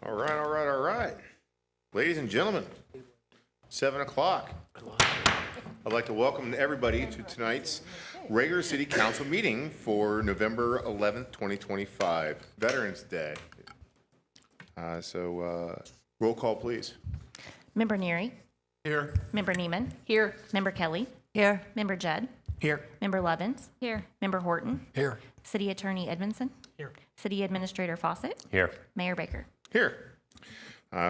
All right, all right, all right. Ladies and gentlemen, 7 o'clock. I'd like to welcome everybody to tonight's regular city council meeting for November 11th, 2025, Veterans Day. Roll call, please. Member Neary. Here. Member Neiman. Here. Member Kelly. Here. Member Judd. Here. Member Levens. Here. Member Horton. Here. City Attorney Edmondson. Here. City Administrator Fawcett. Here. Mayor Baker. Here.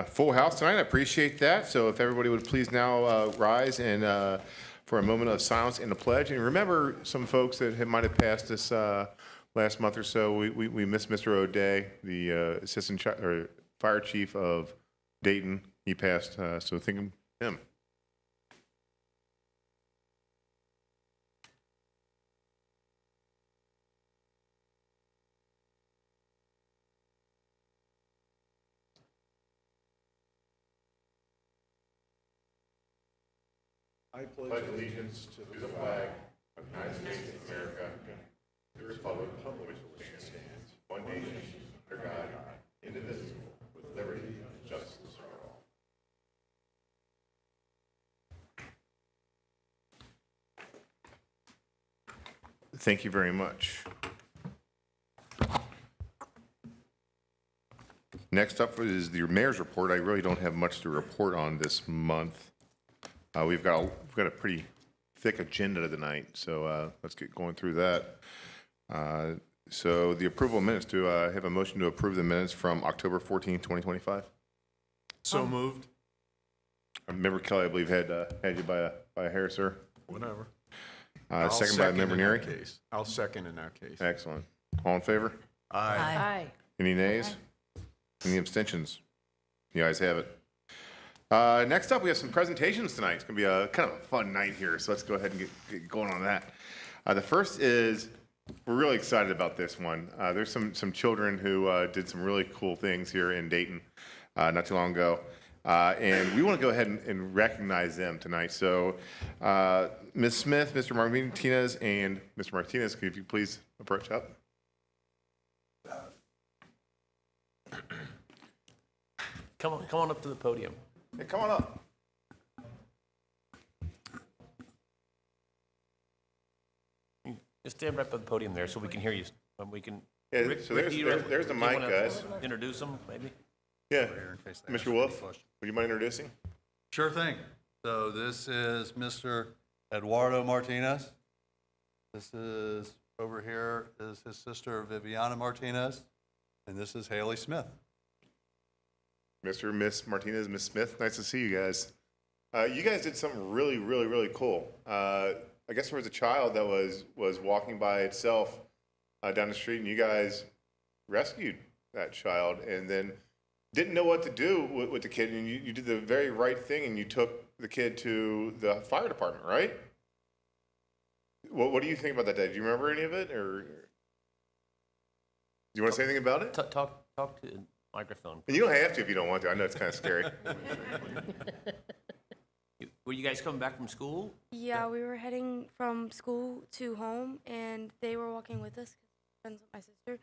Full house tonight, I appreciate that. So if everybody would please now rise and for a moment of silence and a pledge. And remember some folks that might have passed us last month or so. We missed Mr. O'Day, the Assistant or Fire Chief of Dayton. He passed, so think of him. I pledge allegiance to the flag of the United States of America, the republic for which it stands, one nation, under God, indivisible, with liberty and justice for all. Thank you very much. Next up is the mayor's report. I really don't have much to report on this month. We've got a pretty thick agenda tonight, so let's get going through that. So the approval of minutes, do I have a motion to approve the minutes from October 14, 2025? So moved. Member Kelly, I believe, had you by a hair, sir. Whatever. Second by Member Neary. I'll second in that case. Excellent. All in favor? Aye. Aye. Any nays? Any abstentions? The ayes have it. Next up, we have some presentations tonight. It's going to be a kind of a fun night here, so let's go ahead and get going on that. The first is, we're really excited about this one. There's some children who did some really cool things here in Dayton not too long ago, and we want to go ahead and recognize them tonight. So Ms. Smith, Mr. Martinez, and Mr. Martinez, could you please approach up? Come on up to the podium. Hey, come on up. Just stand right by the podium there so we can hear you. We can. Yeah, Rick, so do you there's the do you mic, wanna guys. Introduce them, maybe. Yeah, Mr. Wolf, would you mind introducing? Sure thing. So this is Mr. Eduardo Martinez. This is, over here is his sister Viviana Martinez. And this is Haley Smith. Mr. and Miss Martinez, Miss Smith, nice to see you guys. You guys did something really, really, really cool. I guess there was a child that was walking by itself down the street, and you guys rescued that child and then didn't know what to do with the kid, and you did the very right thing, and you took the kid to the fire department, right? What do you think about that, Dad? Do you remember any of it, or do you want to say anything about it? Talk to the microphone. And you don't have to if you don't want to. I know it's kind of scary. Were you guys coming back from school? Yeah, we were heading from school to home, and they were walking with us, friends with my sister,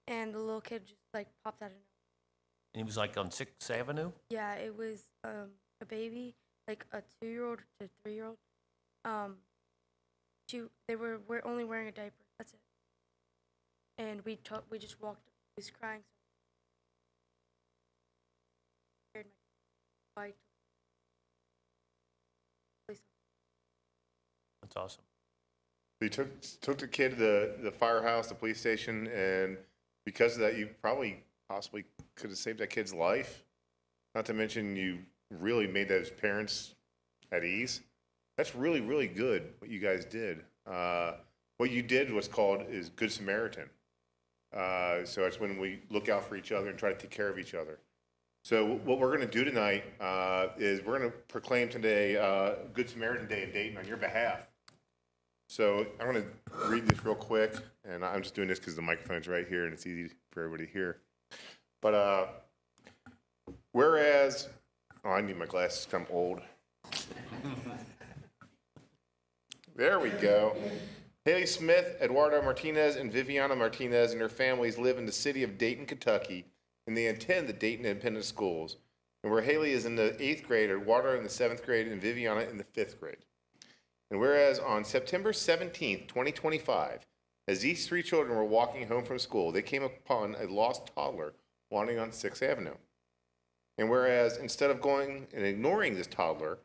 and the little kid just like popped out of nowhere. And he was like on 6th Avenue? Yeah, it was a baby, like a 2-year-old to 3-year-old. We're only wearing a diaper. That's it. And we just walked. He was crying. So I That's awesome. You took the kid to the firehouse, the police station, and because of that, you possibly could have saved that kid's life. Not to mention, you really made those parents at ease. That's really, really good what you guys did. What you did is Good Samaritan. So that's when we look out for each other and try to take care of each other. So what we're going to do tonight is we're going to proclaim today Good Samaritan Day in Dayton on your behalf. So I'm going to read this real quick, and I'm just doing this because the microphone's right here and it's easy for everybody to hear. But whereas, I need my glasses because I'm old. There we go. Haley Smith, Eduardo Martinez, and Viviana Martinez and their families live in the city of Dayton, Kentucky, and they attend the Dayton Independent Schools, and where Haley is in the 8th grade, Eduardo in the 7th grade, and Viviana in the 5th grade. And whereas on September 17th, 2025, as these three children were walking home from school, they came upon a lost toddler wandering on 6th Avenue. And whereas instead of going and ignoring this toddler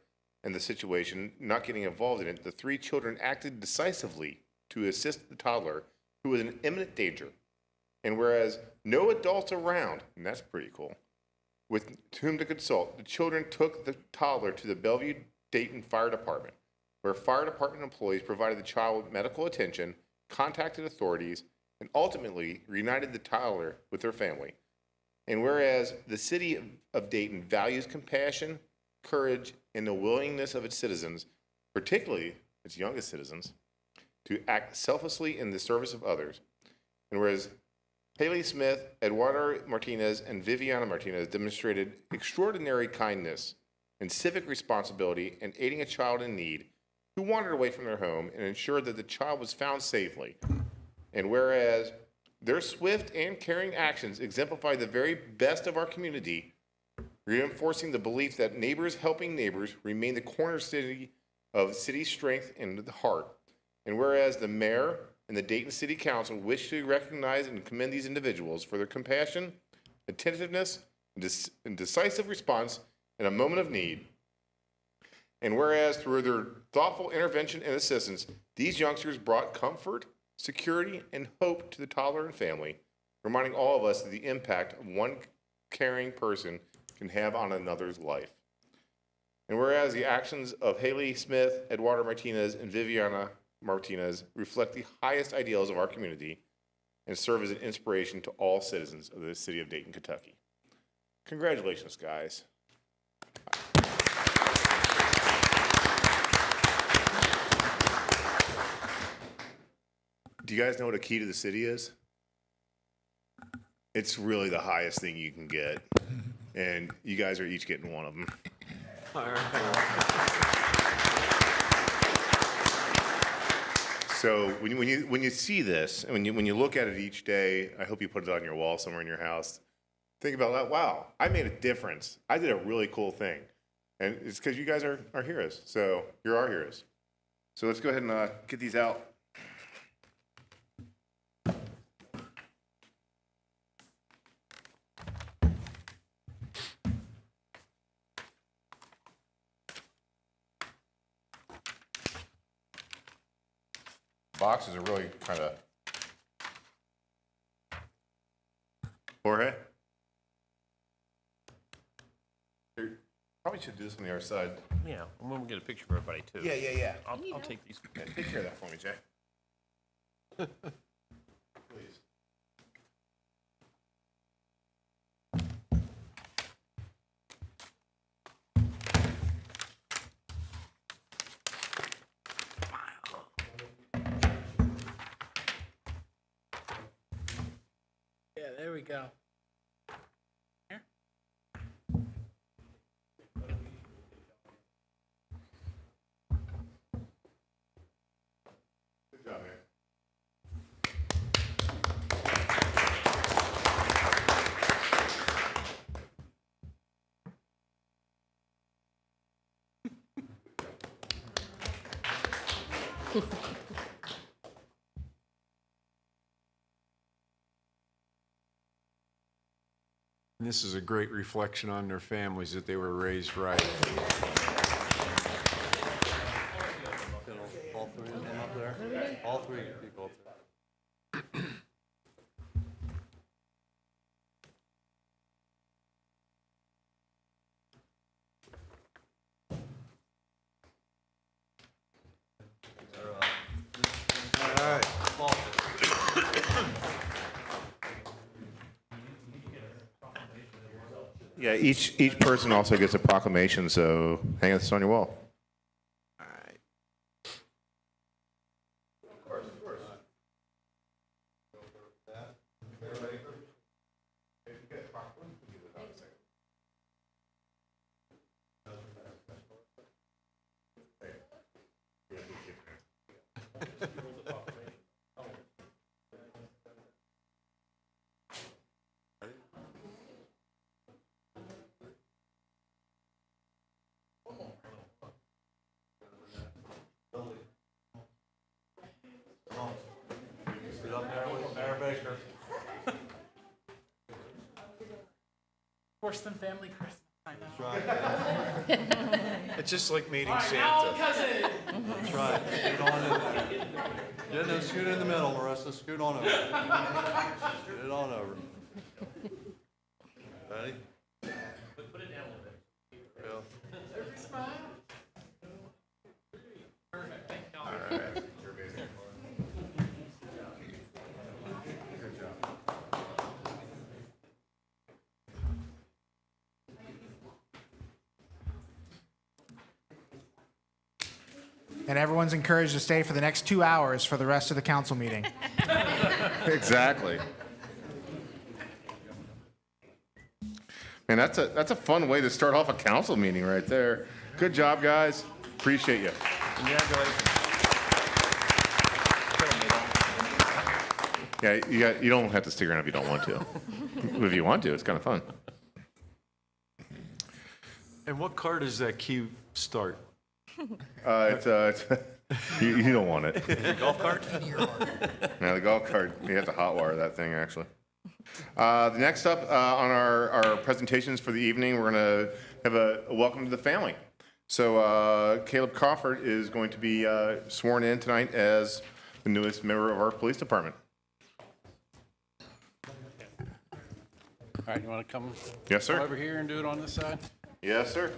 and the situation, not getting involved in it, the three children acted decisively to assist the toddler, who was in imminent danger. And whereas no adults around, and that's pretty cool, with whom to consult, the children took the toddler to the Bellevue Dayton Fire Department, where fire department employees provided the child with medical attention, contacted authorities, and ultimately reunited the toddler with their family. And whereas the city of Dayton values compassion, courage, and the willingness of its citizens, particularly its youngest citizens, to act selflessly in the service of others. And whereas Haley Smith, Eduardo Martinez, and Viviana Martinez demonstrated extraordinary kindness and civic responsibility in aiding a child in need who wandered away from their home and ensured that the child was found safely. And whereas their swift and caring actions exemplify the very best of our community, reinforcing the belief that neighbors helping neighbors remain the cornerstone of city strength and the heart. And whereas the mayor and the Dayton City Council wish to recognize and commend these individuals for their compassion, attentiveness, and decisive response in a moment of need. And whereas through their thoughtful intervention and assistance, these youngsters brought comfort, security, and hope to the toddler and family, reminding all of us of the impact one caring person can have on another's life. And whereas the actions of Haley Smith, Eduardo Martinez, and Viviana Martinez reflect the highest ideals of our community and serve as an inspiration to all citizens of the city of Dayton, Kentucky. Congratulations, guys. Do you guys know what a key to the city is? It's really the highest thing you can get, and you guys are each getting one of them. So when you see this, and when you look at it each day, I hope you put it on your wall somewhere in your house. Think about that. Wow, I made a difference. I did a really cool thing, and it's because you guys are heroes. So you're our heroes. So let's go ahead and get these out. Boxes are really kind of. Jorge? Probably should do this on the other side. Yeah, and when we get a picture of everybody too. Yeah. I'll take these. Yeah, take care of that for me, Jay. Please. Yeah, there we go. Good job, man. And this is a great reflection on their families that they were raised right. All three of them up there? All three people up there. All right. Yeah, each person also gets a proclamation, so hang this on your wall. All right. there with Mayor Baker. Worse than family Christmas, I know. It's just like meeting Now, Santa. cousin. That's right. Scoot on in there. Yeah, no, scoot in the middle, Marissa. Scoot on over. Scoot on over. Ready? Put it down a little bit. And everyone's encouraged to stay for the next 2 hours for the rest of the council meeting. Exactly. Man, that's a fun way to start off a council meeting right there. Good job, guys. Appreciate you. Congratulations. Yeah, you don't have to stick around if you don't want to. If you want to, it's kind of fun. And what car does that key start? It's you don't want it. Golf cart? Yeah, the golf cart, you have to hotwire that thing, actually. The next up on our presentations for the evening, we're going to have a welcome to the family. So Caleb Crawford is going to be sworn in tonight as the newest member of our police department. All right, you want to come Yes, sir. over here and do it on this side? Yes, sir.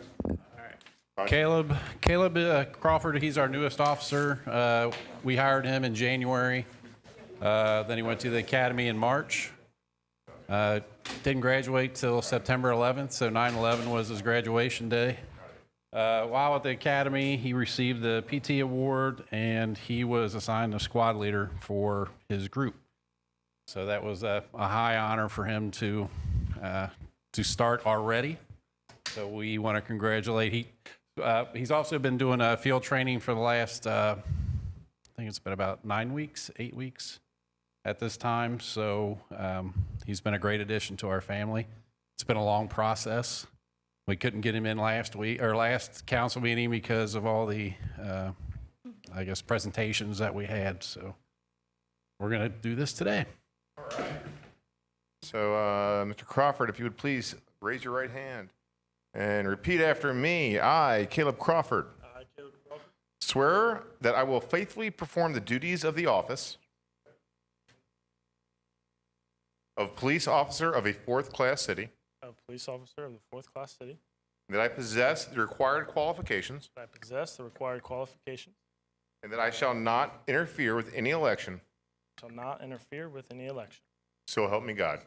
Caleb Crawford, he's our newest officer. We hired him in January. Then he went to the academy in March. Didn't graduate till September 11th, so 9/11 was his graduation day. While at the academy, he received the PT award, and he was assigned a squad leader for his group. So that was a high honor for him to start already. So we want to congratulate. He's also been doing field training for the last, I think it's been about 8 weeks at this time. So he's been a great addition to our family. It's been a long process. We couldn't get him in last council meeting because of all the, presentations that we had. So we're going to do this today. So, Mr. Crawford, if you would please raise your right hand and repeat after me. I, Caleb Crawford, swear that I will faithfully perform the duties of the office of police officer of a fourth-class city, a police officer of the fourth-class city, that I possess the required qualifications, that I possess the required qualifications, and that I shall not interfere with any election. shall not interfere with any election. So help me God.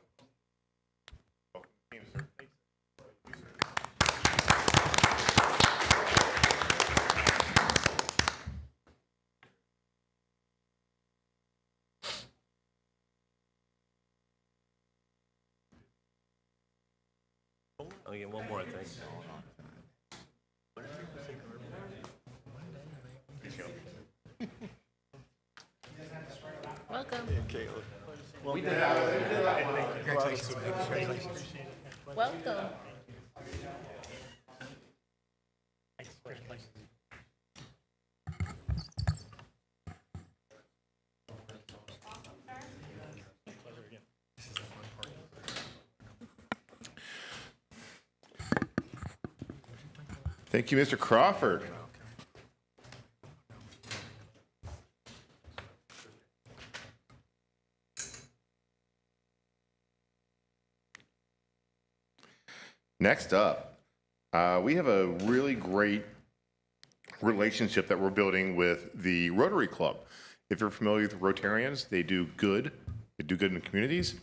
I'll get one more, I think. Welcome. Welcome. Welcome. Thank you, Mr. Crawford. Next up, we have a really great relationship that we're building with the Rotary Club. If you're familiar with Rotarians, they do good. They do good in the communities,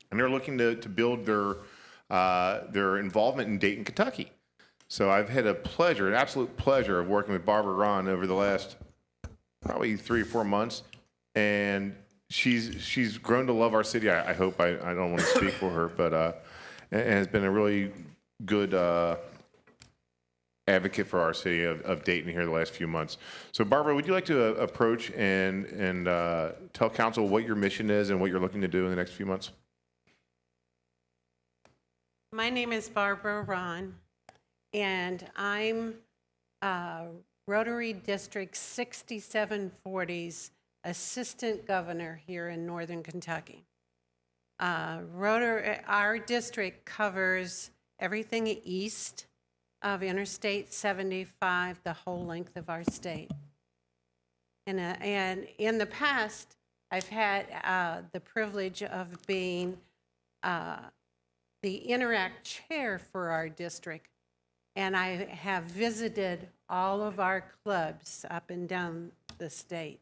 and they're looking to build their involvement in Dayton, Kentucky. So I've had an absolute pleasure of working with Barbara Ron over the last probably 3 or 4 months, and she's grown to love our city. I hope. I don't want to speak for her, but and has been a really good advocate for our city of Dayton here the last few months. So Barbara, would you like to approach and tell council what your mission is and what you're looking to do in the next few months? My name is Barbara Ron, and I'm Rotary District 6740's assistant governor here in Northern Kentucky. Our district covers everything east of Interstate 75, the whole length of our state. And in the past, I've had the privilege of being the Interact chair for our district, and I have visited all of our clubs up and down the state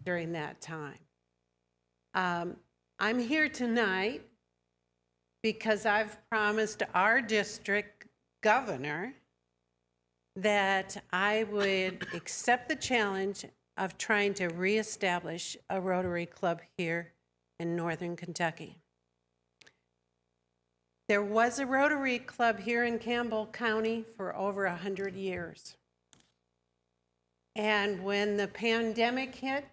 during that time. I'm here tonight because I've promised our district governor that I would accept the challenge of trying to reestablish a Rotary Club here in Northern Kentucky. There was a Rotary Club here in Campbell County for over 100 years. And when the pandemic hit,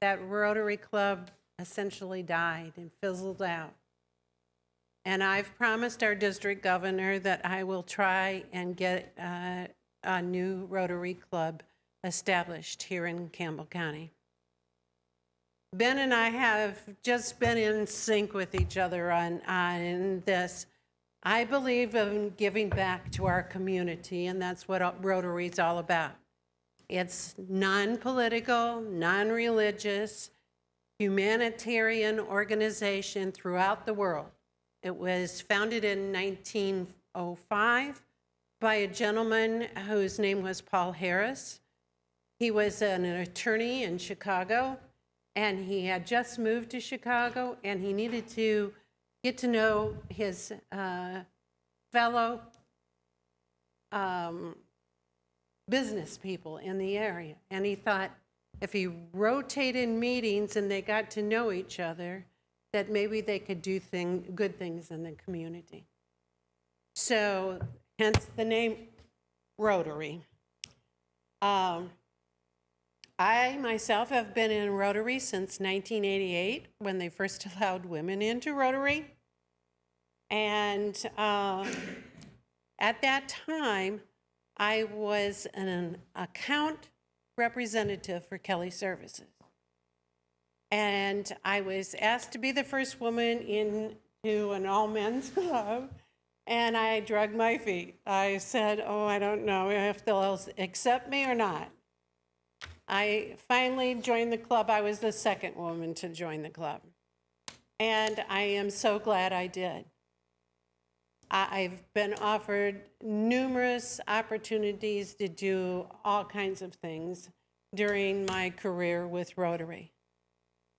that Rotary Club essentially died and fizzled out. And I've promised our district governor that I will try and get a new Rotary Club established here in Campbell County. Ben and I have just been in sync with each other on this. I believe in giving back to our community, and that's what Rotary is all about. It's non-political, non-religious, humanitarian organization throughout the world. It was founded in 1905 by a gentleman whose name was Paul Harris. He was an attorney in Chicago, and he had just moved to Chicago, and he needed to get to know his fellow business people in the area. And he thought if he rotated meetings and they got to know each other, that maybe they could do good things in the community. So, hence the name Rotary. I myself have been in Rotary since 1988 when they first allowed women into Rotary. And at that time, I was an account representative for Kelly Services. And I was asked to be the first woman into an all-men's club, and I dragged my feet. I said, oh, I don't know if they'll accept me or not. I finally joined the club. I was the second woman to join the club. And I am so glad I did. I've been offered numerous opportunities to do all kinds of things during my career with Rotary.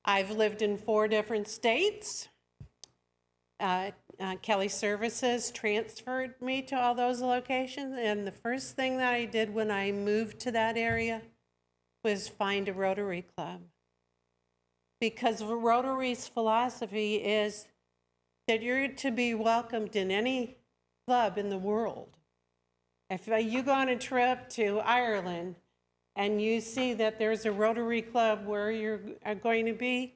I've lived in 4 different states. Kelly Services transferred me to all those locations, and the first thing that I did when I moved to that area was find a Rotary Club. Because Rotary's philosophy is that you're to be welcomed in any club in the world. If you go on a trip to Ireland and you see that there's a Rotary Club where you're going to be,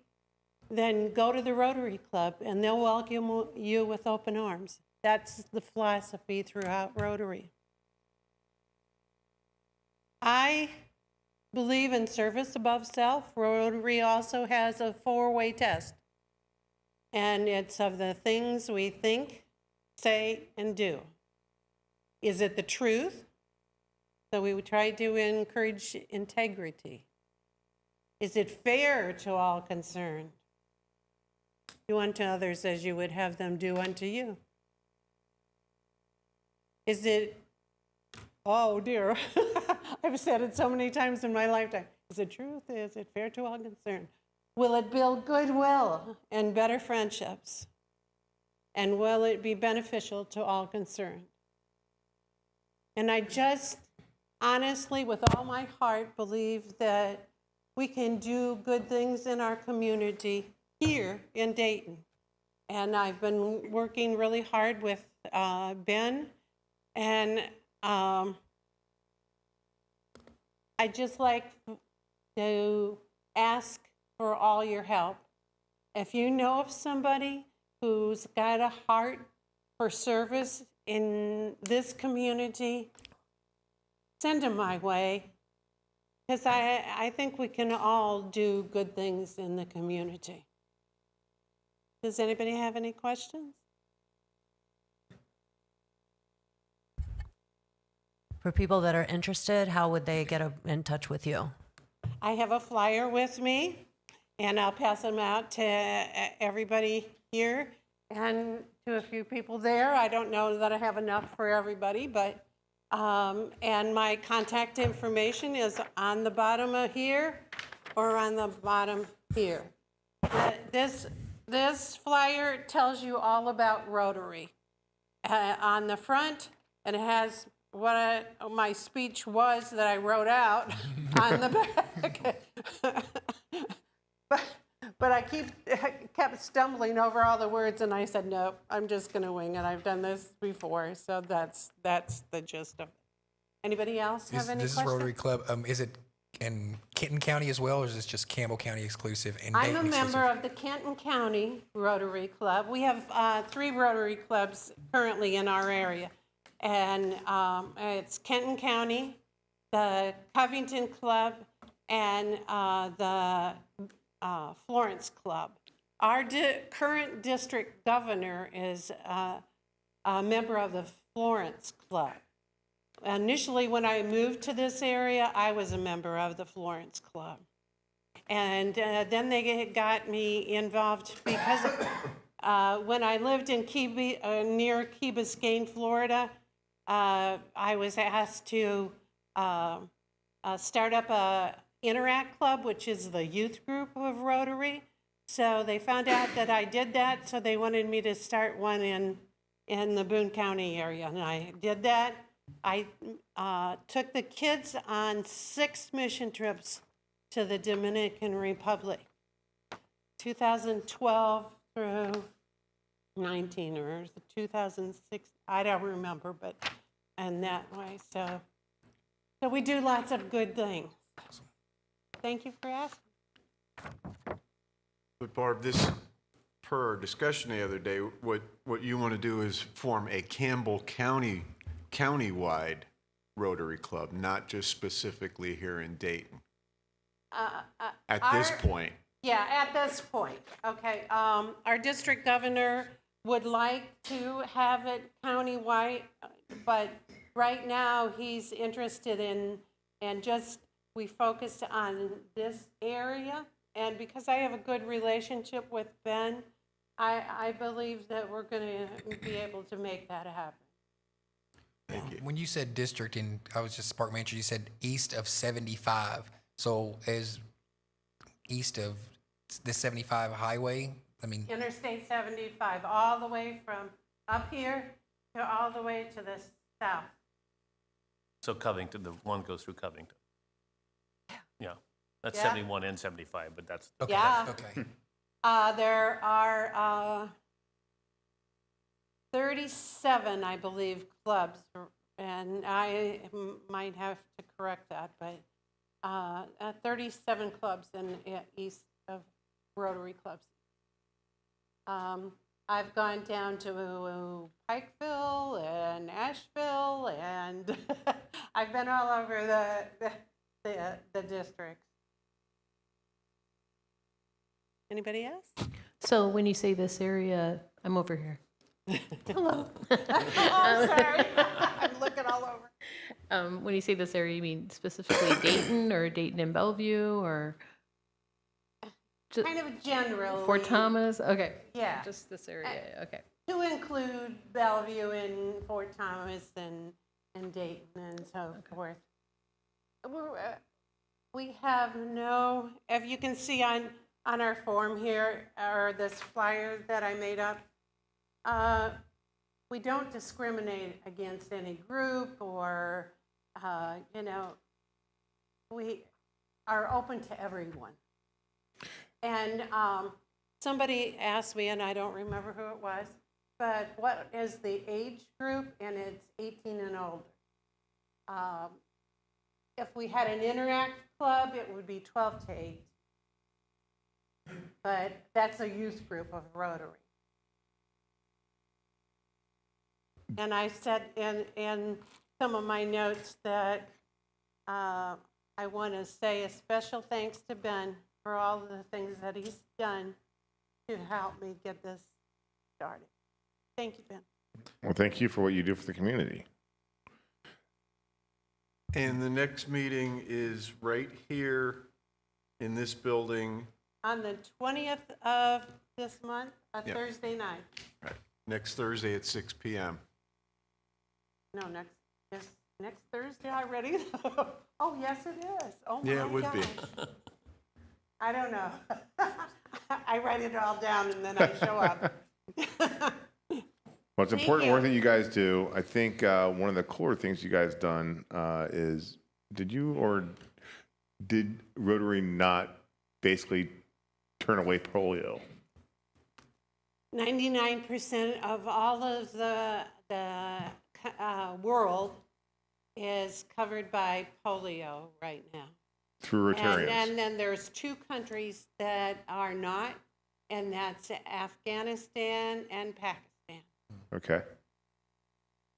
then go to the Rotary Club and they'll welcome you with open arms. That's the philosophy throughout Rotary. I believe in service above self. Rotary also has a 4-way test. And it's of the things we think, say, and do. Is it the truth? So we would try to encourage integrity. Is it fair to all concerned? Do unto others as you would have them do unto you. Is it, oh dear, I've said it so many times in my lifetime. Is it truth? Is it fair to all concerned? Will it build goodwill and better friendships? And will it be beneficial to all concerned? And I just honestly, with all my heart, believe that we can do good things in our community here in Dayton. And I've been working really hard with Ben, and I'd just like to ask for all your help. If you know of somebody who's got a heart for service in this community, send them my way. Because I think we can all do good things in the community. Does anybody have any questions? For people that are interested, how would they get in touch with you? I have a flyer with me, and I'll pass them out to everybody here and to a few people there. I don't know that I have enough for everybody, but, and my contact information is on the bottom of here or on the bottom here. This flyer tells you all about Rotary. On the front, and it has what my speech was that I wrote out on the back. but I kept stumbling over all the words, and I said, nope, I'm just going to wing it. I've done this before, so that's the gist of it. Anybody else have any This questions? is Rotary Club. Is it in Kenton County as well, or is this just Campbell County exclusive and I'm Dayton a member exclusive? of the Kenton County Rotary Club. We have 3 Rotary clubs currently in our area. And it's Kenton County, the Covington Club, and the Florence Club. Our current district governor is a member of the Florence Club. Initially, when I moved to this area, I was a member of the Florence Club. And then they got me involved because when I lived in near Key Biscayne, Florida, I was asked to start up a Interact Club, which is the youth group of Rotary. So they found out that I did that, so they wanted me to start one in the Boone County area, and I did that. I took the kids on 6 mission trips to the Dominican Republic, 2012 through 19 or 2006, I don't remember, but and that way. So we do lots of good things. Thank you for asking. But Barb, this, per our discussion the other day, what you want to do is form a Campbell County, countywide Rotary Club, not just specifically here in Dayton. At this point. Yeah, at this point, okay. Our district governor would like to have it countywide, but right now he's interested in, and just, we focus on this area. And because I have a good relationship with Ben, I believe that we're going to be able to make that happen. Thank you. When you said district, and I was just Spark Manager, you said east of 75. So is east of the 75 highway? I mean, Interstate 75, all the way from up here to all the way to the south. So Covington, the one goes through Covington. Yeah, that's Yeah. 71 and 75, but that's, okay. Yeah. Okay. There are 37, I believe, clubs, and I might have to correct that, but 37 clubs in east of Rotary clubs. I've gone down to Pikeville and Asheville, and I've been all over the districts. Anybody else? So when you say this area, I'm over here. Hello. Oh, sorry. I'm looking all over. When you say this area, you mean specifically Dayton or Dayton and Bellevue or just Kind of generally. Fort Thomas? Okay. Yeah. Just this area. Okay. To include Bellevue and Fort Thomas and Dayton and so forth. We have no, if you can see on our form here, or this flyer that I made up, we don't discriminate against any group or, we are open to everyone. And somebody asked me, and I don't remember who it was, but what is the age group? And it's 18 and older. If we had an Interact Club, it would be 12 to 18. But that's a youth group of Rotary. And I said in some of my notes that I want to say a special thanks to Ben for all the things that he's done to help me get this started. Thank you, Ben. Well, thank you for what you do for the community. And the next meeting is right here in this building, On the 20th of this month, a Yeah. Thursday night. next Thursday at 6 PM. No, next Thursday already? Oh, yes, it is. Oh, my Yeah, it would be. gosh. I don't know. I write it all down and then I show up. Well, it's Thank important you. work that you guys do. I think one of the cooler things you guys done is, did Rotary not basically turn away polio? 99% of all of the world is covered by polio right now. Through Rotarians? And then there's 2 countries that are not, and that's Afghanistan and Pakistan. Okay.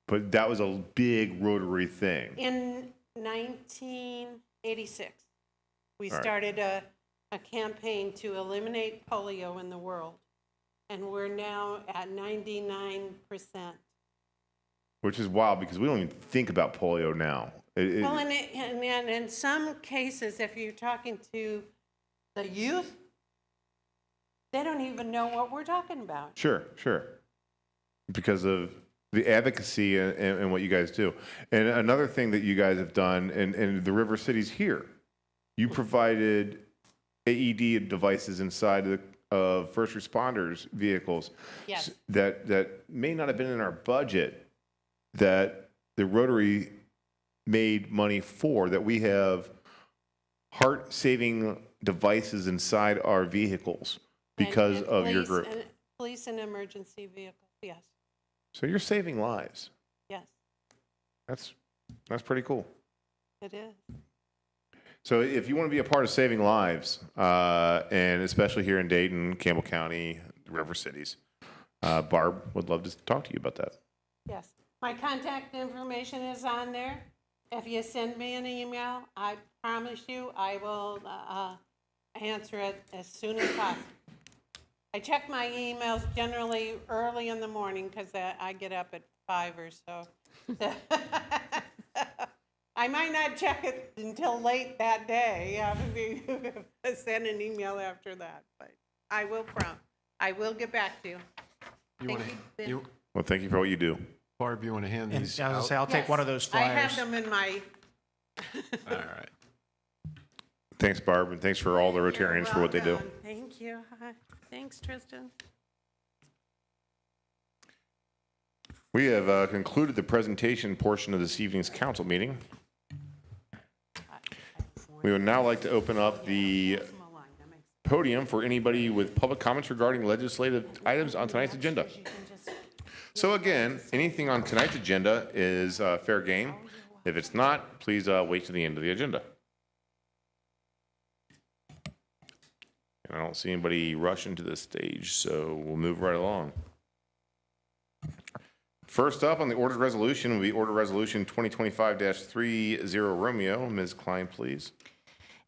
But that was a big Rotary thing. In 1986, we All right. started a campaign to eliminate polio in the world, and we're now at 99%. Which is wild because we don't even think about polio now. Well, and in some cases, if you're talking to the youth, they don't even know what we're talking about. Sure. Because of the advocacy and what you guys do. And another thing that you guys have done, and the River Cities here, you provided AED devices inside of first responders' vehicles. Yes. That may not have been in our budget, that the Rotary made money for, that we have heart-saving devices inside our vehicles because And of your police group. and- Police and emergency vehicles, yes, So you're saving lives. yes, That's pretty cool. it is. So if you want to be a part of saving lives, and especially here in Dayton, Campbell County, River Cities, Barb would love to talk to you about that. Yes. My contact information is on there. If you send me an email, I promise you I will answer it as soon as possible. I check my emails generally early in the morning because I get up at 5 or so. I might not check it until late that day. Send an email after that, but I will get back to you. Thank you, Ben. Well, thank you for what you do. Barb, you want to hand And I these was gonna out? say, I'll take Yes, one of those I flyers. have them in my. All right. Thanks, Barb, and thanks for all the Rotarians for what they do. Welcome. Thank you. Thanks, Tristan. We have concluded the presentation portion of this evening's council meeting. We would now like to open up the podium for anybody with public comments regarding legislative items on tonight's agenda. So again, anything on tonight's agenda is fair game. If it's not, please wait to the end of the agenda. And I don't see anybody rushing to the stage, so we'll move right along. First up on the ordered resolution will be Order Resolution 2025-30 Romeo. Ms. Klein, please.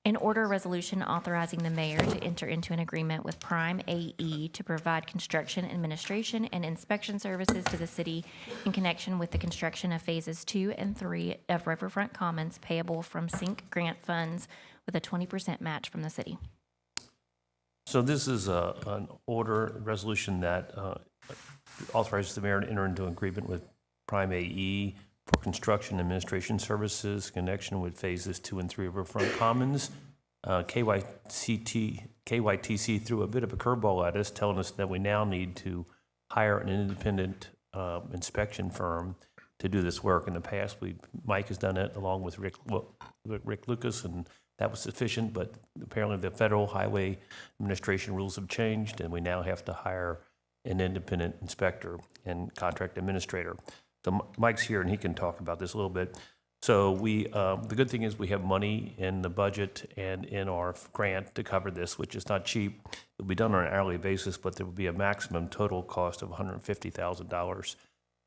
An order resolution authorizing the mayor to enter into an agreement with Prime AE to provide construction, administration, and inspection services to the city in connection with the construction of phases 2 and 3 of Riverfront Commons payable from SYNC grant funds with a 20% match from the city. So this is an order resolution that authorizes the mayor to enter into an agreement with Prime AE for construction administration services in connection with phases 2 and 3 of Riverfront Commons. KYTC threw a bit of a curveball at us, telling us that we now need to hire an independent inspection firm to do this work. In the past, Mike has done it along with Rick Lucas, and that was sufficient, but apparently the Federal Highway Administration rules have changed, and we now have to hire an independent inspector and contract administrator. So Mike's here, and he can talk about this a little bit. So the good thing is we have money in the budget and in our grant to cover this, which is not cheap. It'll be done on an hourly basis, but there will be a maximum total cost of $150,000.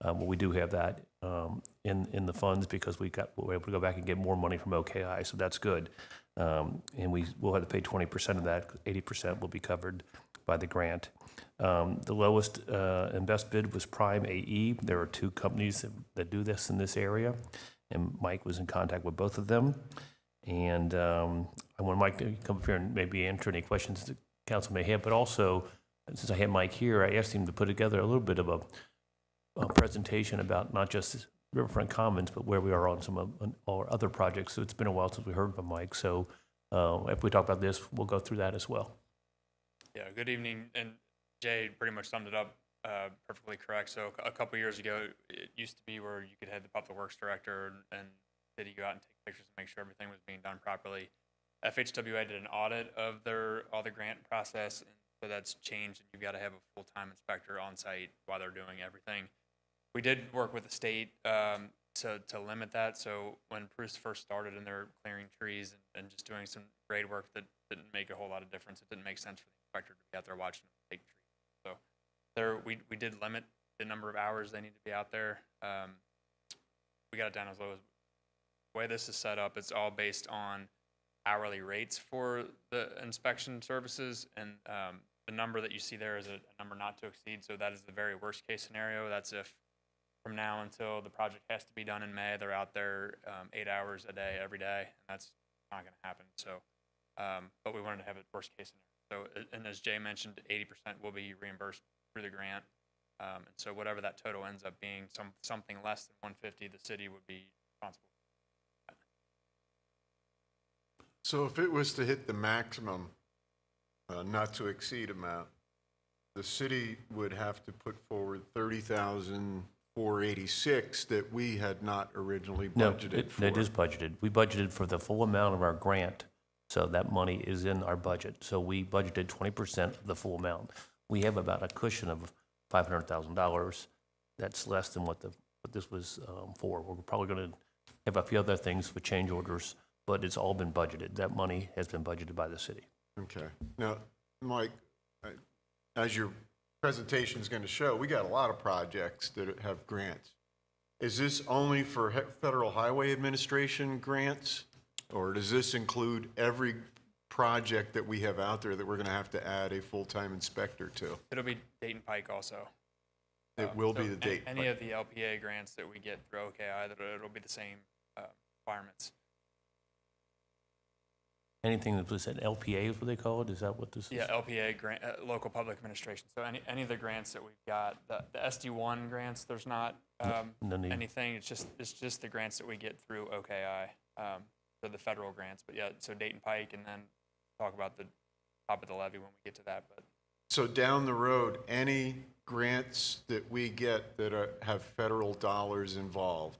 Well, we do have that in the funds because we're able to go back and get more money from OKI, so that's good. And we'll have to pay 20% of that, 80% will be covered by the grant. The lowest and best bid was Prime AE. There are two companies that do this in this area, and Mike was in contact with both of them. And I want Mike to come up here and maybe answer any questions the council may have, but also, since I had Mike here, I asked him to put together a little bit of a presentation about not just Riverfront Commons, but where we are on some of our other projects. So it's been a while since we heard from Mike. So if we talk about this, we'll go through that as well. Yeah, good evening. And Jay pretty much summed it up perfectly correct. So a couple years ago, it used to be where you could have the public works director and city go out and take pictures and make sure everything was being done properly. FHWA did an audit of all the grant process, and so that's changed, and you've got to have a full-time inspector on site while they're doing everything. We did work with the state to limit that. So when Bruce first started and they were clearing trees and just doing some grade work that didn't make a whole lot of difference, it didn't make sense for the inspector to be out there watching them take trees. So we did limit the number of hours they need to be out there. We got it down as low as the way this is set up. It's all based on hourly rates for the inspection services, and the number that you see there is a number not to exceed. So that is the very worst case scenario. That's if from now until the project has to be done in May, they're out there 8 hours a day every day, and that's not going to happen. So, but we wanted to have a worst case scenario. So, and as Jay mentioned, 80% will be reimbursed through the grant. And so whatever that total ends up being, something less than 150, the city would be responsible. So if it was to hit the maximum, not to exceed amount, the city would have to put forward $30,486 that we had not originally budgeted for. No, it is budgeted. We budgeted for the full amount of our grant, so that money is in our budget. So we budgeted 20% of the full amount. We have about a cushion of $500,000. That's less than what this was for. We're probably going to have a few other things with change orders, but it's all been budgeted. That money has been budgeted by the city. Okay. Now, Mike, as your presentation is going to show, we got a lot of projects that have grants. Is this only for Federal Highway Administration grants, or does this include every project that we have out there that we're going to have to add a full-time inspector to? It'll be Dayton Pike also. It will So be the Dayton Any Pike. of the LPA grants that we get through OKI, it'll be the same requirements. Anything that was at LPA is what they call it? Is that what this is? Yeah, LPA grant, local public administration. So any of the grants that we've got, the SD1 grants, there's not No need. anything. It's just the grants that we get through OKI, for the federal grants. But yeah, so Dayton Pike, and then talk about the top of the levy when we get to that. But So down the road, any grants that we get that have federal dollars involved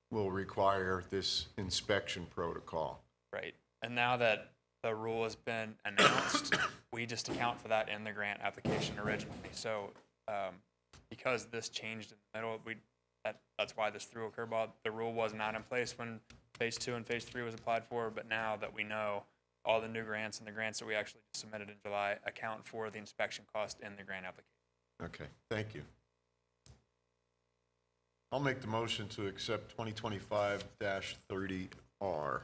will require this inspection protocol. right. And now that the rule has been announced, we just account for that in the grant application originally. So because this changed in the middle, that's why this threw a curveball. The rule was not in place when phase 2 and phase 3 was applied for, but now that we know all the new grants and the grants that we actually submitted in July account for the inspection cost in the grant application. Okay, thank you. I'll make the motion to accept 2025-30R.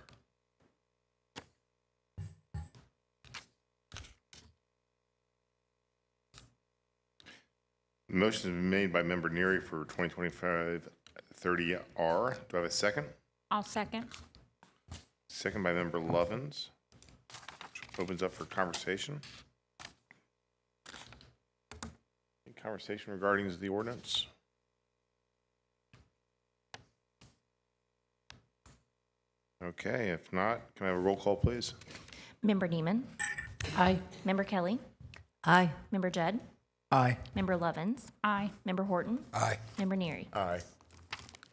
Motion has been made by Member Neary for 2025-30R. Do I have a second? I'll second. Second by Member Lovins. Opens up for conversation. Any conversation regarding the ordinance? Okay, if not, can I have a roll call, please? Member Neiman. Aye. Member Kelly. Aye. Member Judd. Aye. Member Lovins. Aye. Member Horton. Aye. Member Neary. Aye.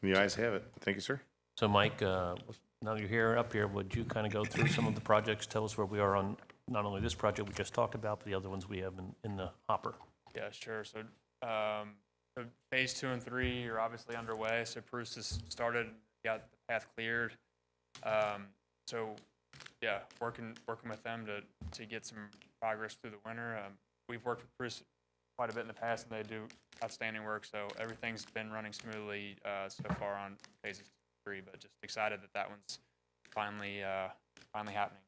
The ayes have it. Thank you, sir. So Mike, now you're here, up here, would you kind of go through some of the projects, tell us where we are on not only this project we just talked about, but the other ones we have in the hopper? Yeah, sure. So phase 2 and 3 are obviously underway. So Bruce has started, got the path cleared. So yeah, working with them to get some progress through the winter. We've worked with Bruce quite a bit in the past, and they do outstanding work. So everything's been running smoothly so far on phases 3, but just excited that that one's finally happening.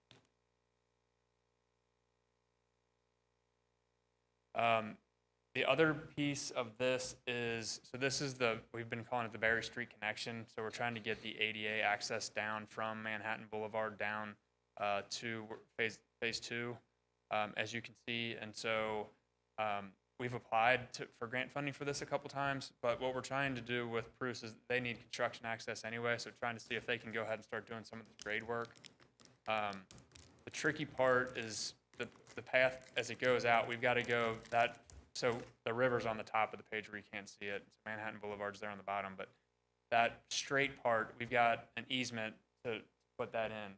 The other piece of this is, so this is we've been calling it the Berry Street connection. So we're trying to get the ADA access down from Manhattan Boulevard down to phase 2, as you can see. And so we've applied for grant funding for this a couple times, but what we're trying to do with Bruce is they need construction access anyway. So trying to see if they can go ahead and start doing some of this grade work. The tricky part is the path as it goes out. We've got to go that. So the river's on the top of the page where you can't see it. So Manhattan Boulevard's there on the bottom, but that straight part, we've got an easement to put that in.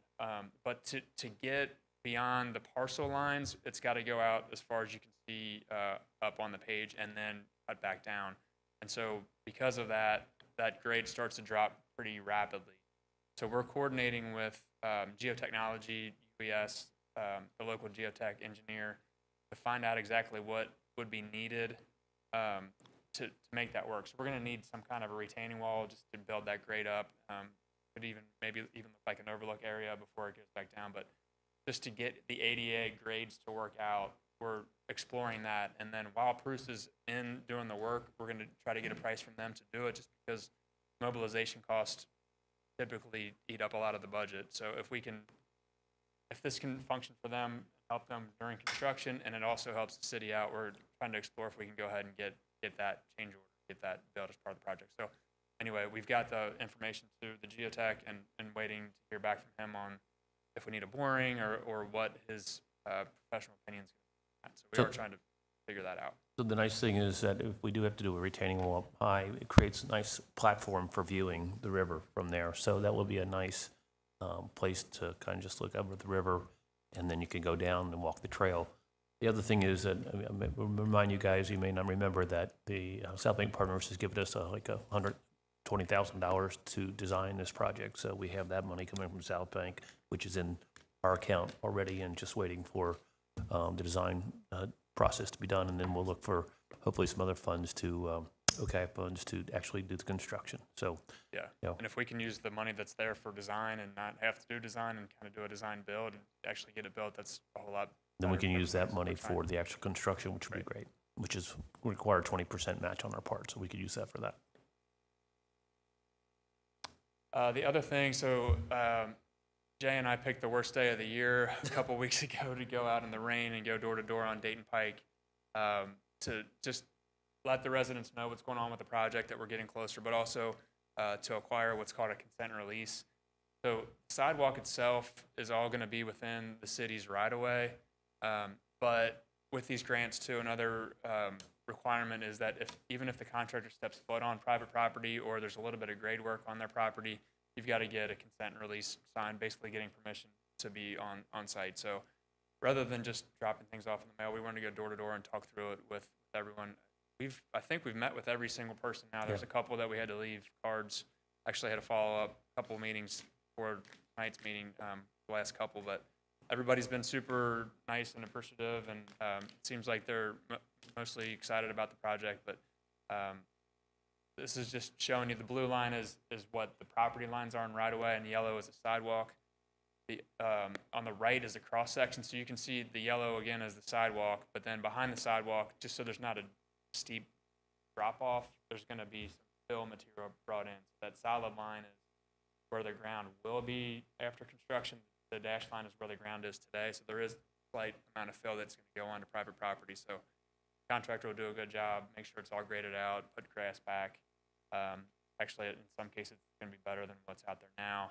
But to get beyond the parcel lines, it's got to go out as far as you can see up on the page and then cut back down. And so because of that, that grade starts to drop pretty rapidly. So we're coordinating with geotechnology, UES, the local geotech engineer, to find out exactly what would be needed to make that work. So we're going to need some kind of a retaining wall just to build that grade up. Could maybe even look like an overlook area before it goes back down. But just to get the ADA grades to work out, we're exploring that. And then while Bruce is in doing the work, we're going to try to get a price from them to do it, just because mobilization costs typically eat up a lot of the budget. So if this can function for them, help them during construction, and it also helps the city out, we're trying to explore if we can go ahead and get that change order, get that built as part of the project. So anyway, we've got the information to the geotech and waiting to hear back from him on if we need a boring or what his professional opinions are. So we are trying to figure that out. So the nice thing is that if we do have to do a retaining wall up high, it creates a nice platform for viewing the river from there. So that will be a nice place to kind of just look over the river, and then you can go down and walk the trail. The other thing is that, I remind you guys, you may not remember that the South Bank Partners has given us like $120,000 to design this project. So we have that money coming from South Bank, which is in our account already and just waiting for the design process to be done. And then we'll look for hopefully some other funds to, funds to actually do the construction. So, yeah. And if we can use the money that's there for design and not have to do design and kind of do a design build and actually get it built, that's a whole lot. Then we can use that money for the actual construction, which would be great, which is require 20% match on our part. So we could use that for that. The other thing, so Jay and I picked the worst day of the year a couple weeks ago to go out in the rain and go door to door on Dayton Pike to just let the residents know what's going on with the project, that we're getting closer, but also to acquire what's called a consent release. So the sidewalk itself is all going to be within the city's right-of-way, but with these grants too, another requirement is that even if the contractor steps foot on private property or there's a little bit of grade work on their property, you've got to get a consent release signed, basically getting permission to be on site. So rather than just dropping things off in the mail, we wanted to go door to door and talk through it with everyone. I think we've met with every single person now. There's a couple that we had to leave cards. Actually had to follow up a couple meetings for tonight's meeting, the last couple, but everybody's been super nice and appreciative, and it seems like they're mostly excited about the project. But this is just showing you the blue line is what the property lines are in right of way, and the yellow is a sidewalk. On the right is a cross section, so you can see the yellow again is the sidewalk, but then behind the sidewalk, just so there's not a steep drop off, there's going to be some fill material brought in. So that solid line is where the ground will be after construction. The dashed line is where the ground is today. So there is a slight amount of fill that's going to go onto private property. So the contractor will do a good job, make sure it's all graded out, put grass back. Actually, in some cases, it's going to be better than what's out there now.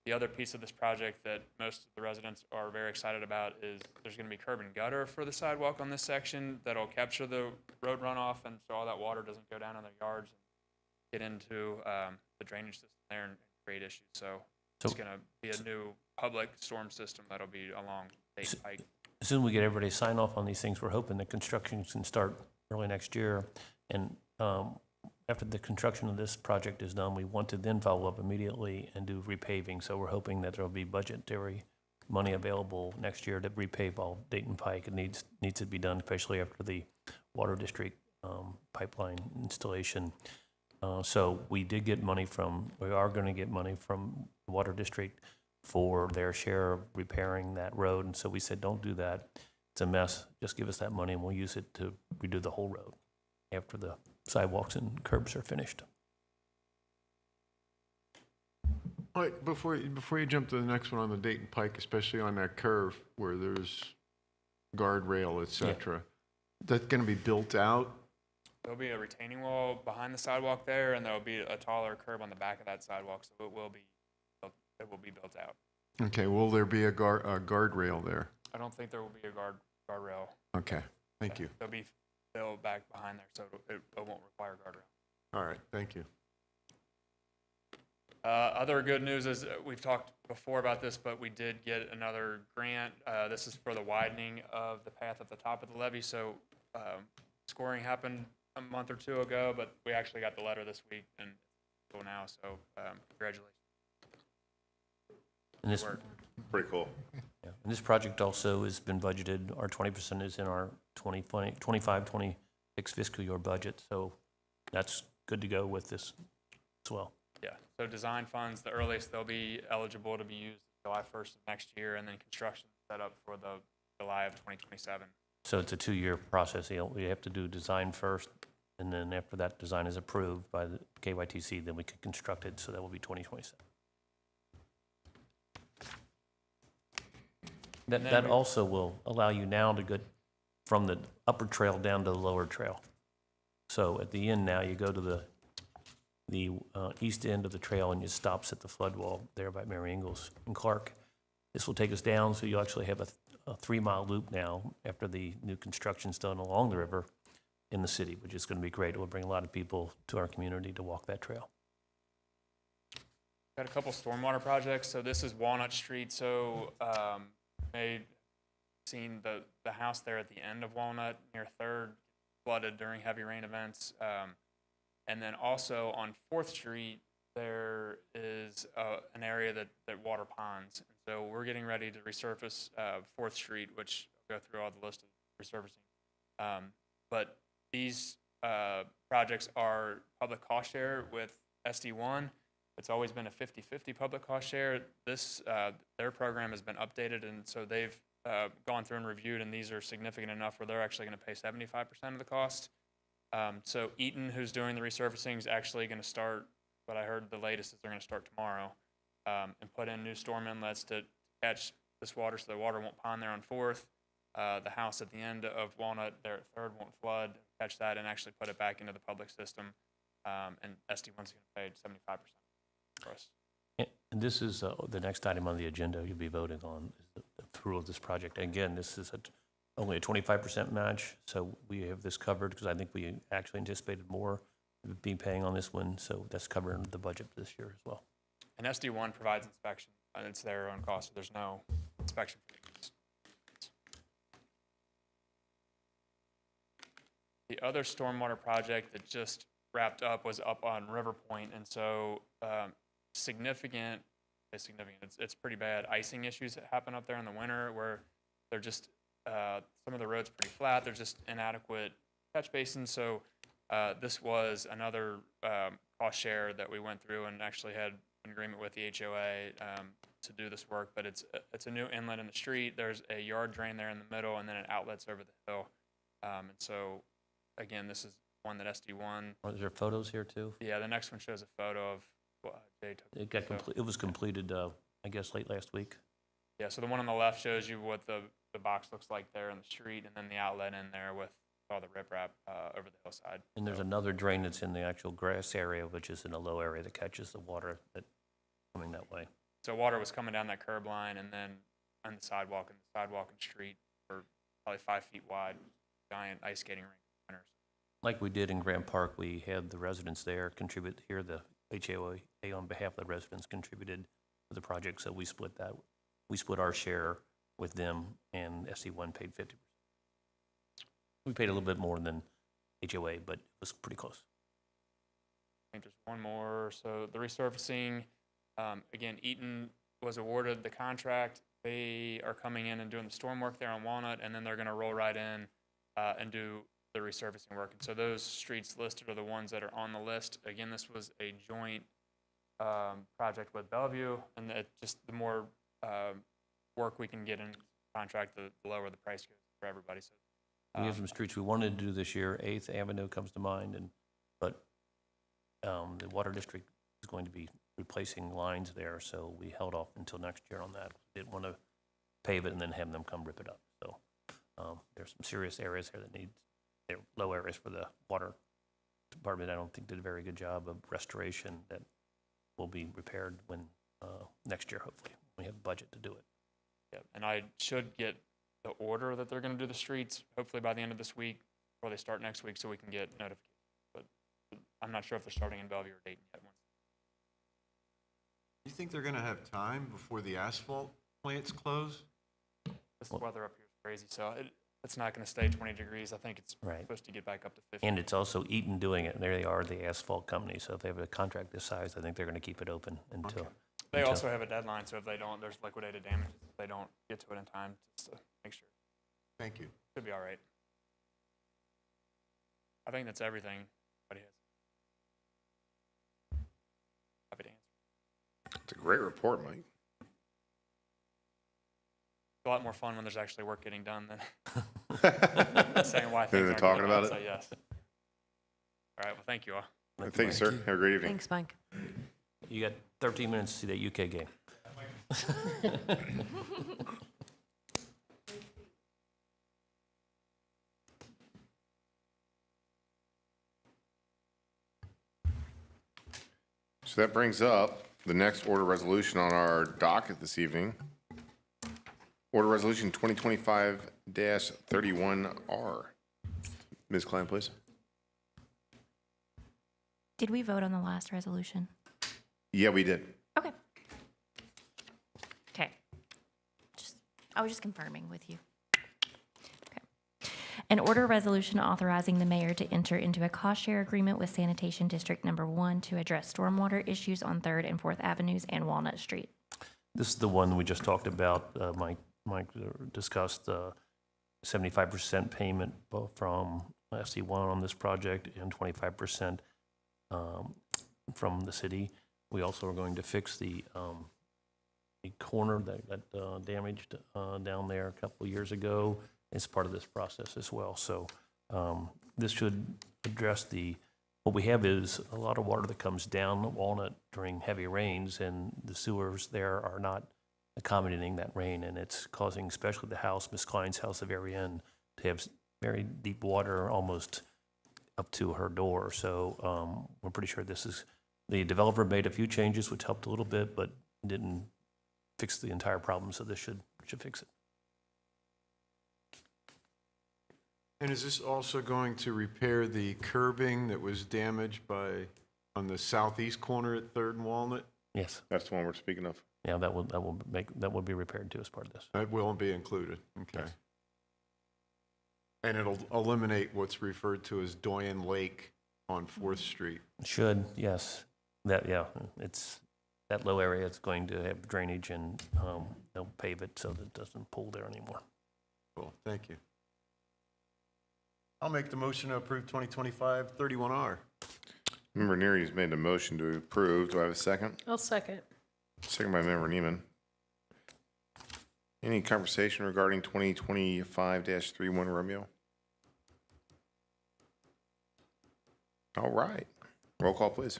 The other piece of this project that most of the residents are very excited about is there's going to be curb and gutter for the sidewalk on this section that'll capture the road runoff, and so all that water doesn't go down in their yards and get into the drainage system there and create issues. So it's going to be a new public storm system that'll be along Dayton Pike. As soon as we get everybody sign off on these things, we're hoping that construction can start early next year. And after the construction of this project is done, we want to then follow up immediately and do repaving. So we're hoping that there'll be budgetary money available next year to repave all Dayton Pike. It needs to be done, especially after the water district pipeline installation. So we did get money we are going to get money from the water district for their share of repairing that road. And so we said, don't do that. It's a mess. Just give us that money and we'll use it to redo the whole road after the sidewalks and curbs are finished. All right, before you jump to the next one on the Dayton Pike, especially on that curve where there's guardrail, et cetera, that's going to be built out? There'll be a retaining wall behind the sidewalk there, and there'll be a taller curb on the back of that sidewalk, so it will be built out. Okay, will there be a guardrail there? I don't think there will be a guardrail. Okay, thank you. They'll be filled back behind there, so it won't require guardrail. All right, thank you. Other good news is we've talked before about this, but we did get another grant. This is for the widening of the path at the top of the levee. So scoring happened a month or two ago, but we actually got the letter this week and it's cool now. So congratulations. And this, Pretty cool. yeah, and this project also has been budgeted. Our 20% is in our 25, 26 fiscal year budget. So that's good to go with this as well. Yeah, so design funds, the earliest they'll be eligible to be used July 1st of next year, and then construction set up for the July of 2027. So it's a 2-year process. We have to do design first, and then after that design is approved by the KYTC, then we can construct it, so that will be 2027. That also will allow you now to get from the upper trail down to the lower trail. So at the end now, you go to the east end of the trail and it stops at the flood wall there by Mary Ingalls and Clark. This will take us down, so you'll actually have a 3-mile loop now after the new construction's done along the river in the city, which is going to be great. It will bring a lot of people to our community to walk that trail. Got a couple stormwater projects. So this is Walnut Street. So may seen the house there at the end of Walnut near 3rd flooded during heavy rain events. And then also on 4th Street, there is an area that water ponds. And so we're getting ready to resurface 4th Street, which I'll go through all the list of resurfacing. But these projects are public cost share with SD1. It's always been a 50-50 public cost share. Their program has been updated, and so they've gone through and reviewed, and these are significant enough where they're actually going to pay 75% of the cost. So Eaton, who's doing the resurfacing, is actually going to start, what I heard the latest is they're going to start tomorrow, and put in new storm inlets to catch this water so the water won't pond there on 4th. The house at the end of Walnut there at 3rd won't flood, catch that, and actually put it back into the public system. And SD1's going to pay 75% for us. And this is the next item on the agenda you'll be voting on, is the approval of this project. Again, this is only a 25% match, so we have this covered because I think we actually anticipated more being paying on this one, so that's covered in the budget for this year as well. And SD1 provides inspection, and it's their own cost, so there's no inspection fees. The other stormwater project that just wrapped up was up on River Point, and so significant, it's pretty bad icing issues that happen up there in the winter where they're just, some of the roads pretty flat, there's just inadequate catch basins, so this was another cost share that we went through and actually had an agreement with the HOA to do this work, but it's a new inlet in the street, there's a yard drain there in the middle, and then it outlets over the hill, and so again, this is one that SD1. Are there photos here too? Yeah, the next one shows a photo of what Jay took. It was completed, I guess, late last week. Yeah, so the one on the left shows you what the box looks like there in the street, and then the outlet in there with all the riprap over the hillside. And there's another drain that's in the actual grass area, which is in a low area that catches the water that coming that way. So water was coming down that curb line and then on the sidewalk and street for probably 5 feet wide, giant ice skating rink. Like we did in Grant Park, we had the residents there contribute. Here, the HOA on behalf of the residents contributed to the project, so we split that. We split our share with them, and SD1 paid 50%. We paid a little bit more than HOA, but it was pretty close. I think there's one more. So the resurfacing, again, Eaton was awarded the contract. They are coming in and doing the storm work there on Walnut, and then they're going to roll right in and do the resurfacing work. And so those streets listed are the ones that are on the list. Again, this was a joint project with Bellevue, and just the more work we can get in contract, the lower the price goes for everybody. So We have some streets we wanted to do this year. 8th Avenue comes to mind, but the Water District is going to be replacing lines there, so we held off until next year on that. Didn't want to pave it and then have them come rip it up. So there's some serious areas here that need, they're low areas for the water department. I don't think did a very good job of restoration that will be repaired when next year, hopefully, we have a budget to do it. yeah, and I should get the order that they're going to do the streets hopefully by the end of this week, before they start next week, so we can get notification. But I'm not sure if they're starting in Bellevue or Dayton yet. You think they're going to have time before the asphalt plants close? This weather up here is crazy, so it's not going to stay 20 degrees. I think it's Right. supposed to get back up to 50. And it's also Eaton doing it, and there they are, the asphalt company. So if they have a contract this size, I think they're going to keep it open until. They until- also have a deadline, so if they don't, there's liquidated damages. If they don't get to it in time, just to make sure. Thank you. Should be all right. I think that's everything. Everybody has. Happy to answer. It's a great report, Mike. It's a lot more fun when there's actually work getting done than saying why Than things aren't talking going about well, it? so yes. All right, well, thank you all. Thank you, sir. Have a great evening. Thanks, Mike. You got 13 minutes to see that UK game. So that brings up the next order resolution on our docket this evening. Order Resolution 2025-31R. Ms. Klein, please. Did we vote on the last resolution? Yeah, we did. Okay. Okay. I was just confirming with you. Okay. An order resolution authorizing the mayor to enter into a cost share agreement with Sanitation District Number 1 to address stormwater issues on 3rd and 4th Avenues and Walnut Street. This is the one we just talked about. Mike discussed 75% payment from SC1 on this project and 25% from the city. We also are going to fix the corner that got damaged down there a couple of years ago as part of this process as well. So this should address what we have is a lot of water that comes down Walnut during heavy rains, and the sewers there are not accommodating that rain, and it's causing, especially the house, Ms. Klein's house, the very end, to have very deep water almost up to her door. So we're pretty sure the developer made a few changes which helped a little bit, but didn't fix the entire problem, so this should fix it. And is this also going to repair the curbing that was damaged on the southeast corner at 3rd and Walnut? Yes. That's the one we're speaking of. Yeah, that will be repaired too as part of this. That will be included, okay. Yes. And it'll eliminate what's referred to as Doyen Lake on 4th Street. Should, yes. It's that low area. It's going to have drainage, and they'll pave it so that it doesn't pool there anymore. Cool, thank you. I'll make the motion to approve 2025-31R. Member Neary's made a motion to approve. Do I have a second? I'll second. Second by Member Neiman. Any conversation regarding 2025-31 Romeo? All right. Roll call, please.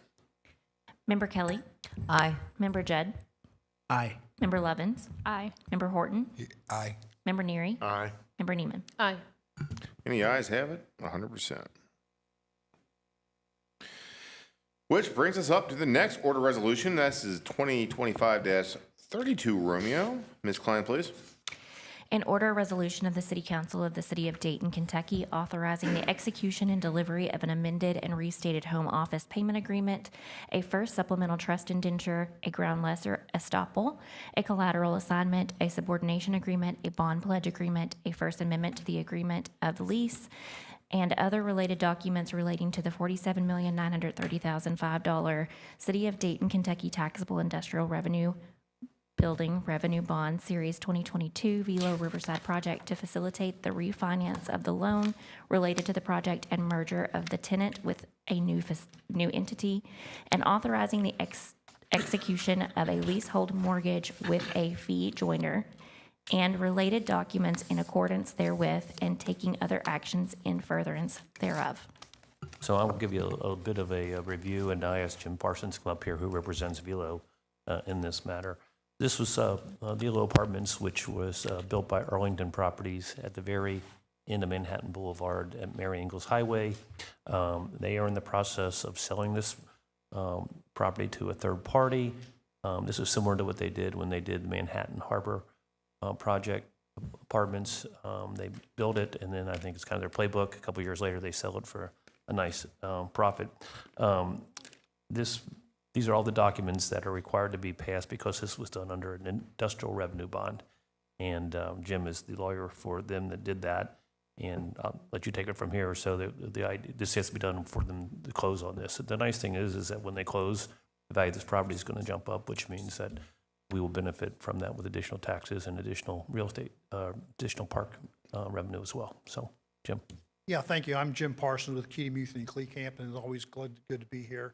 Member Kelly? Aye. Member Judd? Aye. Member Levens? Aye. Member Horton? Aye. Member Neary? Aye. Member Neiman? Aye. Any ayes have it? 100%. Which brings us up to the next order resolution. This is 2025-32 Romeo. Ms. Klein, please. An order resolution of the City Council of the City of Dayton, Kentucky, authorizing the execution and delivery of an amended and restated home office payment agreement, a first supplemental trust indenture, a ground lessor estoppel, a collateral assignment, a subordination agreement, a bond pledge agreement, a first amendment to the agreement of lease, and other related documents relating to the $47,930,005 City of Dayton, Kentucky taxable industrial revenue Building Revenue Bond Series 2022 Velo Riverside Project to facilitate the refinance of the loan related to the project and merger of the tenant with a new entity, and authorizing the execution of a leasehold mortgage with a fee joiner and related documents in accordance therewith, and taking other actions in furtherance thereof. So I will give you a bit of a review, and I asked Jim Parsons to come up here, who represents Velo in this matter. This was Velo Apartments, which was built by Arlington Properties at the very end of Manhattan Boulevard at Mary Ingalls Highway. They are in the process of selling this property to a third party. This is similar to what they did when they did the Manhattan Harbor project apartments. They build it, and then I think it's kind of their playbook. A couple years later, they sell it for a nice profit. These are all the documents that are required to be passed because this was done under an industrial revenue bond. And Jim is the lawyer for them that did that. And I'll let you take it from here. So the idea, this has to be done for them to close on this. The nice thing is that when they close, the value of this property is going to jump up, which means that we will benefit from that with additional taxes and additional real estate, additional park revenue as well. So, Jim. Yeah, thank you. I'm Jim Parsons with Keating Muth and Clecamp, and it's always good to be here.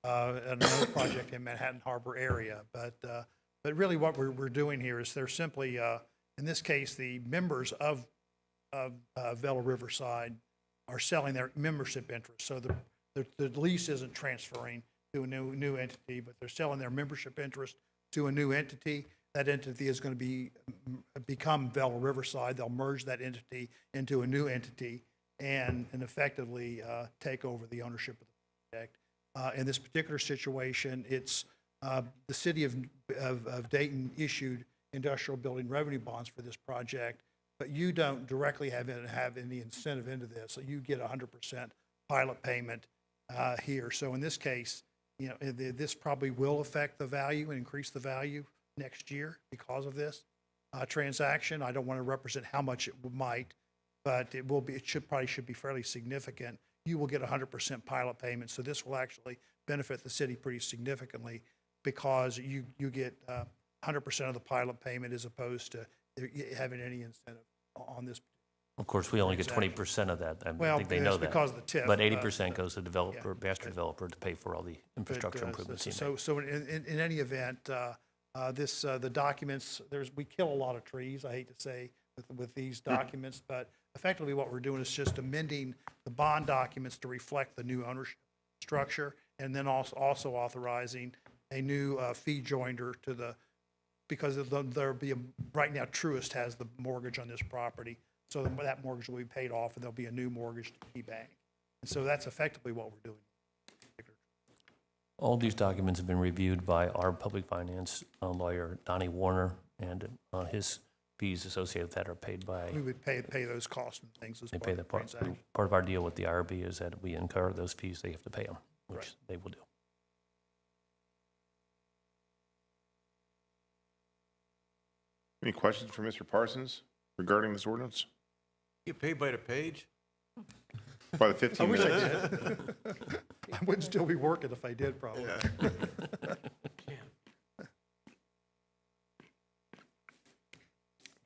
Another project in Manhattan Harbor area, but really what we're doing here is they're simply, in this case, the members of Velo Riverside are selling their membership interest. So the lease isn't transferring to a new entity, but they're selling their membership interest to a new entity. That entity is going to become Velo Riverside. They'll merge that entity into a new entity and effectively take over the ownership of the project. In this particular situation, it's the city of Dayton issued industrial building revenue bonds for this project, but you don't directly have any incentive into this. So you get 100% pilot payment here. So in this case, you know, this probably will affect the value and increase the value next year because of this transaction. I don't want to represent how much it might, but it will be. It should be fairly significant. You will get 100% pilot payment. So this will actually benefit the city pretty significantly because you get 100% of the pilot payment as opposed to having any incentive on this. Of course, we only get 20% of that. I think they know that. Because of the TIF. But 80% goes to the developer, master developer, to pay for all the infrastructure improvements he made. So in any event, the documents, we kill a lot of trees, I hate to say, with these documents, but effectively what we're doing is just amending the bond documents to reflect the new ownership structure, and then also authorizing a new fee joiner because there'll be right now Truist has the mortgage on this property, so that mortgage will be paid off, and there'll be a new mortgage to Key Bank. And so that's effectively what we're doing. All these documents have been reviewed by our public finance lawyer, Donnie Warner, and his fees associated with that are paid by. We would pay those costs and things as They part pay of the the part. transaction. Part of our deal with the IRB is that we incur those fees, they have to pay them, which Right. they will do. Any questions for Mr. Parsons regarding this ordinance? You paid by the page? By the 15 I wish I minutes. did. I wouldn't still be working if I did, probably.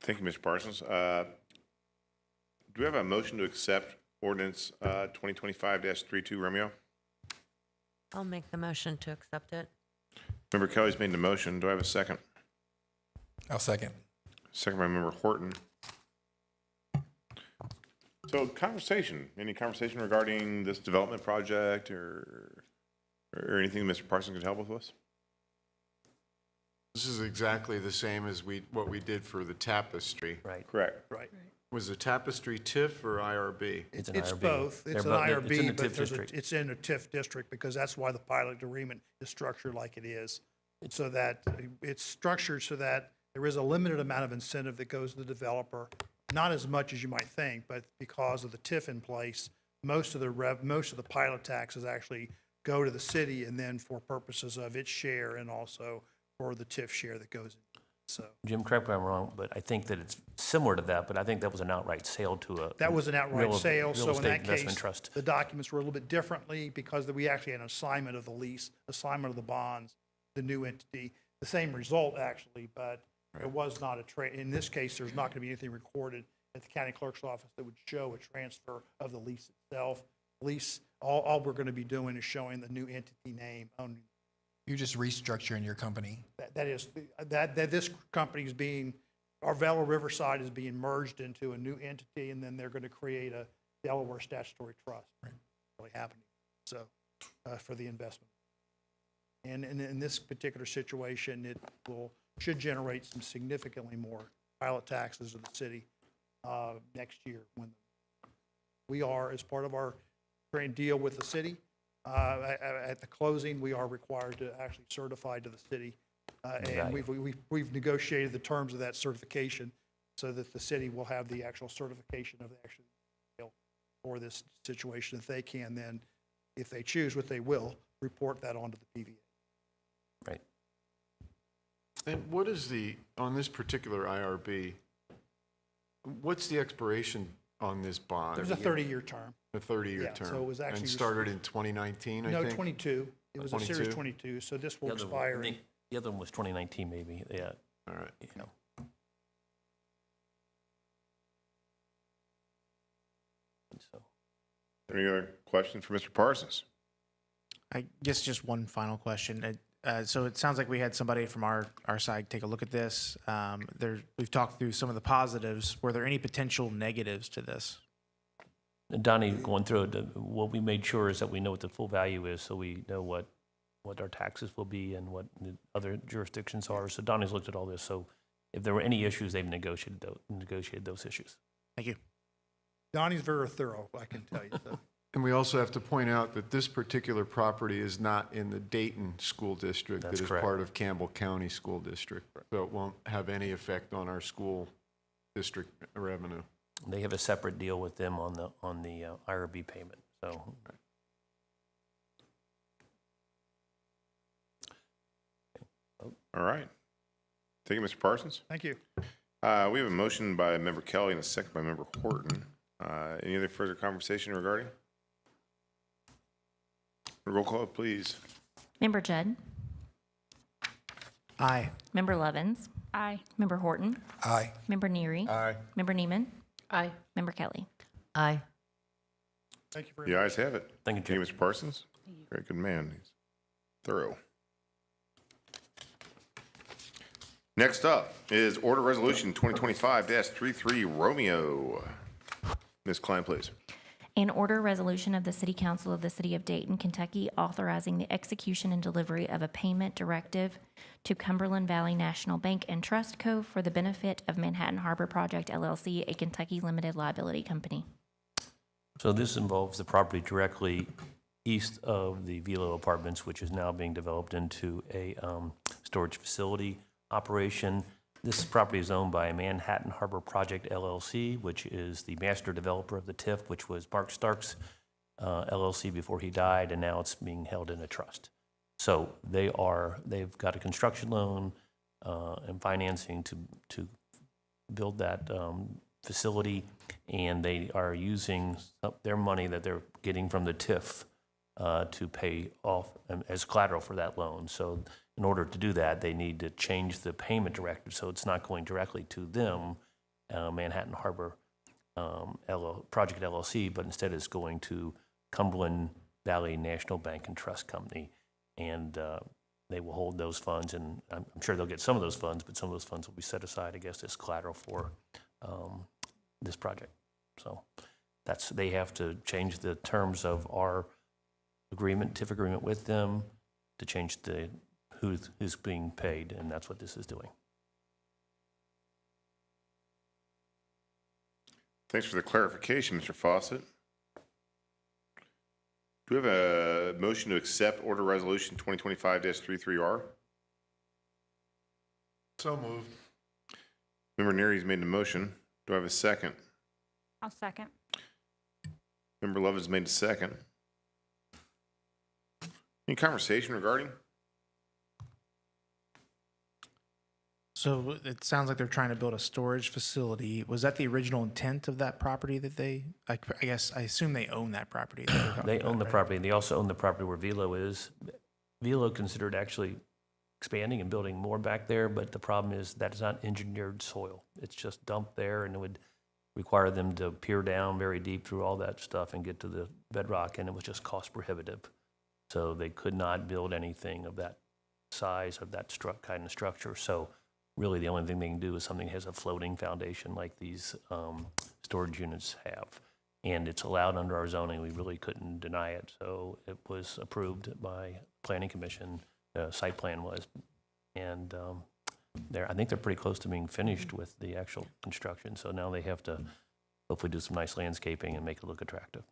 Thank you, Mr. Parsons. Do we have a motion to accept ordinance 2025-32, Romeo? I'll make the motion to accept it. Member Kelly's made the motion. Do I have a second? I'll second. Second by Member Horton. So any conversation regarding this development project or anything Mr. Parsons could help with us? This is exactly the same as what we did for the Tapestry. Right. Correct. Right. Was the Tapestry TIF or IRB? It's an It's IRB. both. It's They're an both- IRB, it's in the but TIF district. it's in a TIF district because that's why the pilot agreement is structured like it is. So that it's structured so that there is a limited amount of incentive that goes to the developer, not as much as you might think, but because of the TIF in place, most of the pilot taxes actually go to the city and then for purposes of its share and also for the TIF share that goes in. So Jim, correct me if I'm wrong, but I think that it's similar to that, but I think that was an outright sale to a. that was an outright real- sale, real so in estate that investment case, trust. the documents were a little bit differently because we actually had an assignment of the lease, assignment of the bonds, the new entity. the same result actually, but it was not in this case, there's not going to be anything recorded at the county clerk's office that would show a transfer of the lease itself. Lease, all we're going to be doing is showing the new entity name on. You're just restructuring your company. That this company is being, Arvelo Riverside is being merged into a new entity, and then they're going to create a Delaware statutory trust. Really happening. So, for the investment. And in this particular situation, it should generate some significantly more pilot taxes of the city next year when we are, as part of our deal with the city, at the closing, we are required to actually certify to the city. And we've negotiated the terms of that certification so that the city will have the actual certification of the actual deal for this situation. If they can then, if they choose, what they will, report that onto the PVA. Right. And what is on this particular IRB, what's the expiration on this bond? There's a 30-year term. A 30-year Yeah, term. so it was actually And started in 2019, I think? No, 22. It was a series 22, so this will expire. The other one was 2019, maybe, yeah. All right. Yeah. So, Any other questions for Mr. Parsons? I guess just one final question. So it sounds like we had somebody from our side take a look at this. We've talked through some of the positives. Were there any potential negatives to this? and Donnie going through it, what we made sure is that we know what the full value is, so we know what our taxes will be and what the other jurisdictions are. So Donnie's looked at all this, so if there were any issues, they've negotiated those issues. Thank you. Donnie's very thorough, I can tell you. So. And we also have to point out that this particular property is not in the Dayton School District. That's It is correct. part of Campbell County School District. So it won't have any effect on our school district revenue. They have a separate deal with them on the IRB payment, so. All right. Thank you, Mr. Parsons. Thank you. We have a motion by Member Kelly and a second by Member Horton. Any other further conversation regarding? Roll call, please. Member Judd? Aye. Member Levens? Aye. Member Horton? Aye. Member Neary? Aye. Member Neiman? Aye. Member Kelly? Aye. Thank you very much. The ayes have it. Thank you, Thank you, Mr. Parsons. Very good man. He's thorough. Next up is Order Resolution 2025-33 Romeo. Ms. Klein, please. An order resolution of the City Council of the City of Dayton, Kentucky, authorizing the execution and delivery of a payment directive to Cumberland Valley National Bank and Trust Co. for the benefit of Manhattan Harbor Project LLC, a Kentucky limited liability company. So this involves the property directly east of the Velo Apartments, which is now being developed into a storage facility operation. This property is owned by Manhattan Harbor Project LLC, which is the master developer of the TIF, which was Mark Stark's LLC before he died, and now it's being held in a trust. So they've got a construction loan and financing to build that facility, and they are using their money that they're getting from the TIF to pay off as collateral for that loan. So in order to do that, they need to change the payment directive so it's not going directly to them, Manhattan Harbor Project LLC, but instead it's going to Cumberland Valley National Bank and Trust Company. And they will hold those funds, and I'm sure they'll get some of those funds, but some of those funds will be set aside, I guess, as collateral for this project. So they have to change the terms of our agreement, TIF agreement with them, to change who's being paid, and that's what this is doing. Thanks for the clarification, Mr. Fawcett. Do we have a motion to accept Order Resolution 2025-33R? So moved. Member Neary's made the motion. Do I have a second? I'll second. Member Lovins made the second. Any conversation regarding? So it sounds like they're trying to build a storage facility. Was that the original intent of that property that I assume they own that property. They own the property, and they also own the property where Velo is. Velo considered actually expanding and building more back there, but the problem is that it's not engineered soil. It's just dumped there, and it would require them to peer down very deep through all that stuff and get to the bedrock, and it was just cost prohibitive. So they could not build anything of that size, of that kind of structure. So really the only thing they can do is something that has a floating foundation like these storage units have. And it's allowed under our zoning. We really couldn't deny it. So it was approved by Planning Commission, site plan was. And I think they're pretty close to being finished with the actual construction. So now they have to hopefully do some nice landscaping and make it look attractive.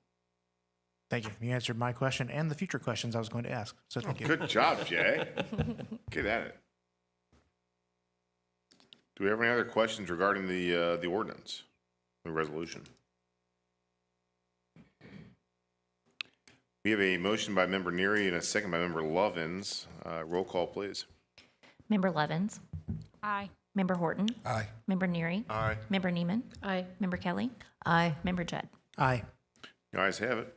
Thank you. You answered my question and the future questions I was going to ask. So thank you. Good job, Jay. Get at it. Do we have any other questions regarding the ordinance, the resolution? We have a motion by Member Neary and a second by Member Lovins. Roll call, please. Member Levins. Aye. Member Horton. Aye. Member Neary. Aye. Member Neiman. Aye. Member Kelly. Aye. Member Judd. Aye. The ayes have it.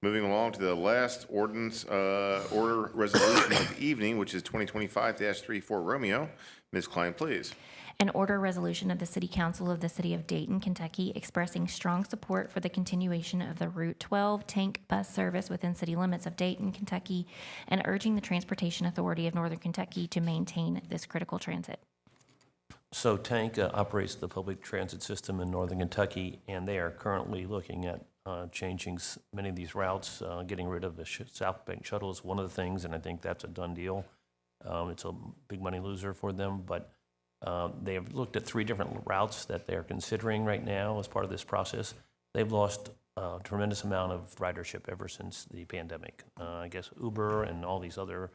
Moving along to the last ordinance, order resolution of the evening, which is 2025-34 Romeo. Ms. Klein, please. An order resolution of the City Council of the City of Dayton, Kentucky, expressing strong support for the continuation of the Route 12 tank bus service within city limits of Dayton, Kentucky, and urging the Transportation Authority of Northern Kentucky to maintain this critical transit. So Tank operates the public transit system in northern Kentucky, and they are currently looking at changing many of these routes. Getting rid of the South Bank Shuttle is one of the things, and I think that's a done deal. It's a big money loser for them, but they have looked at 3 different routes that they're considering right now as part of this process. They've lost a tremendous amount of ridership ever since the pandemic. I guess Uber and all these other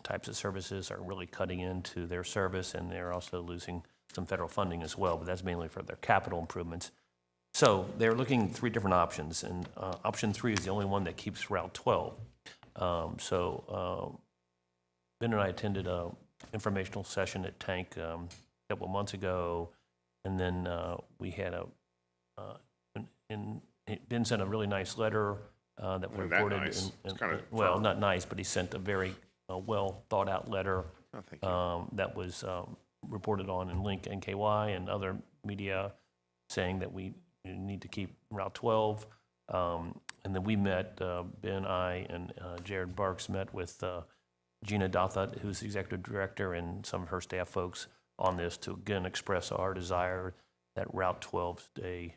types of services are really cutting into their service, and they're also losing some federal funding as well, but that's mainly for their capital improvements. So they're looking at 3 different options, and option 3 is the only one that keeps Route 12. Ben and I attended a informational session at Tank a couple of months ago, and then we had Ben sent a really nice letter that we Wasn't that reported. nice? It's kinda Well, firm. not nice, but he sent a very well thought out letter Oh, thank you. that was reported on in Link NKY and other media, saying that we need to keep Route 12. And then we met, Ben, I, and Jared Barks met with Gina Dothut, who's the executive director, and some of her staff folks on this to again express our desire that Route 12 stay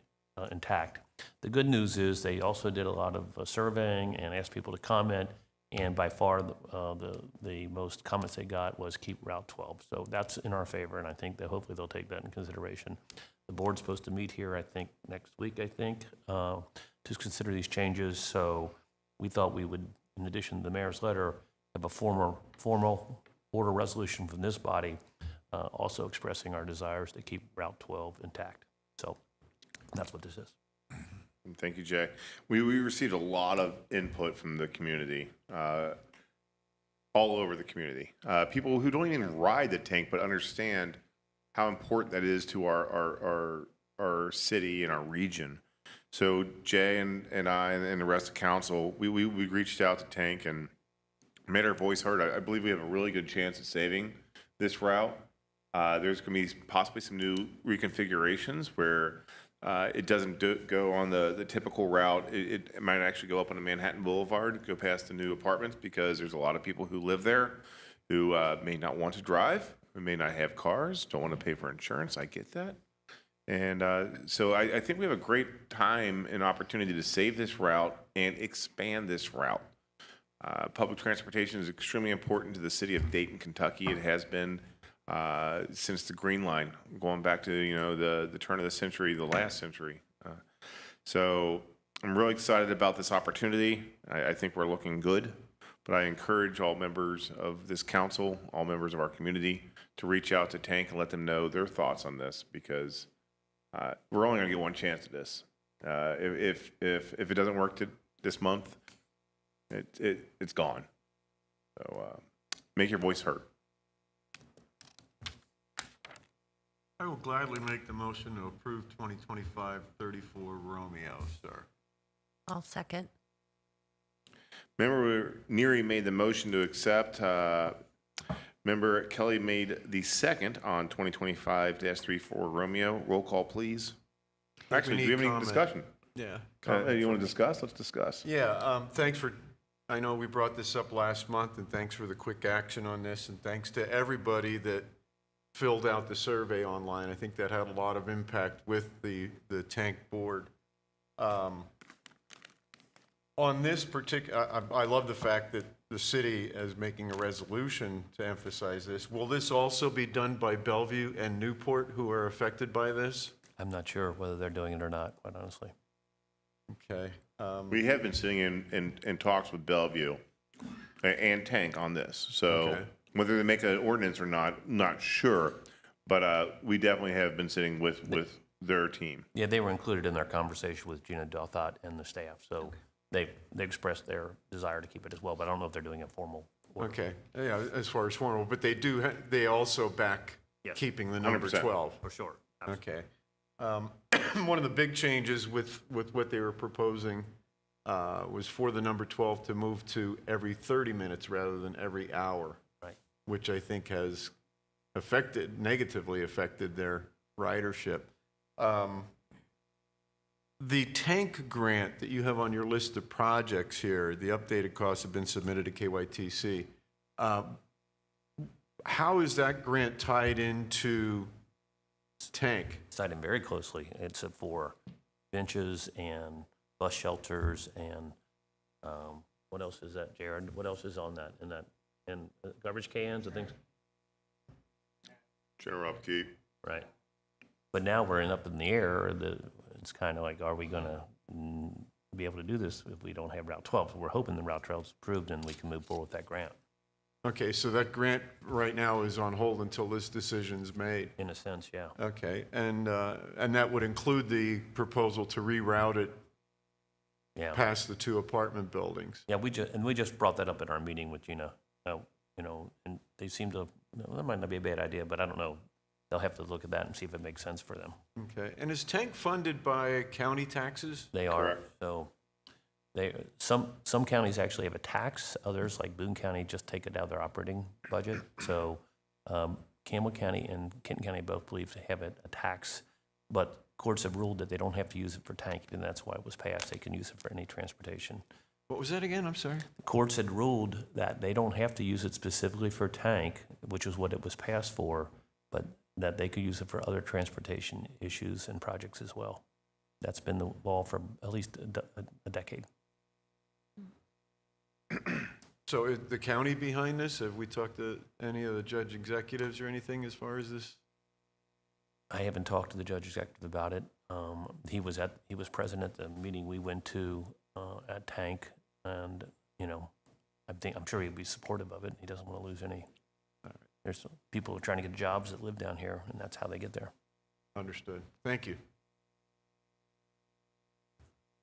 intact. The good news is they also did a lot of surveying and asked people to comment, and by far the most comments they got was keep Route 12. So that's in our favor, and I think that hopefully they'll take that in consideration. The board's supposed to meet here, I think, next week, to consider these changes. So we thought we would, in addition to the mayor's letter, have a formal order resolution from this body, also expressing our desires to keep Route 12 intact. So that's what this is. Thank you, Jay. We received a lot of input from the community, all over the community. People who don't even ride the tank but understand how important that is to our city and our region. So Jay and I and the rest of council, we reached out to Tank and made our voice heard. I believe we have a really good chance of saving this route. There's going to be possibly some new reconfigurations where it doesn't go on the typical route. It might actually go up on Manhattan Boulevard, go past the new apartments, because there's a lot of people who live there who may not want to drive, who may not have cars, don't want to pay for insurance. I get that. And so I think we have a great time and opportunity to save this route and expand this route. Public transportation is extremely important to the city of Dayton, Kentucky. It has been since the Green Line, going back to the turn of the century, the last century. So I'm really excited about this opportunity. I think we're looking good, but I encourage all members of this council, all members of our community, to reach out to Tank and let them know their thoughts on this, because we're only going to get one chance at this. If it doesn't work this month, it's gone. So make your voice heard. I will gladly make the motion to approve 2025-34 Romeo, sir. I'll second. Member Neary made the motion to accept. Member Kelly made the second on 2025-34 Romeo. Roll call, please. Actually, do we have any comment. discussion? Yeah. You want to discuss? Let's discuss. Yeah, thanks for, I know we brought this up last month, and thanks for the quick action on this, and thanks to everybody that filled out the survey online. I think that had a lot of impact with the tank board. On this particular, I love the fact that the city is making a resolution to emphasize this. Will this also be done by Bellevue and Newport, who are affected by this? I'm not sure whether they're doing it or not, quite honestly. Okay. We have been sitting in talks with Bellevue and Tank on this. So Okay. whether they make an ordinance or not sure. But we definitely have been sitting with their team. Yeah, they were included in their conversation with Gina Dothot and the staff, so they expressed their desire to keep it as well, but I don't know if they're doing a formal order. Okay, yeah, as far as formal, but they do, they also back Yes. keeping the number 100%. 12. For sure. Okay. One of the big changes with what they were proposing was for the number 12 to move to every 30 minutes rather than every hour. Right. Which I think has negatively affected their ridership. The tank grant that you have on your list of projects here, the updated costs have been submitted to KYTC. How is that grant tied into tank? It's tied in very closely. It's for benches and bus shelters and, what else is that, Jared? What else is on that, and garbage cans and things? General upkeep. Right. But now we're up in the air, it's kind of like, are we gonna be able to do this if we don't have Route 12? So we're hoping the Route 12 is approved and we can move forward with that grant, Okay, so that grant right now is on hold until this decision's made. in a sense, yeah. Okay, and that would include the proposal to reroute it Yeah. past the two apartment buildings. Yeah, we just brought that up at our meeting with Gina, and they seem to, that might not be a bad idea, but I don't know. They'll have to look at that and see if it makes sense for them. Okay, and is tank funded by county taxes? They are, Correct. so some counties actually have a tax, others like Boone County just take it out of their operating budget. So Campbell County and Kenton County both believe to have a tax, but courts have ruled that they don't have to use it for tank, and that's why it was passed. They can use it for any transportation. What was that again? I'm sorry. Courts had ruled that they don't have to use it specifically for tank, which is what it was passed for, but that they could use it for other transportation issues and projects as well. That's been the law for at least a decade. So is the county behind this? Have we talked to any of the judge executives or anything as far as this? I haven't talked to the judge executive about it. He was present at the meeting we went to at Tank, and I'm sure he'd be supportive of it. He doesn't want to lose any. There's people who are trying to get jobs that live down here, and that's how they get there. Understood. Thank you.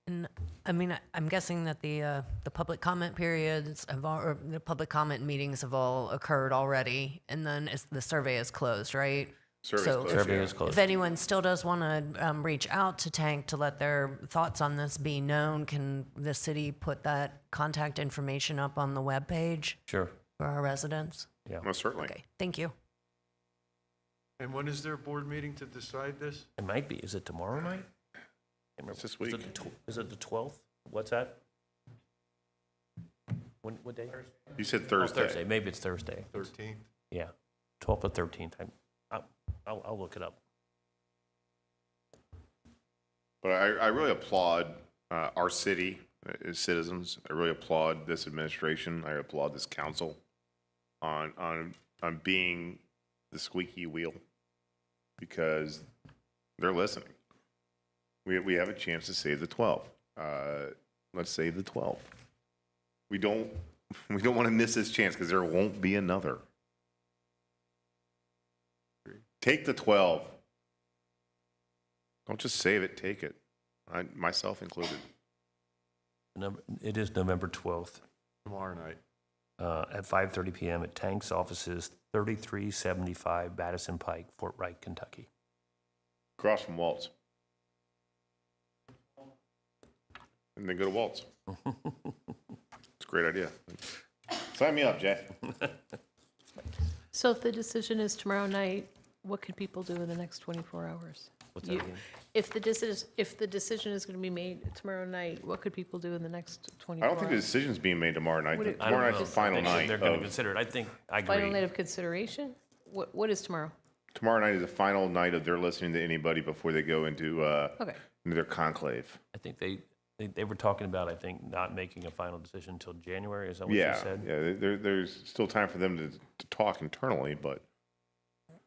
And I mean, I'm guessing that the public comment periods or the public comment meetings have all occurred already, and then the survey is closed, right? Survey's So closed, Survey yeah. is closed. if anyone still does want to reach out to Tank to let their thoughts on this be known, can the city put that contact information up on the webpage Sure. for our residents? Yeah. Most certainly. Okay, thank you. And when is their board meeting to decide this? It might be. Is it tomorrow night? Can't remember. It's this Is week. it the 12th? What's that? What day? You said Oh, Thursday. Maybe it's Thursday. 13th? Yeah, 12th or 13th. I'll look it up. But I really applaud our city as citizens. I really applaud this administration. I applaud this council on being the squeaky wheel, because they're listening. We have a chance to save the 12. Let's save the 12. We don't want to miss this chance, because there won't be another. Take the 12. Don't just save it, take it. Myself included. It is November 12th Tomorrow night. at 5:30 PM at Tank's offices, 3375 Madison Pike, Fort Wright, Kentucky. Across from Waltz. And then go to Waltz. It's great. great idea. Sign me up, Jay. So if the decision is tomorrow night, what can people do in the next 24 hours? What's that You- again? If the decision is going to be made tomorrow night, what could people do in the next 24 I hours? don't think the decision's being made tomorrow night. Would it- I don't Tomorrow night's know. the final night. They're going to of- consider it. I Final agree. night of consideration? What is tomorrow? Tomorrow night is the final night of their listening to anybody before they go into Okay. their conclave. I think they were talking about, I think, not making a final decision until January. Is that what you Yeah, said? yeah. There's still time for them to talk internally, but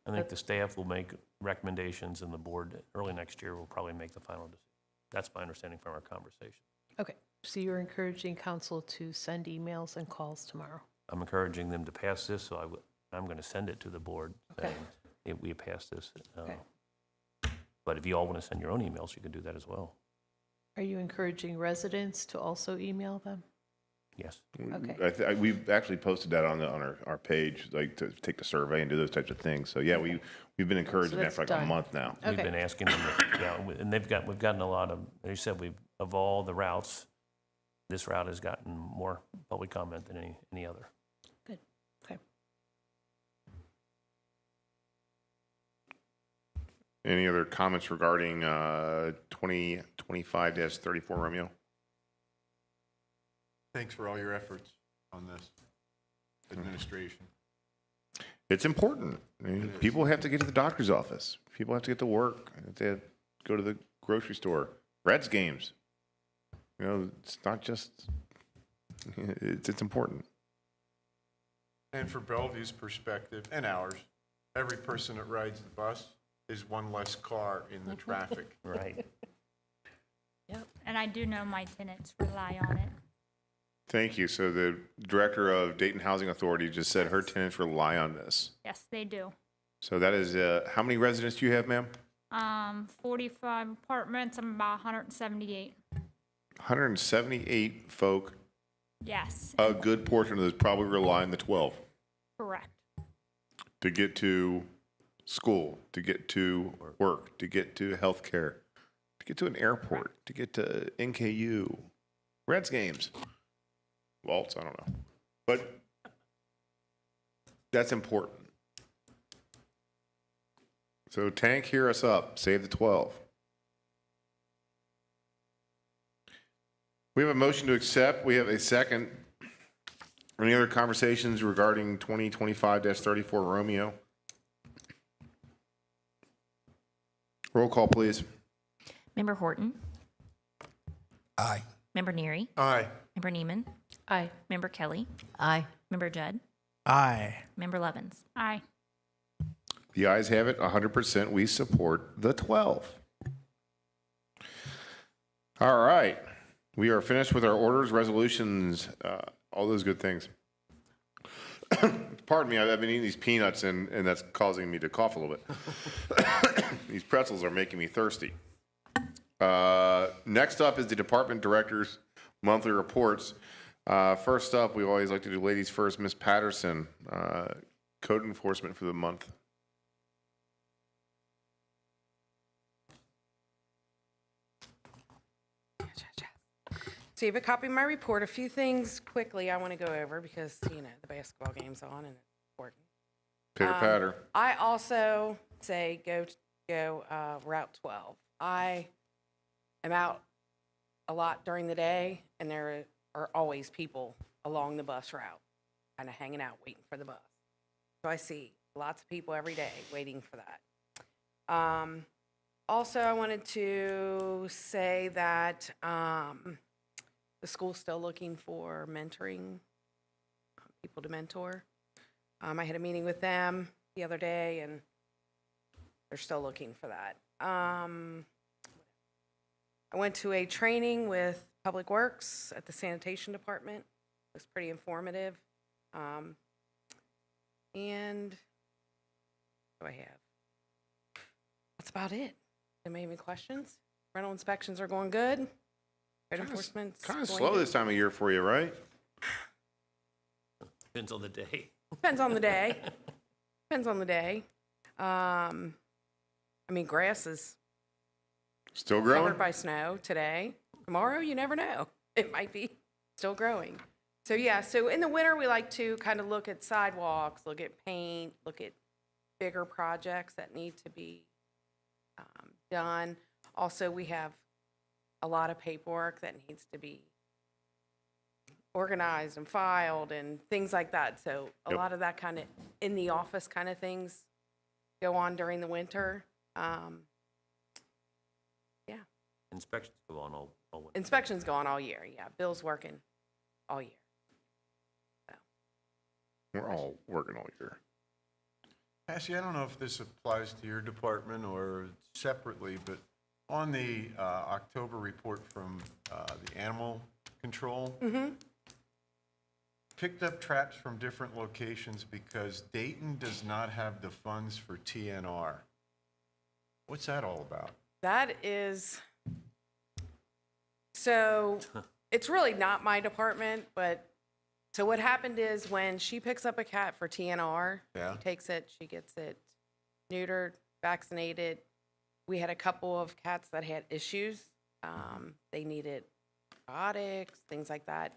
I think the staff will make recommendations and the board early next year will probably make the final decision. That's my understanding from our conversation. Okay. So you're encouraging council to send emails and calls tomorrow? I'm encouraging them to pass this, so I'm going to send it to the board Okay. saying, "Hey, we passed this. Okay. But if you all want to send your own emails, you can do that as well. Are you encouraging residents to also email them? Yes. Okay. we've actually posted that on our page, like to take the survey and do those types of things. So yeah, we've been encouraging that that's for like done. a month now. We've Okay. been asking them, and we've gotten a lot of, as you said, of all the routes, this route has gotten more public comment than any other. Good. Okay. Any other comments regarding 2025-34 Romeo? Thanks for all your efforts on this, administration. It's important. I mean, people have to get to the doctor's office. People have to get to work. They have to go to the grocery store. Reds games. You know, it's not just. It's important. And for Bellevue's perspective, and ours, every person that rides the bus is one less car in the traffic. Right. And I do know my tenants rely on it. Thank you. So the director of Dayton Housing Authority just said her tenants rely on this. Yes, they do. So that is, how many residents do you have, ma'am? 45 apartments, I'm about 178. 178 folk. Yes, A good portion of those probably rely on the 12 correct. to get to school, to get to work, to get to healthcare, to get to an airport, to get to NKU, Reds games. Waltz, I don't know. But that's important. So Tank, hear us up. Save the 12. We have a motion to accept. We have a second. Any other conversations regarding 2025-34 Romeo? Roll call, please. Member Horton, Aye. Member Neary, Aye. Member Neiman, Aye. Member Kelly, Aye. Member Judd, Aye. Member Levens. Aye. The ayes have it, 100%. We support the 12. All right. We are finished with our orders, resolutions, all those good things. Pardon me, I've been eating these peanuts and that's causing me to cough a little bit. These pretzels are making me thirsty. Next up is the department director's monthly reports. First up, we always like to do ladies first. Ms. Patterson, code enforcement for the month. So you have a copy of my report. A few things quickly I want to go over because, you know, the basketball game's on and it's important. Pitter patter. I also say go Route 12. I am out a lot during the day, and there are always people along the bus route, kind of hanging out, waiting for the bus. So I see lots of people every day waiting for that. Also, I wanted to say that the school's still looking for mentoring, people to mentor. I had a meeting with them the other day, and they're still looking for that. I went to a training with Public Works at the sanitation department. It was pretty informative. And what do I have? That's about it. Anybody have any questions? Rental inspections are going good. Code enforcement's Kind of going slow good. this time of year for you, right? Depends on the day. Depends on the day. Depends on the day. I mean, grass is Still growing? covered by snow today. Tomorrow, you never know. It might be still growing. So yeah, so in the winter, we like to kind of look at sidewalks, look at paint, look at bigger projects that need to be done. Also, we have a lot of paperwork that needs to be organized and filed and things like that. So a lot of that kind of in the office kind of things go on during the winter. Yeah, Inspections go on all winter. inspections go on all year. Yeah, Bill's working all year. We're all working all year. Cassie, I don't know if this applies to your department or separately, but on the October report from the animal control, picked up traps from different locations because Dayton does not have the funds for TNR. What's that all about? That is, so it's really not my department, but so what happened is when she picks up a cat for TNR, Yeah. she takes it, she gets it neutered, vaccinated. We had a couple of cats that had issues. They needed antibiotics, things like that,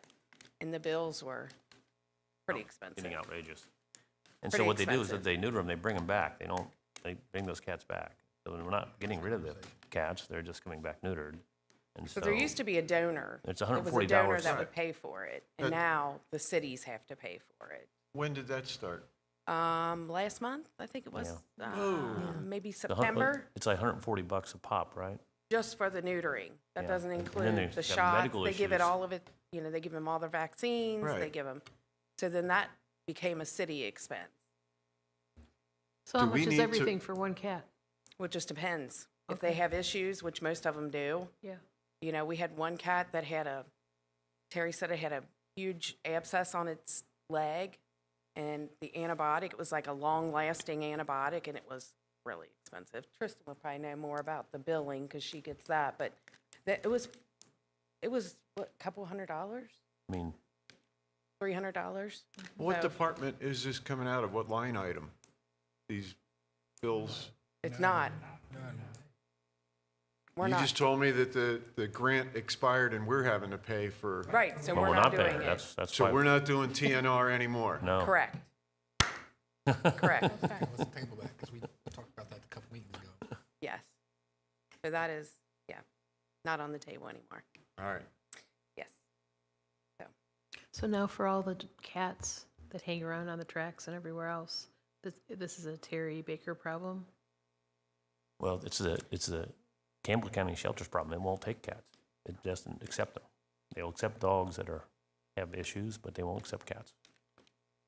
and the bills were pretty expensive. Getting outrageous. And Pretty so what they do is expensive. if they neuter them, they bring them back. They bring those cats back. So we're not getting rid of the cats, they're just coming back neutered. And So there used to be a donor. It's It was a $140. donor that would pay for it, and But- now the cities have to pay for it. When did that start? Last month, I think it was, maybe It's a hun- September, It's like $140 a pop, right? just for the neutering. That Yeah. doesn't And then include there's the got shots. medical They give it issues. all of it, they give them all their vaccines, they Right. give them. So then that became a city expense, So how Do we much is need to- everything for one cat? which just depends. If they Okay. have issues, which most of them do, Yeah. we had one cat that had Terry said it had a huge abscess on its leg, and the antibiotic, it was like a long-lasting antibiotic, and it was really expensive. Tristan would probably know more about the billing, because she gets that, but it was, what, a couple $100, I mean, $300? What So department is this coming out of? What line item? These bills? It's not. We're You not, just told me that the grant expired and we're having to pay for. right, so well, we're not paying. doing it. That's So why, we're not doing TNR anymore? no. Correct. Correct, Let's table that because we talked about that a couple meetings ago. yes. So that is, not on the table anymore. All right. Yes. So now for all the cats that hang around on the tracks and everywhere else, this is a Terry Baker problem? Well, it's the Campbell County Shelters problem. It won't take cats. It doesn't accept them. They'll accept dogs that have issues, but they won't accept cats.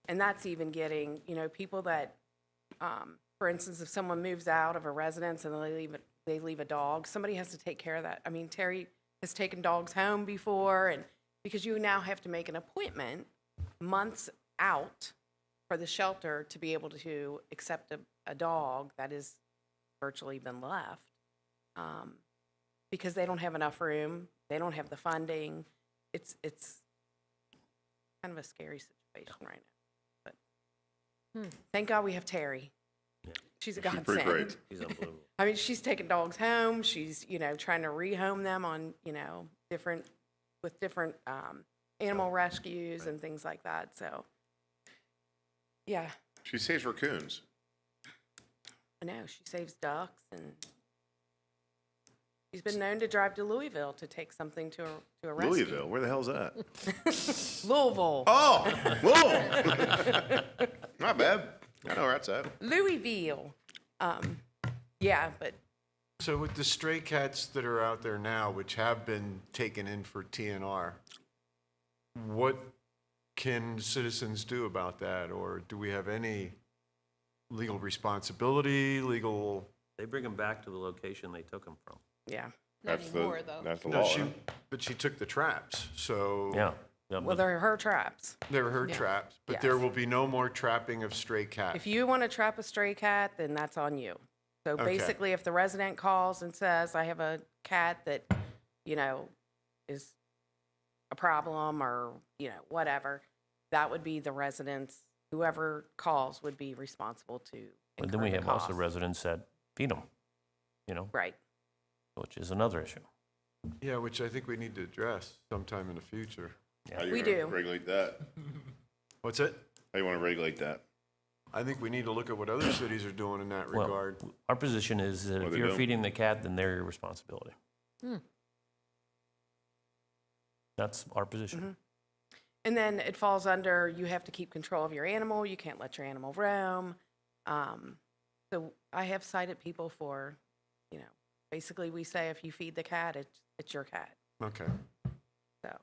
And that's even getting, people that, for instance, if someone moves out of a residence and they leave a dog, somebody has to take care of that. I mean, Terry has taken dogs home before, and because you now have to make an appointment months out for the shelter to be able to accept a dog that has virtually been left, because they don't have enough room, they don't have the funding. It's kind of a scary situation right now. But thank God we have Terry. Yeah. She's a She's godsend. pretty great. He's unbelievable. I mean, she's taking dogs home. She's, trying to rehome them on, different animal rescues and things like that. So, yeah, She saves raccoons. I know. She saves ducks, and she's been known to drive to Louisville to take something to a rescue. Louisville, where the hell's that? Louisville. Oh, Louisville. Not bad. I know where that's at. Louisville. Yeah, but So with the stray cats that are out there now, which have been taken in for TNR, what can citizens do about that? Or do we have any legal responsibility, legal? They bring them back to the location they took them from. yeah. Not That's anymore, though. That's the No, law. but she took the traps, so. Yeah. Yeah, Well, but they're her traps. They were her Yeah. traps, but Yes. there will be no more trapping of stray cats. If you want to trap a stray cat, then that's on you. So Okay. basically, if the resident calls and says, I have a cat that, is a problem or, whatever, that would be the residents, whoever calls would be responsible to but then we incur the have also cost. residents that feed them, Right. which is another issue. Yeah, which I think we need to address sometime in the future. How you We gonna do. regulate that? What's it? How you want to regulate that? I think we need to look at what other cities are doing in that Well, regard. our position is that What if they you're don't. feeding the cat, then they're your responsibility. Hmm. That's our position. And then it falls under, you have to keep control of your animal, you can't let your animal roam. So I have cited people for, basically we say if you feed the cat, it's your cat. Okay. So,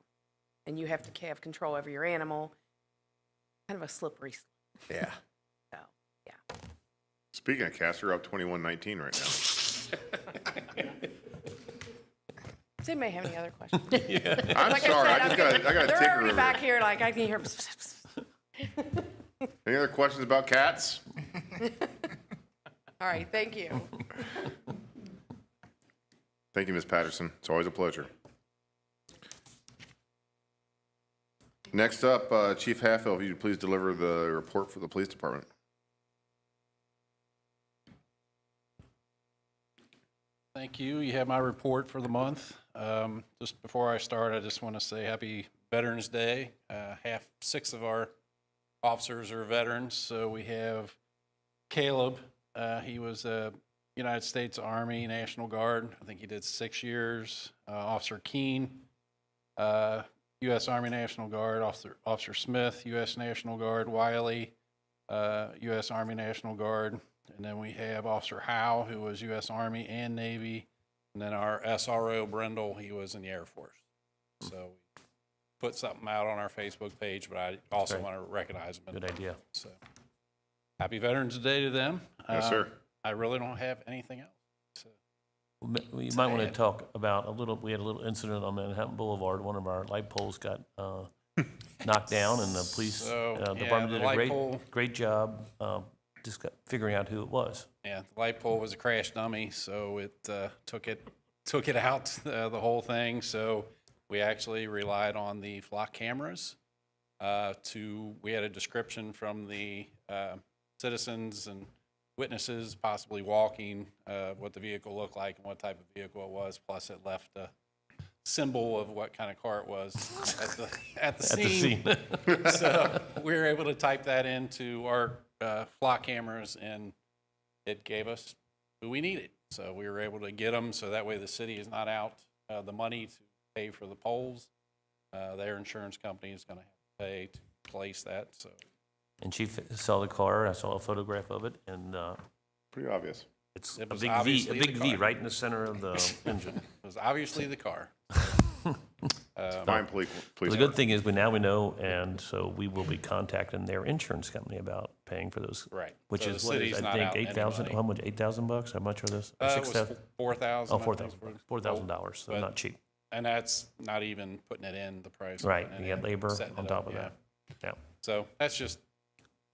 and you have to have control over your animal. Kind of a slippery slope. Yeah. So, yeah. Speaking of cats, they're up 21-19 right now. Does anybody have any other questions? I'm Like sorry, said, I got a they're ticker already over back here. here, like I can hear. Any other questions about cats? All right, thank you. Thank you, Ms. Patterson. It's always a pleasure. Next up, Chief Hatfield, if you'd please deliver the report for the police department. Thank you. You have my report for the month. Just before I start, I just want to say happy Veterans Day. Six of our officers are veterans. So we have Caleb. He was a United States Army National Guard. I think he did 6 years. Officer Keene, U.S. Army National Guard. Officer Smith, U.S. National Guard. Wiley, U.S. Army National Guard. And then we have Officer Howe, who was U.S. Army and Navy. And then our SRO, Brendel, he was in the Air Force. So we put something out on our Facebook page, but I also Great. want to recognize them. Good idea. So happy Veterans Day to them. Yes, sir. I really don't have anything else. So, You might want to talk about we had a little incident on Manhattan Boulevard. One of our light poles got knocked down, and the police So, department the did a light pole- great job figuring out who it was. yeah, the light pole was a crash dummy, so it took it out, the whole thing. So we actually relied on the flock cameras. We had a description from the citizens and witnesses possibly walking, what the vehicle looked like and what type of vehicle it was. Plus, it left a symbol of what kind of car it was at the scene. So we were able to type that into our flock cameras, and it gave us who we needed. So we were able to get them, so that way the city is not out the money to pay for the poles. Their insurance company is going to have to pay to place that. So And Chief saw the car. I saw a photograph of it, and Pretty obvious. it's It a was big V, obviously the V car. right in the center of the engine. it was obviously the car. Fine, police. The good thing is we know, and so we will be contacting their insurance company about paying for those. Right. Which So is the what is, city's I not think out any 8,000. money. How much? $8,000? How much are this? It was 6,000. $4,000. Oh, I think, for- $4,000. So but- not cheap. And that's not even putting it in the price. of Right. putting You it got in, labor setting on it top up, of yeah. that. Yeah. So that's just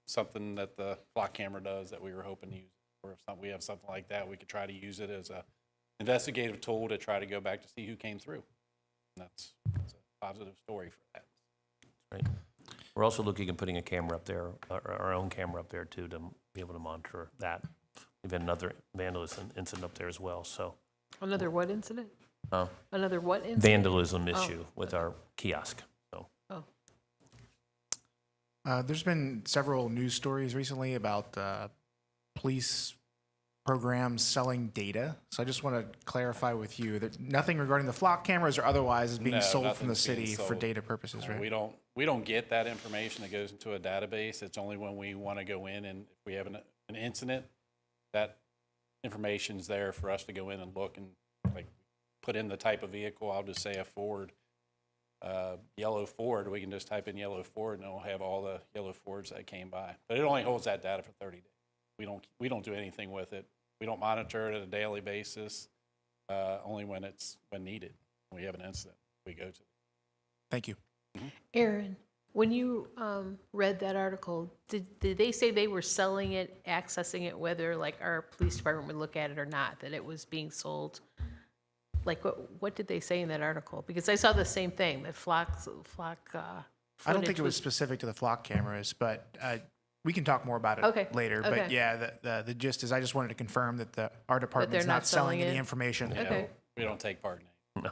something that the flock camera does that we were hoping to use. Or if we have something like that, we could try to use it as a investigative tool to try to go back to see who came through. And that's a positive story for that. Right. We're also looking at putting a camera up there, our own camera up there too, to be able to monitor that. We've had another vandalism incident up there as well. So Another what incident? uh, Another what incident? vandalism Oh, issue with our kiosk. So Oh, There's been several news stories recently about police programs selling data. So I just want to clarify with you that nothing regarding the flock cameras or otherwise is being No, sold from the nothing's being city for sold. data purposes, right? We don't get that information that goes into a database. It's only when we want to go in and if we have an incident, that information's there for us to go in and look and like put in the type of vehicle. I'll just say a Ford, yellow Ford. We can just type in yellow Ford and it'll have all the yellow Fords that came by. But it only holds that data for 30 days. We don't do anything with it. We don't monitor it on a daily basis. Only when needed. When we have an incident, we go to. Thank you. Aaron, when you read that article, did they say they were selling it, accessing it, whether like our police department would look at it or not, that it was being sold? Like what did they say in that article? Because I saw the same thing, that flock. I don't think it was specific to the flock cameras, but we can talk more about it Okay, later. okay. But yeah, the gist is I just wanted to confirm that our department's not not selling selling any it? information. Okay. We don't take part in it. no.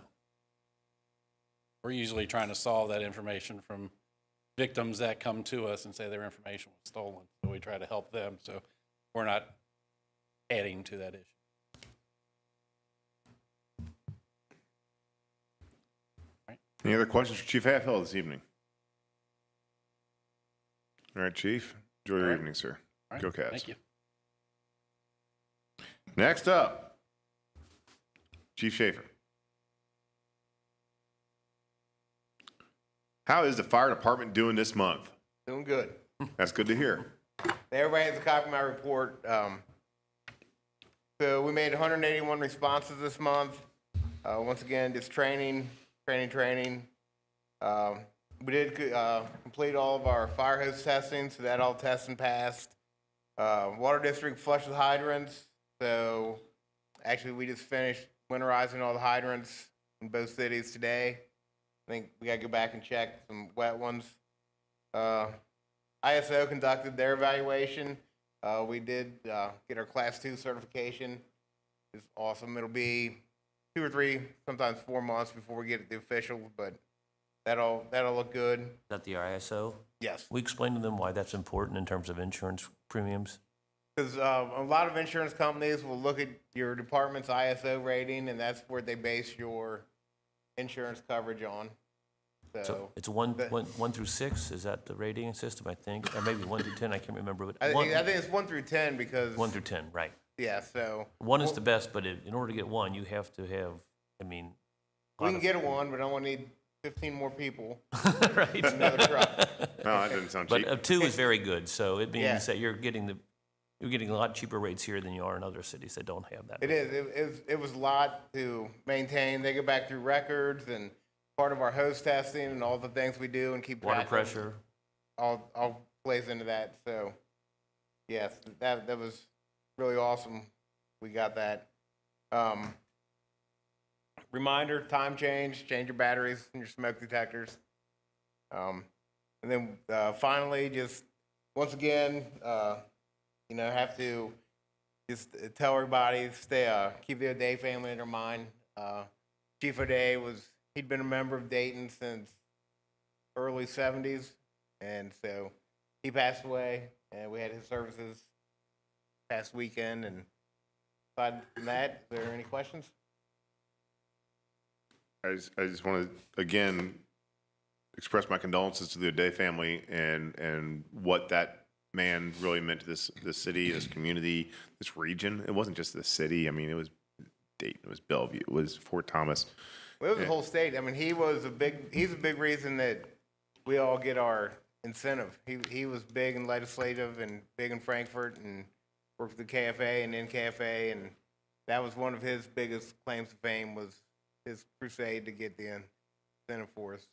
we're usually trying to solve that information from victims that come to us and say their information was stolen. So we try to help them. So we're not adding to that issue. Any other questions for Chief Hatfield this evening? All right, Chief. Enjoy your evening, sir. All right, Go Cats. Thank you. Next up, Chief Schaefer. How is the fire department doing this month? Doing good. That's good to hear. Everybody has a copy of my report. So we made 181 responses this month. Once again, just training. We did complete all of our fire hose testing, so that all testing passed. Water district flushed the hydrants. So actually, we just finished winterizing all the hydrants in both cities today. I think we got to go back and check some wet ones. ISO conducted their evaluation. We did get our Class 2 certification. It's awesome. It'll be 2 or 3, sometimes 4 months before we get the official, but that'll look good. Is that the ISO? Yes. We explained to them why that's important in terms of insurance premiums. Because a lot of insurance companies will look at your department's ISO rating, and that's where they base your insurance coverage on. So it's one through 6, is that the rating system, I think? Or maybe 1 through 10, I can't remember. But I think it's 1 through 10 because 1 through 10, right. Yeah, so 1 is the best, but in order to get 1, you have to have, I mean. we can get a 1, but I want to need 15 more people. Right. Another truck. No, that doesn't sound cheap. But 2 is very good, so it means Yeah. that you're getting a lot cheaper rates here than you are in other cities that don't have that. It is. It was a lot to maintain. They go back through records and part of our hose testing and all the things we do and keep track Water of. pressure. All plays into that. So, yes, that was really awesome. We got that. Reminder: time change your batteries and your smoke detectors. And then finally, just once again, have to just tell everybody keep the O'Day family in their mind. Chief O'Day he'd been a member of Dayton since early 70s, and so he passed away, and we had his services past weekend. And aside from that, are there any questions? I just want to, again, express my condolences to the O'Day family and what that man really meant to this city, this community, this region. It wasn't just the city. I mean, it was Dayton, it was Bellevue, it was Fort Thomas. Well, it was the whole state. I mean, he's a big reason that we all get our incentive. He was big in legislative and big in Frankfurt and worked with the KFA and NKFA, and that was one of his biggest claims to fame was his crusade to get the incentive for us.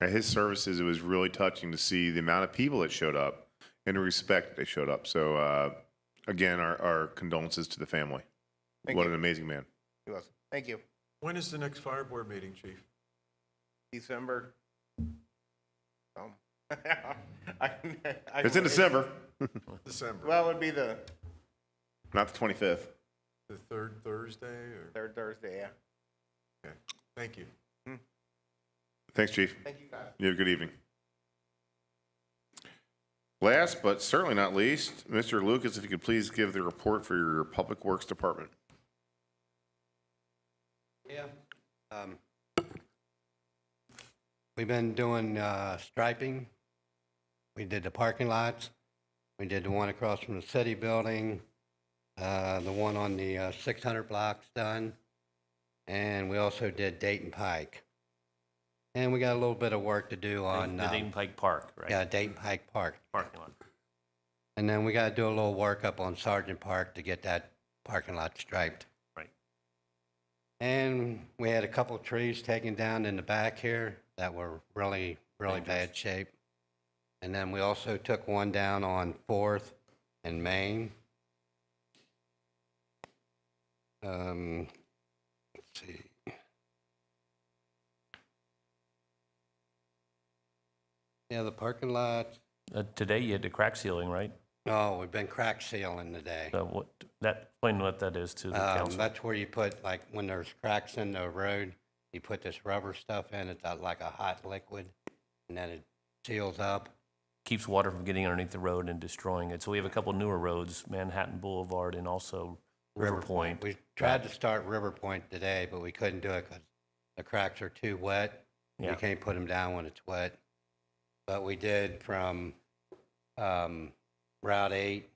At his services, it was really touching to see the amount of people that showed up and the respect that they showed up. So, again, our condolences to the family. Thank What you. an amazing man. He was. Thank you. When is the next fire board meeting, Chief? December. It's in December, December. Well, it would be the not the 25th. The third Thursday or? third Thursday, yeah. Okay, thank you. Thanks, Chief. Thank you, guys. You have a good evening. Last but certainly not least, Mr. Lucas, if you could please give the report for your Public Works Department. Yeah. We've been doing striping. We did the parking lots. We did the one across from the city building, the one on the 600 blocks done, and we also did Dayton Pike. And we got a little bit of work to do on... The Dayton Pike Park, right? Yeah, Dayton Pike Park. Parking lot. And then we got to do a little work up on Sergeant Park to get that parking lot striped. Right. And we had a couple trees taken down in the back here that were really, really bad shape. And then we also took one down on 4th and Main. Let's see. Yeah, the parking lot. Today you had the crack sealing, right? No, we've been crack sealing today. So explain what that is to the council. That's where you put, like, when there's cracks in the road, You put this rubber stuff in, it's like a hot liquid, and then it seals up. Keeps water from getting underneath the road and destroying it. So we have a couple newer roads, Manhattan Boulevard and also River Point. We tried to start River Point today, but we couldn't do it because the cracks are too wet. Yeah. You can't put them down when it's wet. But we did from Route 8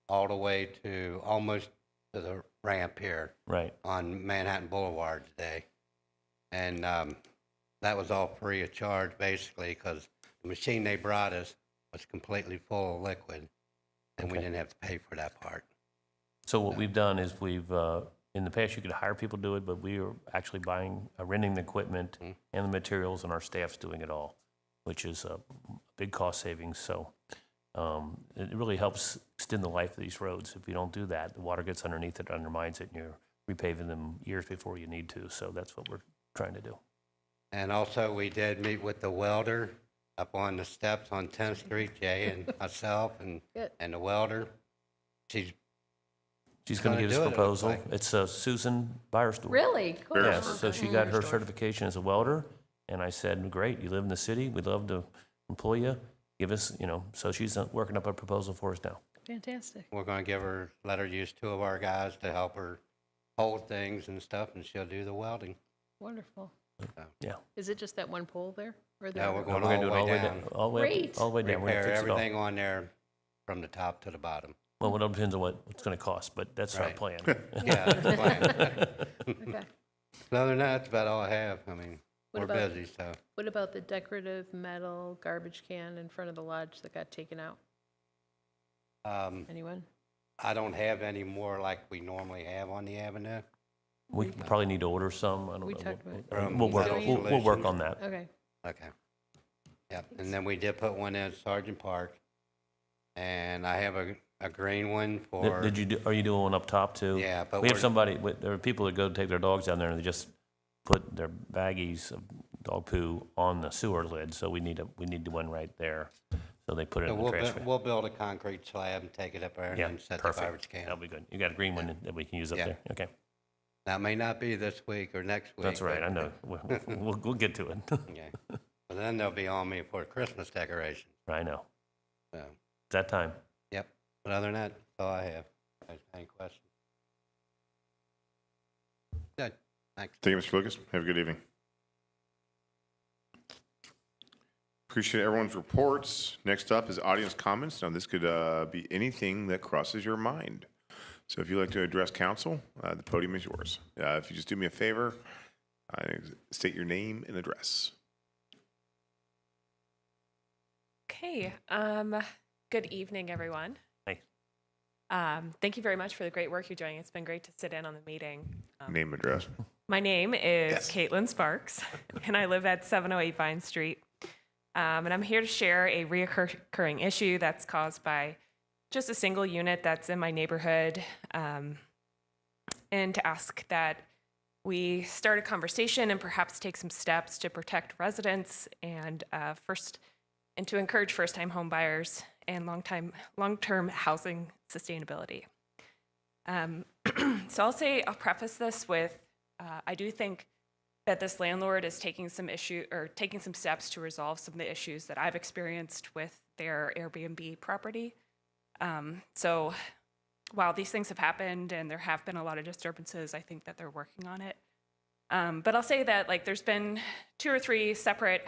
all the way to almost to the ramp here Right. on Manhattan Boulevard today. And that was all free of charge, basically, because the machine they brought us was completely full of liquid, and we Okay. didn't have to pay for that part. So what we've done is in the past, you could hire people to do it, but we are actually renting the equipment and the materials, and our staff's doing it all, which is a big cost savings. So it really helps extend the life of these roads. If you don't do that, the water gets underneath it, undermines it, and you're repaving them years before you need to. So that's what we're trying to do. And also, we did meet with the welder up on the steps on 10th Street, Jay and myself and Good. the welder. She's going to give us a do it, it looks proposal. like. It's Susan Bierstuhl. Really? Cool. Yes, so she got her certification as a welder, and I said, great, you live in the city, we'd love to employ you, give us, so she's working up a proposal for us now. Fantastic. We're going to let her use 2 of our guys to help her hold things and stuff, and she'll do the welding. Wonderful. Yeah. Is it just that one pole there? Or No, we're going We're gonna all do the it way down. all the way Great. all the way down. We're gonna Repair fix it all. everything on there from the top to the bottom. Well, it all depends on what it's going to cost, but that's our Right. plan. Yeah, that's the plan. Okay. Other than that, that's about all I have. I mean, What we're about- busy, so. What about the decorative metal garbage can in front of the lodge that got taken out? Anyone? I don't have any more like we normally have on the avenue. We probably need to order some. I don't We know. talked about We'll work. Doing- We'll work on that. Okay. Okay. Yep, and then we did put one in Sergeant Park, and I have a green one for. Are you doing one up top too? Yeah, but we have we're- somebody. There are people that go take their dogs down there and they just put their baggies of dog poo on the sewer lid. So we need one right there. So they put it So in the we'll, trash. we'll build a concrete slab and take it up there and Yeah, then set perfect. the garbage can. That'll be good. You got a green one that we can use up Yeah. there. Okay. That may not be this week or next week. That's right. but- I know. We'll get to it. Okay. But then they'll be on me for Christmas decorations. I know. So, It's that time. yep. But other than that, that's all I have. Any questions? Good. Thanks. Thank you, Mr. Lucas. Have a good evening. Appreciate everyone's reports. Next up is audience comments. Now, this could be anything that crosses your mind. So if you'd like to address council, the podium is yours. If you just do me a favor, state your name and address. Okay. Good evening, everyone. Hey. Thank you very much for the great work you're doing. It's been great to sit in on the meeting. Name, address. My name is Caitlin Sparks, and I live at 708 Vine Street. And I'm here to share a reoccurring issue that's caused by just a single unit that's in my neighborhood, and to ask that we start a conversation and perhaps take some steps to protect residents and to encourage first-time home buyers and long-term housing sustainability. So I'll preface this with, I do think that this landlord is taking some steps to resolve some of the issues that I've experienced with their Airbnb property. So while these things have happened and there have been a lot of disturbances, I think that they're working on it. But I'll say that there's been 2 or 3 separate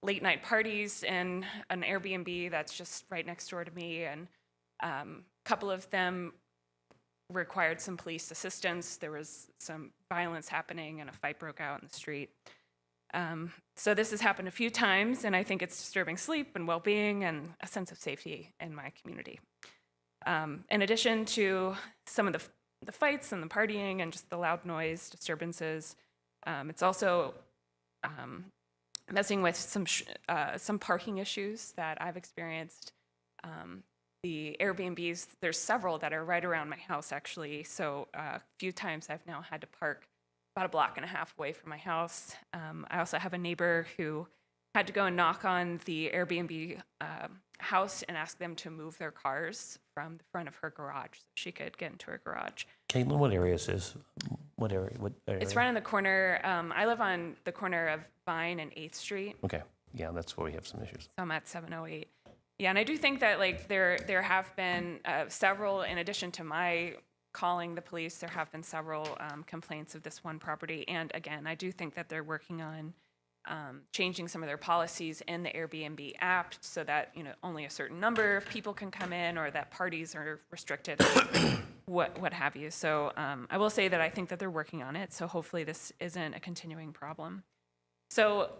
late night parties in an Airbnb that's just right next door to me, and a couple of them required some police assistance. There was some violence happening and a fight broke out in the street. So this has happened a few times, and I think it's disturbing sleep and well-being and a sense of safety in my community. In addition to some of the fights and the partying and just the loud noise disturbances, it's also messing with some parking issues that I've experienced. The Airbnbs, there's several that are right around my house, actually. So a few times I've now had to park about 1.5 blocks away from my house. I also have a neighbor who had to go and knock on the Airbnb house and ask them to move their cars from the front of her garage so she could get into her garage. Caitlin, what area is this? What area? It's right on the corner. I live on the corner of Vine and 8th Street. Okay, yeah, that's where we have some issues. So I'm at 708. Yeah, and I do think that like there have been several, in addition to my calling the police, there have been several complaints of this one property. And again, I do think that they're working on changing some of their policies in the Airbnb app so that, you know, only a certain number of people can come in, or that parties are restricted, what have you. So I will say that I think that they're working on it. So hopefully this isn't a continuing problem. So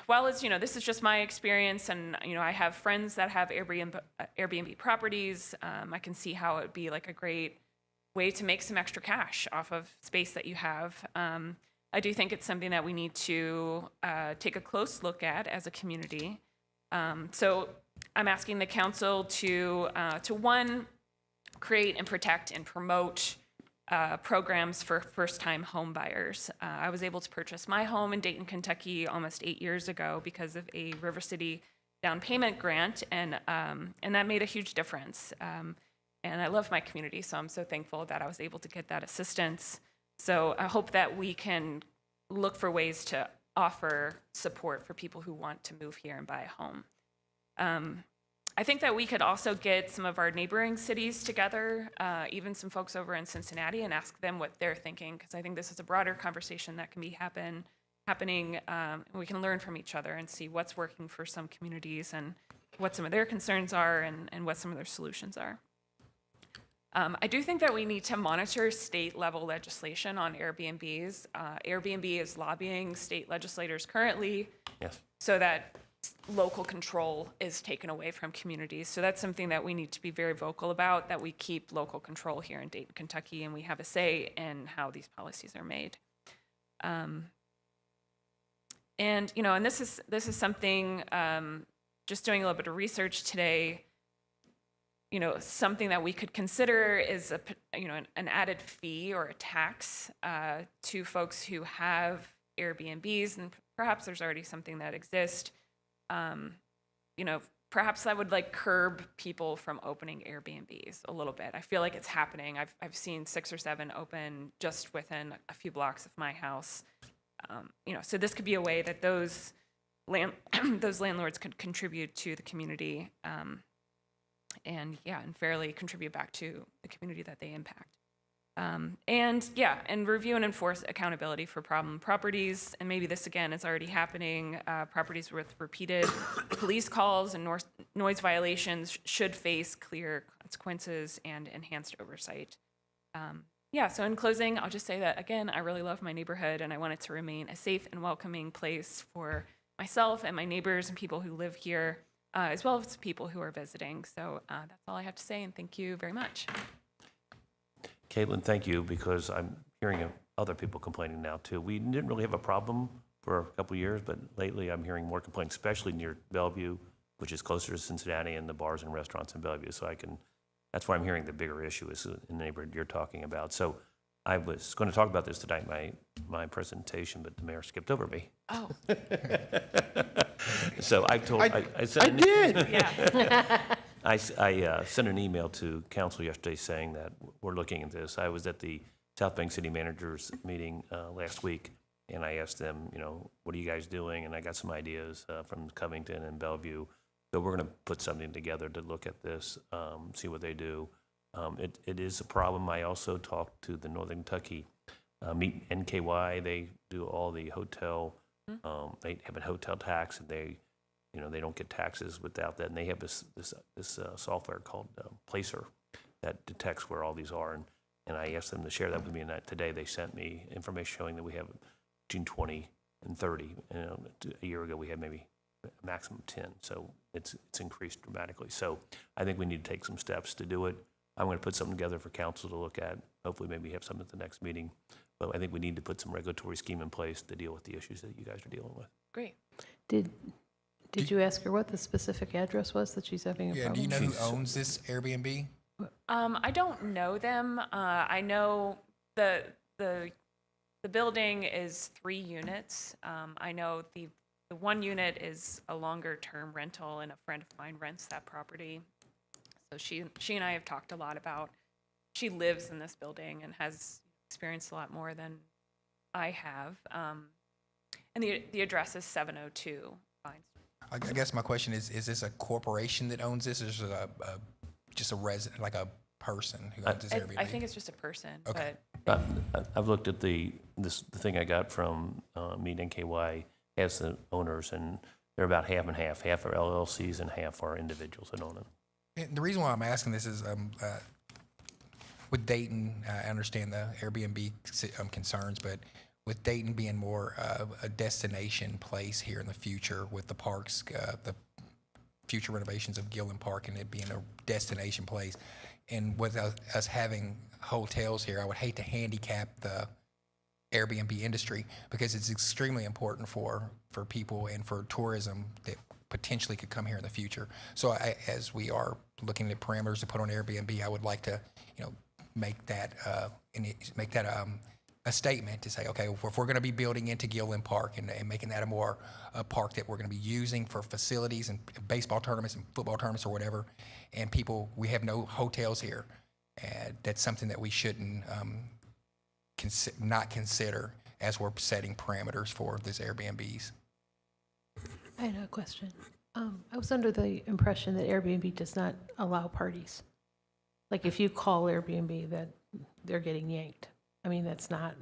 while it's, you know, this is just my experience, and, you know, I have friends that have Airbnb properties, I can see how it would be like a great way to make some extra cash off of space that you have. I do think it's something that we need to take a close look at as a community. So I'm asking the council to one, create and protect and promote programs for first-time home buyers. I was able to purchase my home in Dayton, Kentucky almost 8 years ago because of a River City down payment grant, and that made a huge difference. And I love my community, so I'm so thankful that I was able to get that assistance. So I hope that we can look for ways to offer support for people who want to move here and buy a home. I think that we could also get some of our neighboring cities together, even some folks over in Cincinnati, and ask them what they're thinking, because I think this is a broader conversation that can be happening. And we can learn from each other and see what's working for some communities and what some of their concerns are and what some of their solutions are. I do think that we need to monitor state level legislation on Airbnbs. Airbnb is lobbying state legislators currently so that local control is taken away from communities. So that's something that we need to be very vocal about, that we keep local control here in Dayton, Kentucky, and we have a say in how these policies are made. And, you know, and this is something, just doing a little bit of research today, you know, something that we could consider is an added fee or a tax to folks who have Airbnbs, and perhaps there's already something that exists. You know, perhaps that would like curb people from opening Airbnbs a little bit. I feel like it's happening. I've seen 6 or 7 open just within a few blocks of my house. You know, so this could be a way that those landlords could contribute to the community. And fairly contribute back to the community that they impact. And review and enforce accountability for problem properties. And maybe this, again, is already happening. Properties with repeated police calls and noise violations should face clear consequences and enhanced oversight. So in closing, I'll just say that, again, I really love my neighborhood, and I want it to remain a safe and welcoming place for myself and my neighbors and people who live here, as well as people who are visiting. So that's all I have to say, and thank you very much. Caitlin, thank you, because I'm hearing of other people complaining now too. We didn't really have a problem for a couple of years, but lately I'm hearing more complaints, especially near Bellevue, which is closer to Cincinnati, and the bars and restaurants in Bellevue. So that's why I'm hearing the bigger issue is in the neighborhood you're talking about. So I was going to talk about this tonight, my presentation, but the mayor skipped over me. Oh. So I did. Yeah. I sent an email to council yesterday saying that we're looking at this. I was at the South Bend City Managers meeting last week, and I asked them, you know, what are you guys doing? And I got some ideas from Covington and Bellevue. So we're going to put something together to look at this, see what they do. It is a problem. I also talked to the Northern Kentucky Meet NKY. They do all the hotel. They have a hotel tax, and they don't get taxes without that. And they have this software called Placer that detects where all these are. And I asked them to share that with me. And today they sent me information showing that we have between 20 and 30. A year ago we had maybe a maximum of 10. So it's increased dramatically. So I think we need to take some steps to do it. I'm going to put something together for council to look at. Hopefully maybe have something at the next meeting. But I think we need to put some regulatory scheme in place to deal with the issues that you guys are dealing with. Great. Did you ask her what the specific address was that she's having a problem? Do you know who owns this Airbnb? I don't know them. I know the building is 3 units. I know the the one unit is a longer-term rental, and a friend of mine rents that property. So she and I have talked a lot about, she lives in this building and has experienced a lot more than I have. And the address is 702 Vine Street. I guess my question is this a corporation that owns this, or is it just a resident, like a person who owns this Airbnb? I think it's just a person, Okay. but I've looked at the thing I got from Meet NKY as the owners, and they're about half and half. Half are LLCs and half are individuals that own it. And the reason why I'm asking this is with Dayton, I understand the Airbnb concerns, but with Dayton being more of a destination place here in the future with the parks, the future renovations of Gillen Park and it being a destination place, and with us having hotels here, I would hate to handicap the Airbnb industry because it's extremely important for people and for tourism that potentially could come here in the future. So as we are looking at parameters to put on Airbnb, I would like to, make that a statement to say, okay, if we're going to be building into Gillen Park and making that a park that we're going to be using for facilities and baseball tournaments and football tournaments or whatever, and we have no hotels here, and that's something that we shouldn't not consider as we're setting parameters for these Airbnbs. I had a question. I was under the impression that Airbnb does not allow parties. Like if you call Airbnb, that they're getting yanked. I mean, that's not.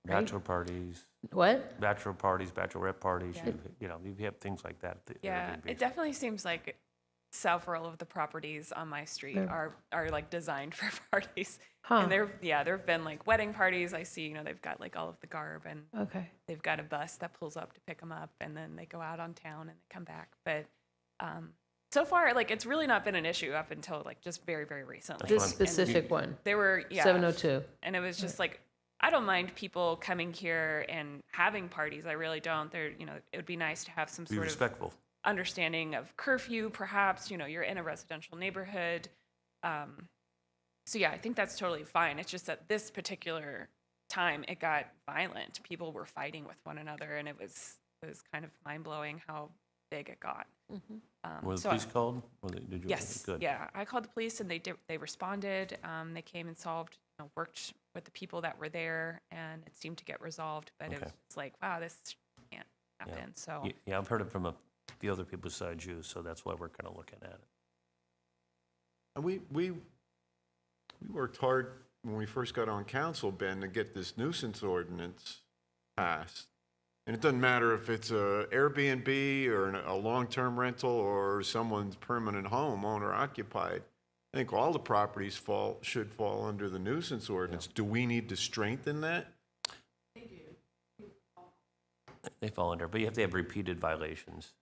Right? Bachelor parties. What? Bachelor parties, bachelorette parties. Yeah. You have things like that. At the yeah, Airbnbs. it definitely seems like several of the properties on my street They're- are like designed for parties. Huh. And there've been like wedding parties. I see, they've got like all of the garb, and Okay. they've got a bus that pulls up to pick them up, and then they go out on town and they come back. But so far, like, it's really not been an issue up until like just very, very recently. This And specific one. There were 702. and it was just like, I don't mind people coming here and having parties. I really don't. It would be nice to have some Be sort respectful. of understanding of curfew, perhaps. You're in a residential neighborhood. So yeah, I think that's totally fine. It's just that this particular time it got violent. People were fighting with one another, and it was kind of mind blowing how big it got. Were the so police called? Did you? Yes. Good. Yeah, I called the police and they responded. They came and worked with the people that were there, and it seemed to get resolved. But it was like, wow, this can't happen. So Yeah, I've heard it from the other people besides you, so that's why we're kind of looking at it. And we worked hard when we first got on council, Ben, to get this nuisance ordinance passed. And it doesn't matter if it's a Airbnb or a long-term rental or someone's permanent home, owner occupied. I think all the properties should fall under the nuisance ordinance. Do we need to strengthen that? They fall under, but you have to have repeated violations.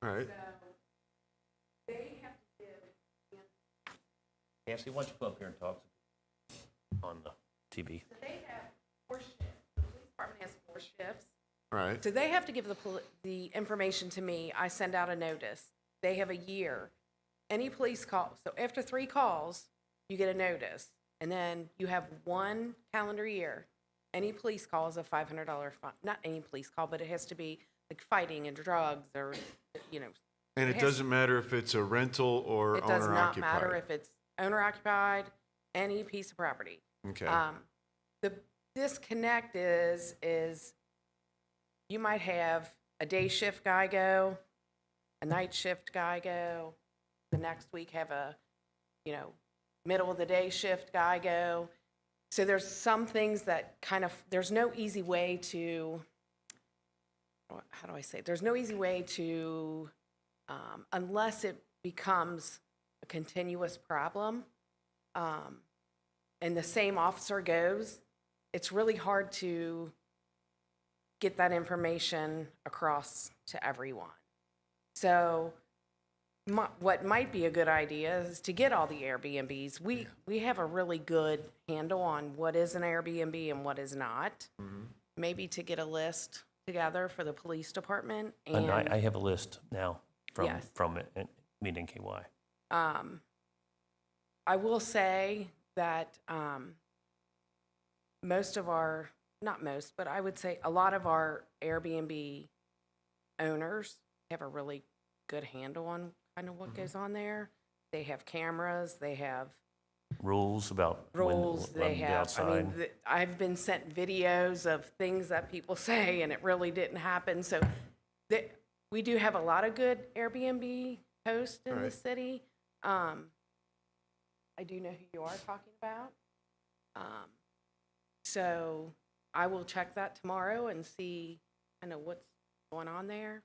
All right. Nancy, why don't you come up here and talk on the TV? They have 4 shifts. The police department has 4 shifts. Right. So they have to give the information to me. I send out a notice. They have a year. Any police call, so after 3 calls, you get a notice. And then you have 1 calendar year. Any police call is a $500 fine. Not any police call, but it has to be like fighting and drugs or, And it doesn't matter if it's a rental or It does owner not occupied? matter if it's owner occupied, any piece of property. Okay. The disconnect is you might have a day shift guy go, a night shift guy go, the next week have a, middle of the day shift guy go. So there's some things that there's no easy way to, how do I say it? There's no easy way to, unless it becomes a continuous problem, and the same officer goes, it's really hard to get that information across to everyone. So what might be a good idea is to get all the Airbnbs. We have a really good handle on what is an Airbnb and what is not. Maybe to get a list together for the police department. And I have a list now Yes. from it, and mean NKY? I will say that most of our, not most, but I would say a lot of our Airbnb owners have a really good handle on kind of what goes on there. They have cameras, they have Rules about rules, when they to be have, I outside? mean, I've been sent videos of things that people say and it really didn't happen. So we do have a lot of good Airbnb hosts in the city. I do know who you are talking about. So I will check that tomorrow and see kind of what's going on there.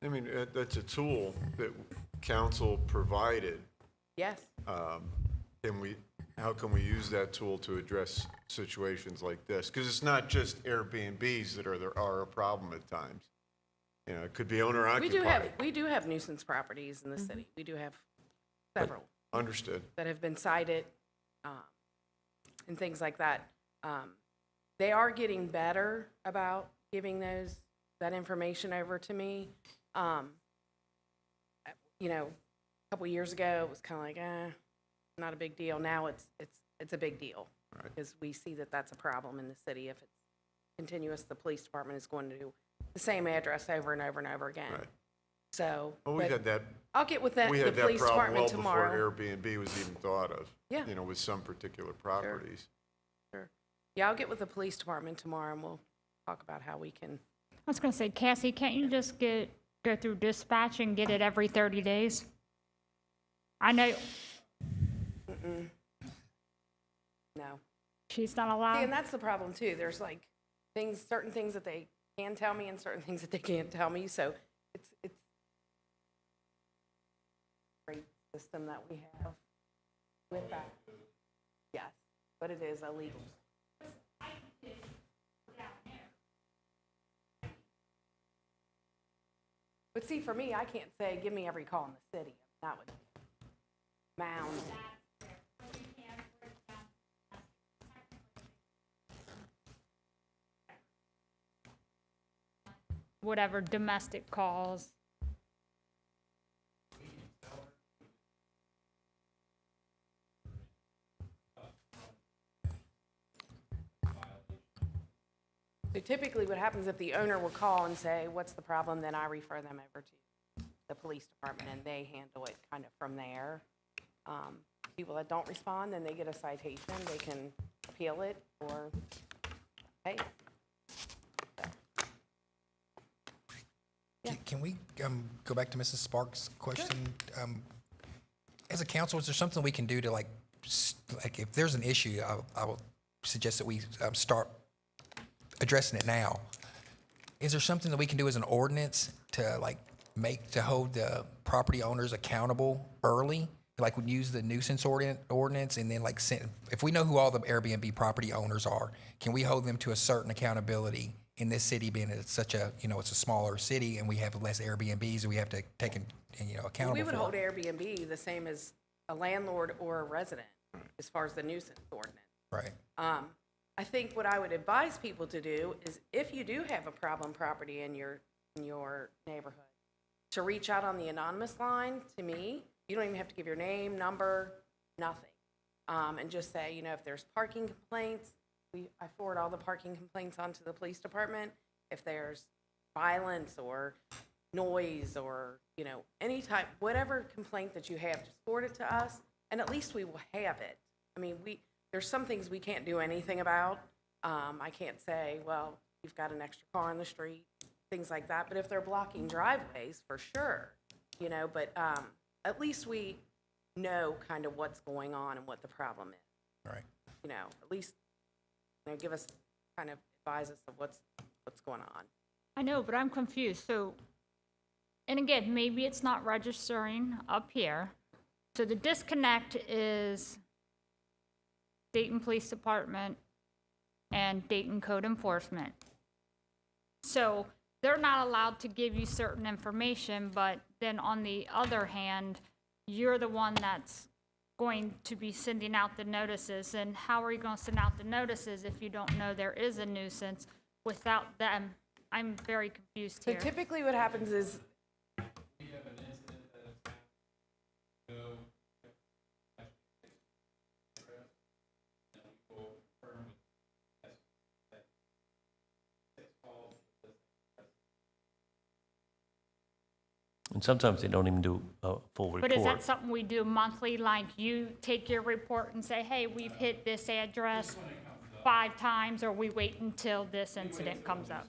I mean, that's a tool that council provided. Yes. How can we use that tool to address situations like this? Because it's not just Airbnbs that are a problem at times. You know, it could be owner occupied. We do have nuisance properties in the city. We do have several. Understood. That have been cited, and things like that. They are getting better about giving that information over to me. You know, a couple years ago, it was kind of like, not a big deal. Now it's a big deal. Right. Because we see that that's a problem in the city. If it's continuous, the police department is going to do the same address over and over and over again. Right. So. Well, we but had that. I'll get with the We had that police problem department well tomorrow. before Airbnb was even thought of. Yeah. You know, with some particular properties. Sure. Yeah, I'll get with the police department tomorrow and we'll talk about how we can. I was gonna say, Cassie, can't you just go through dispatch and get it every 30 days? I know No. she's not See, allowed. and that's the problem too. There's like certain things that they can tell me and certain things that they can't tell me. So it's a great system that we have with that. Yes, but it is illegal. But see, for me, I can't say, give me every call in the city. That would mound. Whatever domestic calls. So typically what happens if the owner will call and say, what's the problem, then I refer them over to the police department and they handle it kind of from there. People that don't respond, then they get a citation, they can appeal it or pay. Can we go back to Mrs. Sparks' question? As a council, is there something we can do to like if there's an issue, I will suggest that we start addressing it now. Is there something that we can do as an ordinance to to hold the property owners accountable early? Like we use the nuisance ordinance and then if we know who all the Airbnb property owners are, can we hold them to a certain accountability? In this city being such a, it's a smaller city and we have less Airbnbs and we have to take accountable We would for hold it. Airbnb the same as a landlord or a resident as far as the nuisance ordinance. Right. I think what I would advise people to do is if you do have a problem property in your neighborhood, to reach out on the anonymous line to me. You don't even have to give your name, number, nothing. And just say, if there's parking complaints, I forward all the parking complaints onto the police department. If there's violence or noise or, any type, whatever complaint that you have, just forward it to us and at least we will have it. I mean, there's some things we can't do anything about. I can't say, well, you've got an extra car on the street, things like that. But if they're blocking driveways, for sure, but at least we know kind of what's going on and what the problem is. Right. At least, give us, kind of advise us of what's going on. I know, but I'm confused. So, and again, maybe it's not registering up here. So the disconnect is Dayton Police Department and Dayton Code Enforcement. So they're not allowed to give you certain information, but then on the other hand, you're the one that's going to be sending out the notices. And how are you going to send out the notices if you don't know there is a nuisance without them? I'm very confused So here. typically what happens is, And sometimes they don't even do a full report. But is that something we do monthly, like you take your report and say, hey, we've hit this address 5 times, or we wait until this incident comes up?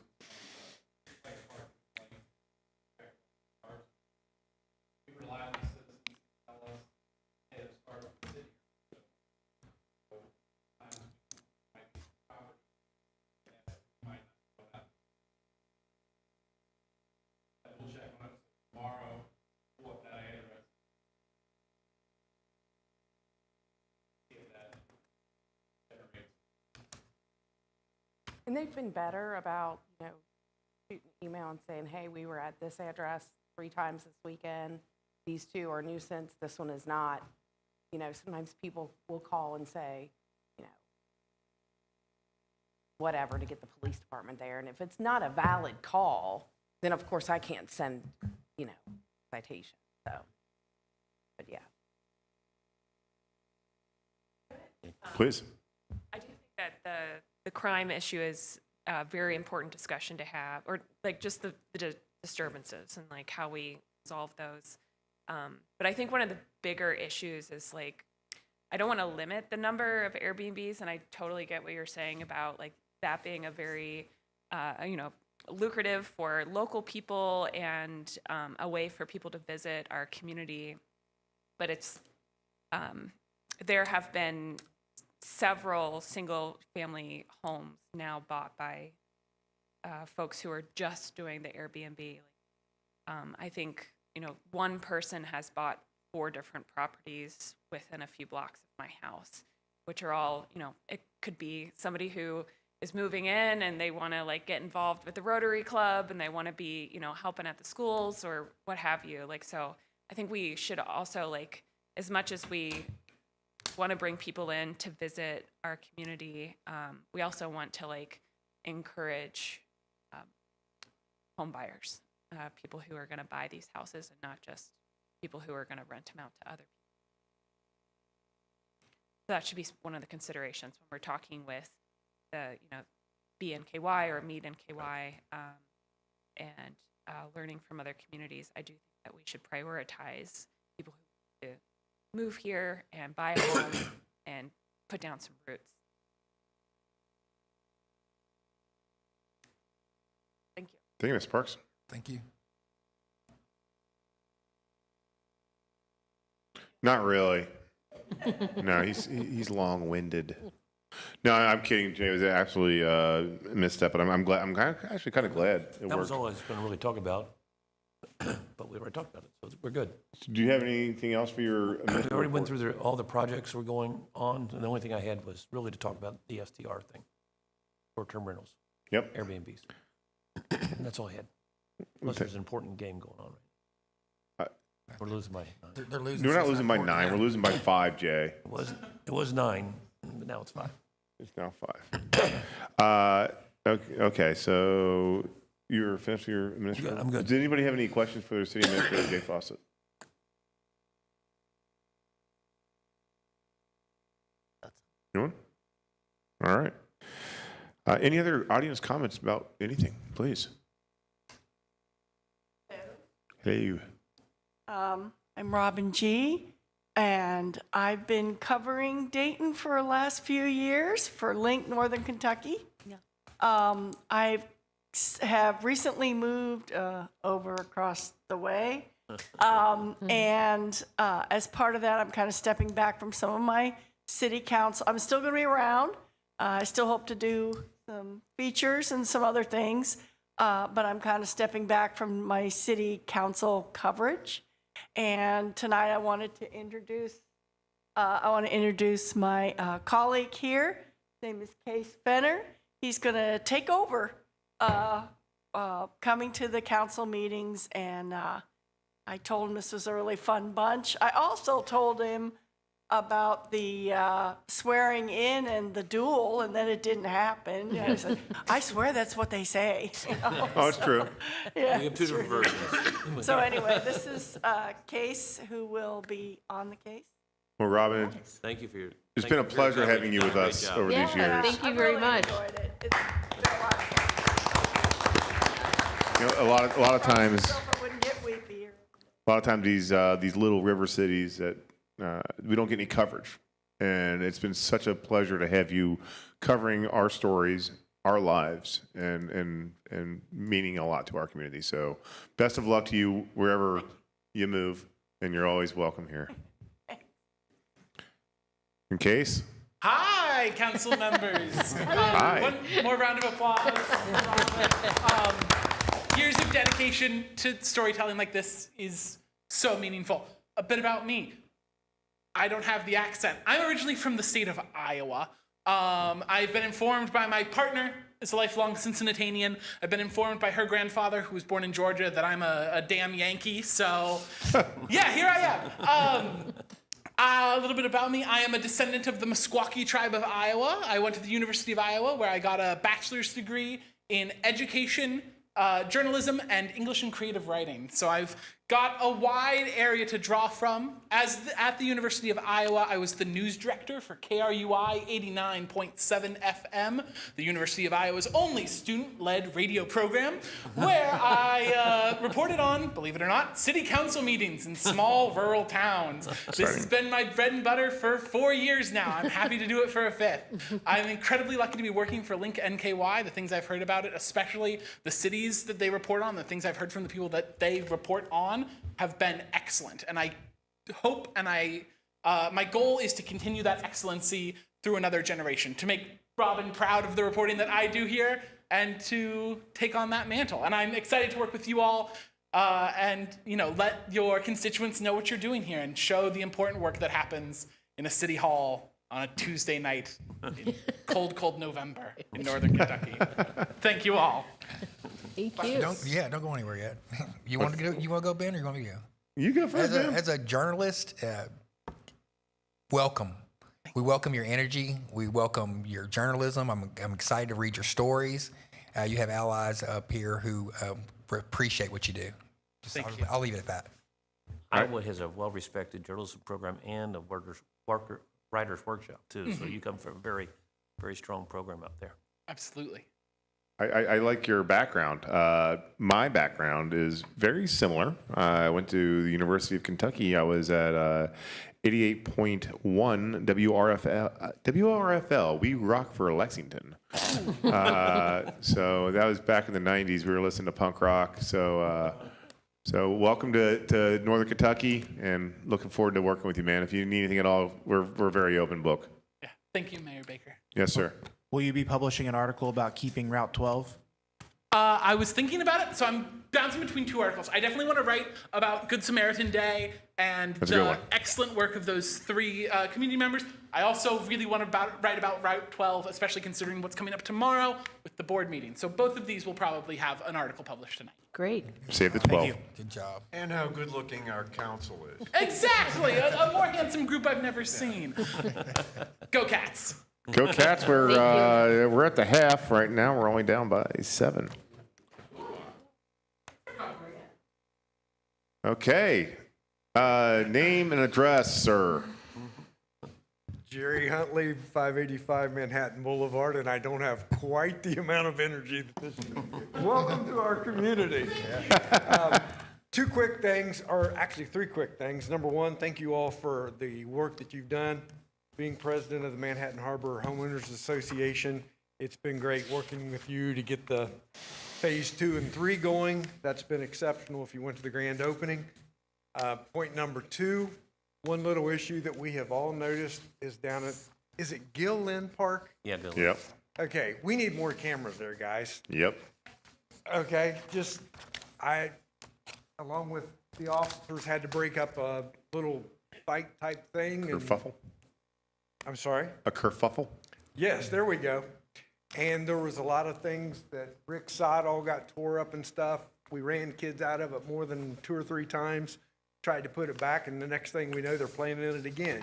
And they've been better about, shooting an email and saying, hey, we were at this address 3 times this weekend. These 2 are nuisance, this one is not. Sometimes people will call and say, whatever, to get the police department there. And if it's not a valid call, then of course I can't send, citation. So, but yeah. Please. I do think that the crime issue is a very important discussion to have, or like just the disturbances and like how we resolve those. But I think one of the bigger issues is like, I don't want to limit the number of Airbnbs, and I totally get what you're saying about like that being a very, lucrative for local people and a way for people to visit our community. But it's, there have been several single-family homes now bought by folks who are just doing the Airbnb. I think, one person has bought 4 different properties within a few blocks of my house, which are all, it could be somebody who is moving in and they want to like get involved with the Rotary Club and they want to be, helping at the schools or what have you. Like, so I think we should also like, as much as we want to bring people in to visit our community, we also want to like encourage home buyers, people who are going to buy these houses and not just people who are going to rent them out to other people. So that should be one of the considerations when we're talking with the, BNKY or Meet NKY, and learning from other communities. I do think that we should prioritize people who want to move here and buy a home and put down some roots. Thank you. Thank you, Ms. Parks. Thank you. Not really. No, he's long-winded. No, I'm kidding, Jay. It was absolutely a misstep, but I'm glad. I'm actually kind of glad it That worked. was all I was going to really talk about, but we already talked about it, so we're good. Do you have anything else for your? We already went through all the projects we're going on, and the only thing I had was really to talk about the STR thing, short-term rentals. Yep. Airbnbs. And that's all I had. Plus, there's an important game going on right now. We're losing by 9. They're losing. We're not so it's losing by important 9. now. We're losing by 5, Jay. It was 9, but now it's 5. It's now 5. Okay, so you're finished with your administrator? I'm good. Does anybody have any questions for the city administrator, Jay Fawcett? Anyone? All right. Any other audience comments about anything, please? Hey. I'm Robin G., and I've been covering Dayton for the last few years for Link Northern Kentucky. I have recently moved over across the way, and as part of that, I'm kind of stepping back from some of my city council. I'm still going to be around. I still hope to do some features and some other things, but I'm kind of stepping back from my city council coverage. And tonight I wanted to introduce, my colleague here. His name is Case Fenner. He's going to take over coming to the council meetings, and I told him this was a really fun bunch. I also told him about the swearing in and the duel, and then it didn't happen. You know, he said, I swear that's what they say. You know? Oh, it's true. Yeah, We have 2 it's different true. versions. So anyway, this is Case, who will be on the case. Well, Robin, Thank you for your. it's thank been a you for your pleasure time. having you You've with done a great us job. over these years. Thank you very much. Enjoyed it. It's been a lot of fun. You know, a lot of times, Myself, I wouldn't get weepy or a lot of times these little river cities that we don't get any coverage. And it's been such a pleasure to have you covering our stories, our lives, and meaning a lot to our community. So best of luck to you wherever you move, and you're always welcome here. In case. Hi, council members. Hi. One more round of applause. Years of dedication to storytelling like this is so meaningful. A bit about me. I don't have the accent. I'm originally from the state of Iowa. I've been informed by my partner, is a lifelong Cincinnatian. I've been informed by her grandfather, who was born in Georgia, that I'm a damn Yankee. So, yeah, here I am. A little bit about me. I am a descendant of the Meskwaki tribe of Iowa. I went to the University of Iowa, where I got a bachelor's degree in education, journalism, and English and creative writing. So I've got a wide area to draw from. At the University of Iowa, I was the news director for KRUI 89.7 FM, the University of Iowa's only student-led radio program, where I reported on, believe it or not, city council meetings in small rural towns. This has been my bread and butter for 4 years now. I'm happy to do it for a 5th. I'm incredibly lucky to be working for Link NKY, the things I've heard about it, especially the cities that they report on, the things I've heard from the people that they report on, have been excellent. And I hope and my goal is to continue that excellency through another generation, to make Robin proud of the reporting that I do here and to take on that mantle. And I'm excited to work with you all and let your constituents know what you're doing here and show the important work that happens in a city hall on a Tuesday night in cold November in Northern Kentucky. Thank you all. Thank you. Don't go anywhere yet. You want to go? You want to go, Ben, or you want me to go? You go first, Ben. As a journalist, welcome. We welcome your energy. We welcome your journalism. I'm excited to read your stories. You have allies up here who appreciate what you do. I'll leave it at that. Iowa has a well-respected journalism program and a writer's workshop, too. So you come from a very, very strong program up there. Absolutely. I like your background. My background is very similar. I went to the University of Kentucky. I was at 88.1 WRFL. We rock for Lexington. So that was back in the 90s. We were listening to punk rock. So welcome to Northern Kentucky, and looking forward to working with you, man. If you need anything at all, we're a very open book. Yeah. Thank you, Mayor Baker. Yes, sir. Will you be publishing an article about keeping Route 12? I was thinking about it, so I'm bouncing between 2 articles. I definitely want to write about Good Samaritan Day and the excellent work of those 3 community members. I also really want to write about Route 12, especially considering what's coming up tomorrow with the board meeting. So both of these will probably have an article published tonight. Great. Save the 12. Thank you. Good job. And how good-looking our council is. Exactly. A more handsome group I've never seen. Go Cats. Go Cats. We're at the half right now. We're only down by 7. Okay. Name and address, sir. Jerry Huntley, 585 Manhattan Boulevard, and I don't have quite the amount of energy that this is. Welcome to our community. 2 quick things, or actually 3 quick things. Number 1, thank you all for the work that you've done. Being president of the Manhattan Harbor Homeowners Association, it's been great working with you to get the phase 2 and 3 going. That's been exceptional if you went to the grand opening. Point number 2, one little issue that we have all noticed is down at, is it Gill Lynn Park? Yeah, Dylan. Yep. Okay, we need more cameras there, guys. Yep. Okay, along with the officers, had to break up a little fight type thing. Kerfuffle. I'm sorry? A kerfuffle? Yes, there we go. And there was a lot of things that Rick sod all got tore up and stuff. We ran kids out of it more than 2 or 3 times, tried to put it back, and the next thing we know, they're playing in it again,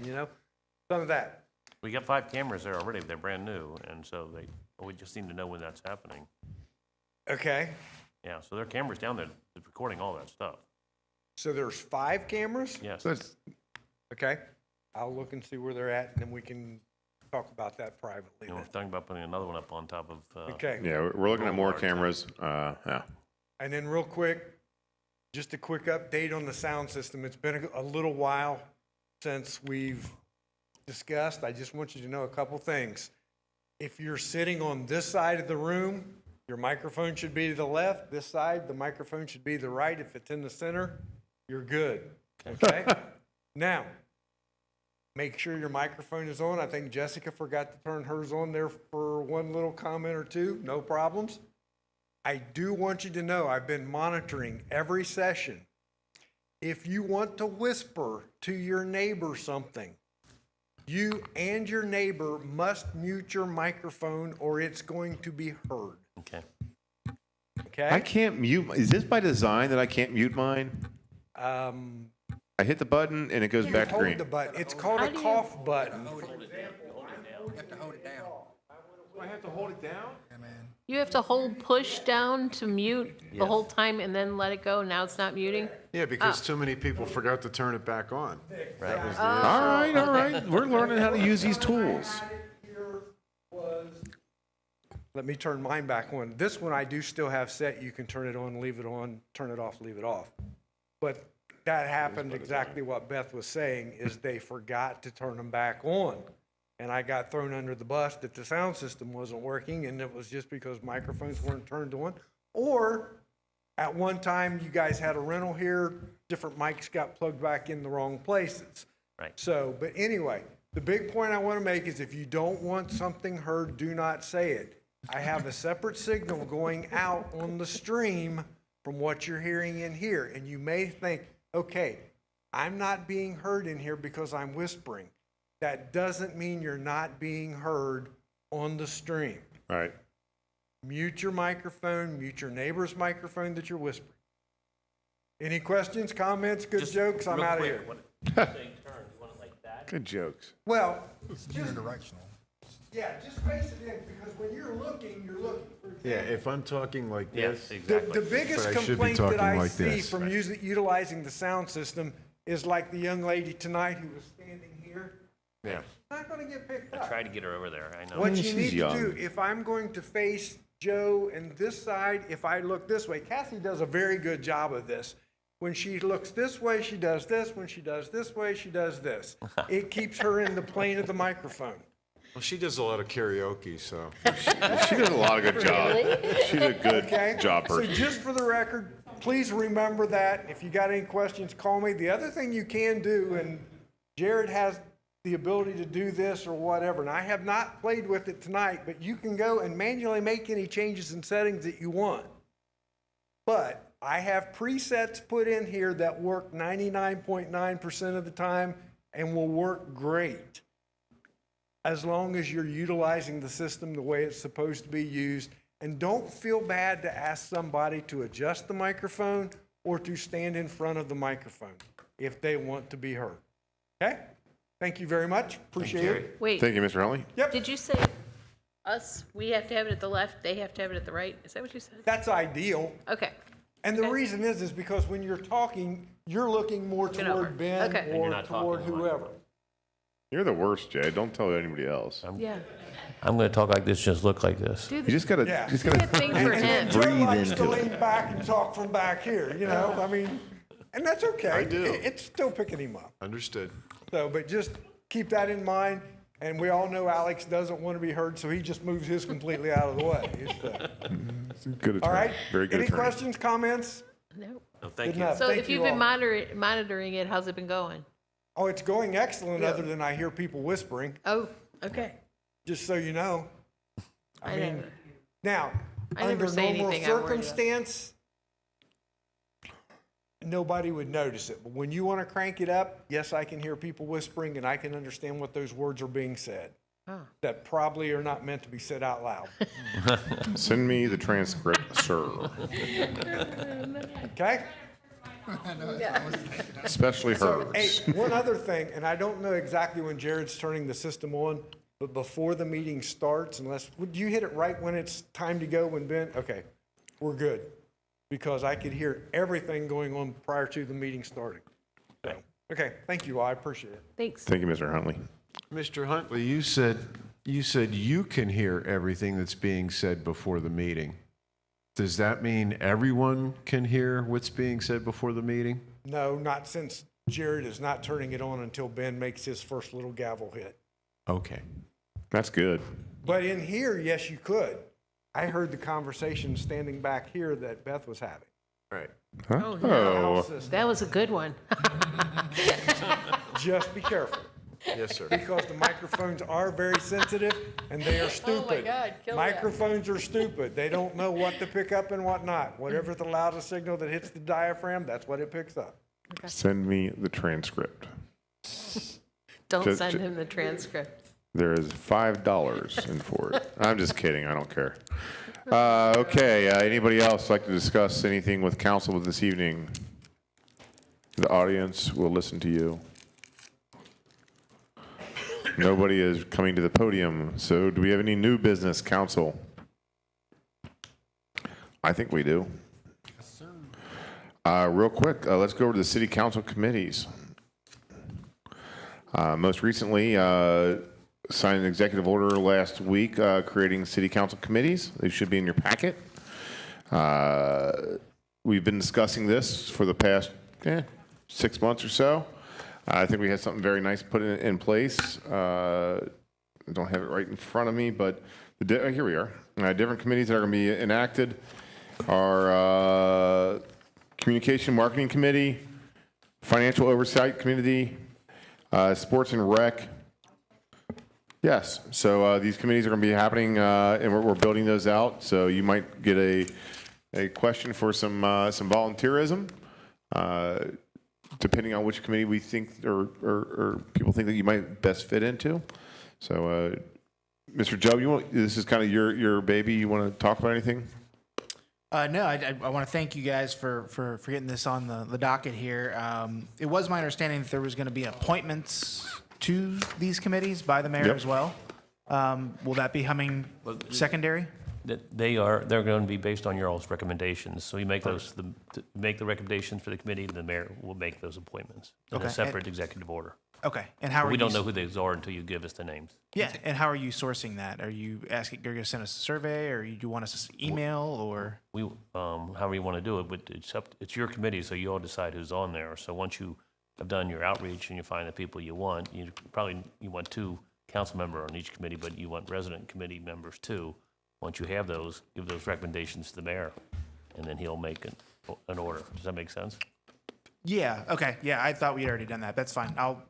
Some of that. We got 5 cameras there already. They're brand new, and so we just need to know when that's happening. Okay. Yeah, so there are cameras down there recording all that stuff. So there's 5 cameras? Yes. Okay. I'll look and see where they're at, and then we can talk about that privately. We're talking about putting another one up on top of. Okay. Yeah, we're looking at more Boulevard. cameras. Yeah. And then real quick, just a quick update on the sound system. It's been a little while since we've discussed. I just want you to know a couple things. If you're sitting on this side of the room, your microphone should be to the left. This side, the microphone should be to the right. If it's in the center, you're good. Okay? Now, make sure your microphone is on. I think Jessica forgot to turn hers on there for one little comment or two. No problems. I do want you to know I've been monitoring every session. If you want to whisper to your neighbor something, you and your neighbor must mute your microphone or it's going to be heard. Okay. Okay? I can't mute. Is this by design that I can't mute mine? I hit the button and it goes back to Hold green. the button. It's called a cough button. You have to hold it down. I have to hold it down? Yeah, man. You have to hold push down to mute the whole time and then let it go. Now it's not muting. Yeah, because too many people forgot to turn it back on. That was the All right. We're learning how to use these tools. Let me turn mine back on. This one I do still have set. You can turn it on, leave it on, turn it off, leave it off. But that happened exactly what Beth was saying, is they forgot to turn them back on. And I got thrown under the bus that the sound system wasn't working, and it was just because microphones weren't turned on. Or at one time, you guys had a rental here, different mics got plugged back in the wrong places. Right. So, but anyway, the big point I want to make is if you don't want something heard, do not say it. I have a separate signal going out on the stream from what you're hearing in here. And you may think, okay, I'm not being heard in here because I'm whispering. That doesn't mean you're not being heard on the stream. All right. Mute your microphone, mute your neighbor's microphone that you're whispering. Any questions, comments, good jokes? I'm out of here. Good jokes. Well, It's unidirectional. yeah, just face it in, because when you're looking for Yeah, if I'm talking like this. The biggest But I should be complaint that talking I like see this. from utilizing the sound system is like the young lady tonight who was standing here. Yeah. Not gonna get picked I up. tried to get her over there, I know. What you She's need to young. do, if I'm going to face Joe and this side, if I look this way, Kathy does a very good job of this. When she looks this way, she does this. When she does this way, she does this. It keeps her in the plane of the microphone. Well, she does a lot of karaoke, so. She did a lot of good job. She did a good Okay? job, So person. just for the record, please remember that. If you got any questions, call me. The other thing you can do, and Jared has the ability to do this or whatever, and I have not played with it tonight, but you can go and manually make any changes and settings that you want. But I have presets put in here that work 99.9% of the time and will work great, as long as you're utilizing the system the way it's supposed to be used. And don't feel bad to ask somebody to adjust the microphone or to stand in front of the microphone if they want to be heard. Okay? Thank you very much. Appreciate it. Wait, Thank you, Mr. Huntley. did you say us, we have to have it at the left, they have to have it at the right? Is that what you said? That's ideal. Okay. And the Okay. reason is because when you're talking, you're looking more Looking over. toward Ben Okay. And you're or not toward talking whoever. You're the worst, Jay. Don't tell anybody else. Yeah. I'm gonna talk like this, just look like this. Do You just gotta, Yeah. just do gotta the thing for him. Joe breathe likes to into lean it. back and talk from back here, you know, I mean, and that's okay. I do. It's still picking him up. Understood. So, but just keep that in mind. And we all know Alex doesn't want to be heard, so he just moves his completely out of the way. Good attorney. All right? Very good Any attorney. questions, comments? No. Oh, thank Good you. enough. So Thank if you you've been all. monitoring it, how's it been going? Oh, it's going excellent, other than I hear people whispering, Oh, okay. just so you know. I mean, never- now, I never under say normal anything I worry about. circumstance, nobody would notice it. But when you want to crank it up, yes, I can hear people whispering, and I can understand what those words are being said Oh. that probably are not meant to be said out loud. Send me the transcript, sir. Okay? Especially So, hers. hey, one other thing, and I don't know exactly when Jared's turning the system on, but before the meeting starts, unless, would you hit it right when it's time to go, when Ben, okay, we're good. Because I could hear everything going on prior to the meeting starting. So, okay, thank you all, I appreciate it. Thanks. Thank you, Mr. Huntley. Mr. Huntley, you said you can hear everything that's being said before the meeting. Does that mean everyone can hear what's being said before the meeting? No, not since Jared is not turning it on until Ben makes his first little gavel hit. Okay. That's good. But in here, yes, you could. I heard the conversation standing back here that Beth was having. Right. Oh, Oh, That was a good one. Just be careful. Yes, sir. Because the microphones are very sensitive and they are stupid. God, kill that. Microphones are stupid. They don't know what to pick up and what not. Whatever the loudest signal that hits the diaphragm, that's what it picks up. send me the transcript. Don't Ju- send ju- him the transcript. There is $5 in for it. I'm just kidding. I don't care. Okay. Anybody else like to discuss anything with council this evening? The audience will listen to you. Nobody is coming to the podium. So do we have any new business, council? I think we do. Real quick, let's go over to the city council committees. Most recently, signed an executive order last week creating city council committees. They should be in your packet. We've been discussing this for the past 6 months or so. I think we had something very nice put in place. I don't have it right in front of me, but here we are. Different committees that are going to be enacted are Communication Marketing Committee, Financial Oversight Committee, Sports and Rec. Yes, so these committees are going to be happening, and we're building those out. So you might get a question for some volunteerism, depending on which committee we think or people think that you might best fit into. So, Mr. Joe, this is kind of your baby. You want to talk about anything? No, I want to thank you guys for getting this on the docket here. It was my understanding that there was going to be appointments to these committees by the mayor Yep. as well. Will that be coming secondary? They're going to be based on your all's recommendations. So you make those, make the recommendations for the committee, and the mayor will make those appointments in Okay. a separate executive order. Okay, and how are We you? don't know who those are until you give us the names. Yeah, and how are you sourcing that? Are you asking? Are you going to send us a survey, or you want us to email, or? We, however you want to do it, but it's your committee, so you all decide who's on there. So once you have done your outreach and you find the people you want, you want 2 council members on each committee, but you want resident committee members too. Once you have those, give those recommendations to the mayor, and then he'll make an order. Does that make sense? Yeah. Okay. Yeah, I thought we had already done that. That's fine. I'll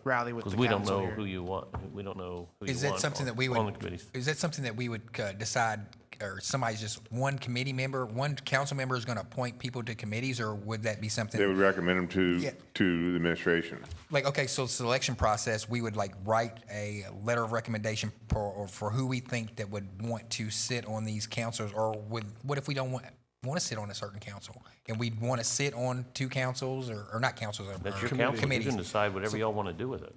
rally with the Because we don't council know here. who you want. We don't know who you Is want that something that we on the would, committees. is that something that we would decide, or somebody's just one committee member, one council member is going to appoint people to committees, or would that be something? They would recommend them to Yeah. to the administration. Like, okay, so selection process, we would like write a letter of recommendation for who we think that would want to sit on these councils, or what if we don't want to sit on a certain council, and we want to sit on 2 councils, or not councils, That's or your council. You committees. can decide whatever y'all want to do with it.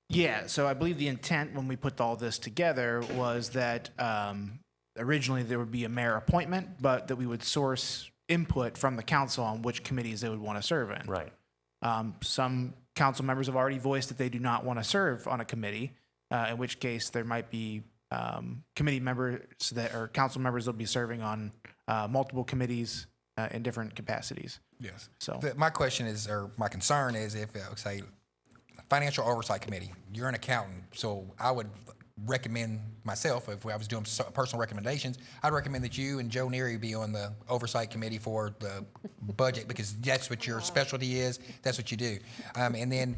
Yeah, so I believe the intent when we put all this together was that originally there would be a mayor appointment, but that we would source input from the council on which committees they would want to serve in. Right. Some council members have already voiced that they do not want to serve on a committee, in which case there might be committee members or council members that'll be serving on multiple committees in different capacities. Yes. So My question is, or my concern is, if, say, Financial Oversight Committee, you're an accountant, so I would recommend myself, if I was doing personal recommendations, I'd recommend that you and Joe Neary be on the Oversight Committee for the budget, because that's what your specialty is, that's what you do. And then,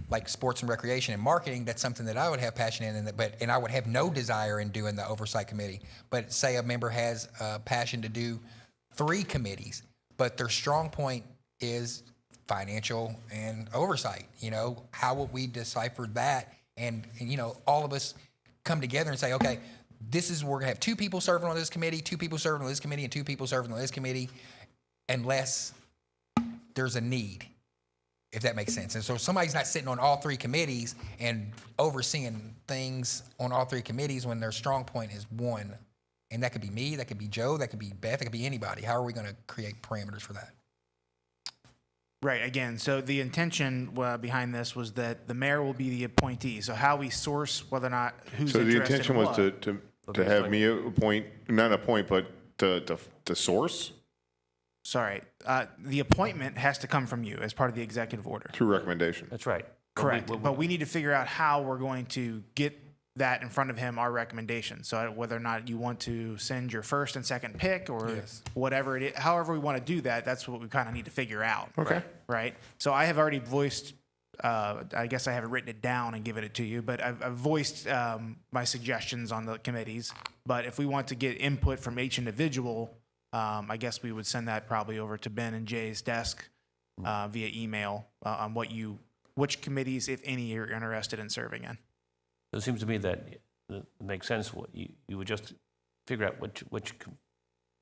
like sports and recreation and marketing, that's something that I would have passion in, and I would have no desire in doing the Oversight Committee. But say a member has a passion to do 3 committees, but their strong point is financial and oversight. How would we decipher that? And all of us come together and say, okay, we're gonna have 2 people serving on this committee, 2 people serving on this committee, and 2 people serving on this committee, unless there's a need, if that makes sense. And so somebody's not sitting on all 3 committees and overseeing things on all 3 committees when their strong point is one. And that could be me, that could be Joe, that could be Beth, that could be anybody. How are we gonna create parameters for that? Right. Again, so the intention behind this was that the mayor will be the appointee. So how we source whether or not who's So the interested intention in was what. to have me appoint, not appoint, but to source Sorry, the appointment has to come from you as part of the executive order. through recommendation. That's right. Correct. But we need to figure out how we're going to get that in front of him, our recommendation. So whether or not you want to send your first and second pick or whatever it is, however we want to do that, that's what we kind of need to figure out. Okay. Right? So I have already voiced, I guess I haven't written it down and given it to you, but I've voiced my suggestions on the committees. But if we want to get input from each individual, I guess we would send that probably over to Ben and Jay's desk via email on which committees, if any, you're interested in serving in. It seems to me that it makes sense. You would just figure out which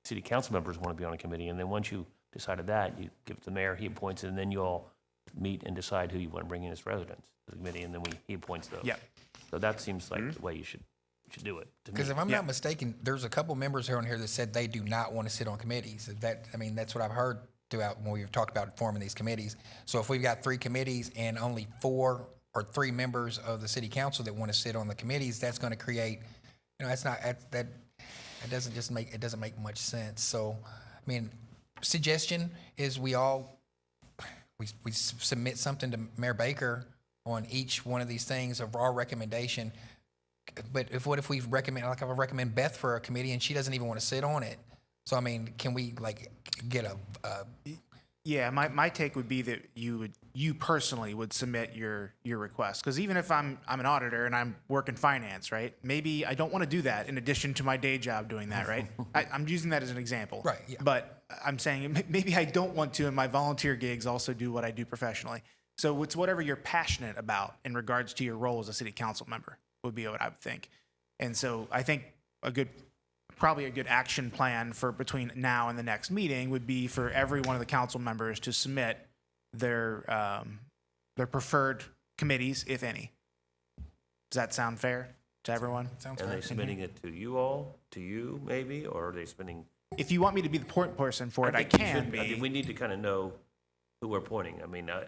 city council members want to be on a committee, and then once you decided that, you give it to the mayor, he appoints it, and then you all meet and decide who you want to bring in as residents to the committee, and then he appoints those. Yep. So that seems like the way you should do it. to me. Because if I'm not mistaken, there's a couple members here on here that said they do not want to sit on committees. That's what I've heard throughout when we've talked about forming these committees. So if we've got 3 committees and only 4 or 3 members of the city council that want to sit on the committees, that's going to create, that's not, that it doesn't make much sense. So, suggestion is we submit something to Mayor Baker on each one of these things of our recommendation. But what if we recommend, like I would recommend Beth for a committee and she doesn't even want to sit on it? So, can we get a Yeah, my take would be that you personally would submit your request, because even if I'm an auditor and I'm working finance, right? Maybe I don't want to do that in addition to my day job doing that, right? I'm using that as an example, Right, yeah. But I'm saying maybe I don't want to in my volunteer gigs also do what I do professionally. So it's whatever you're passionate about in regards to your role as a city council member would be what I would think. And so I think probably a good action plan for between now and the next meeting would be for every one of the council members to submit their preferred committees, if any. Does that sound fair to everyone? Sounds Are fair. they submitting it to you all, to you maybe, or are they submitting? If you want me to be the point person for it, I think you can should- be. we need to kind of know who we're appointing. I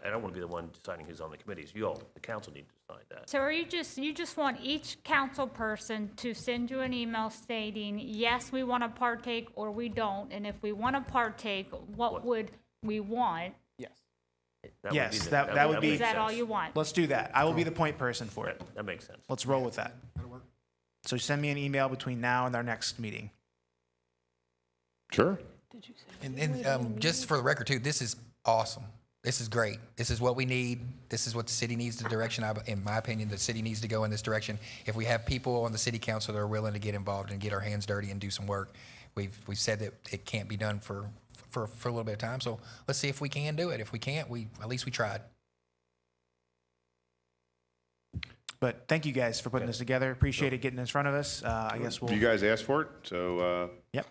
don't want to be the one deciding who's on the committees. You all, the council, need to decide that. So you just want each council person to send you an email stating, yes, we want to partake, or we don't, and if we want to partake, what would we want? Yes, that would be. Is that all you want? Let's do that. I will be the point person for it. That makes sense. Let's roll with that. So send me an email between now and our next meeting. Sure. And just for the record too, this is awesome. This is great. This is what we need. This is what the city needs, the direction, in my opinion, the city needs to go in this direction. If we have people on the city council that are willing to get involved and get our hands dirty and do some work, we've said that it can't be done for a little bit of time. So let's see if we can do it. If we can't, at least we tried. But thank you guys for putting this together. Appreciate it getting in front of us. I guess we'll. You guys asked for it, so Yep.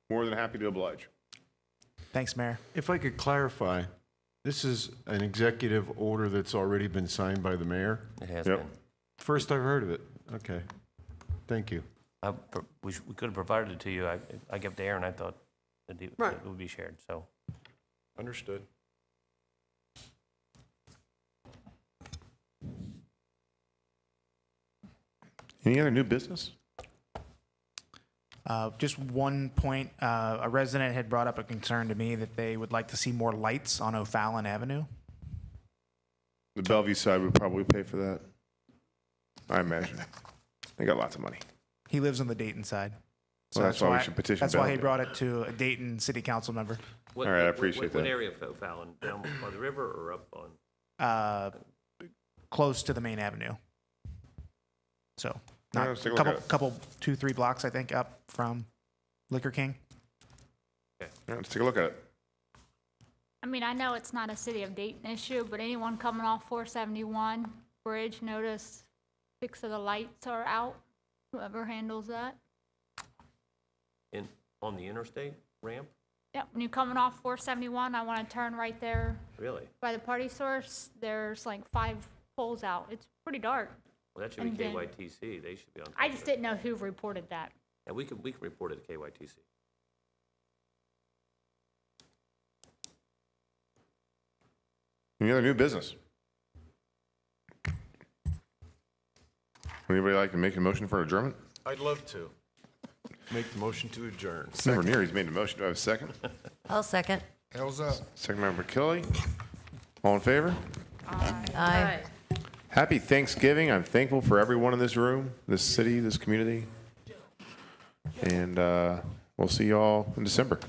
more than happy to oblige. Thanks, Mayor. If I could clarify, this is an executive order that's already been signed by the mayor? It has Yep. been. First I've heard of it. Okay. Thank you. We could have provided it to you. I gave it to Aaron. I thought it would be shared, so. Understood. Any other new business? Just one point, a resident had brought up a concern to me that they would like to see more lights on O'Fallon Avenue. The Bellevue side would probably pay for that. I imagine. They got lots of money. He lives on the Dayton side. Well, that's why we should petition That's why he Bellevue. brought it to a Dayton city council member. All right, I appreciate What that. area of O'Fallon? Down by the river or up on? Close to the main avenue. So, not let's take a look at it. couple, 2-3 blocks, I think, up from Liquor King. Yeah, let's take a look at it. I know it's not a city of Dayton issue, but anyone coming off 471 bridge, notice 6 of the lights are out. Whoever handles that. On the interstate ramp? Yep, when you're coming off 471, I want to turn right there Really? by the party source. There's like 5 poles out. It's pretty dark. Well, that should And be then- KYTC. They should be on. top I of just it. didn't know who reported that. Yeah, we can report it to KYTC. Any other new business? Anybody like to make a motion for adjournment? I'd love to. Make the motion to adjourn. Member Neary's made the motion. Do I have a second? I'll second. Hell's up. Second Member Kelly. All in favor? Aye. Happy Thanksgiving. I'm thankful for everyone in this room, this city, this community. And we'll see you all in December.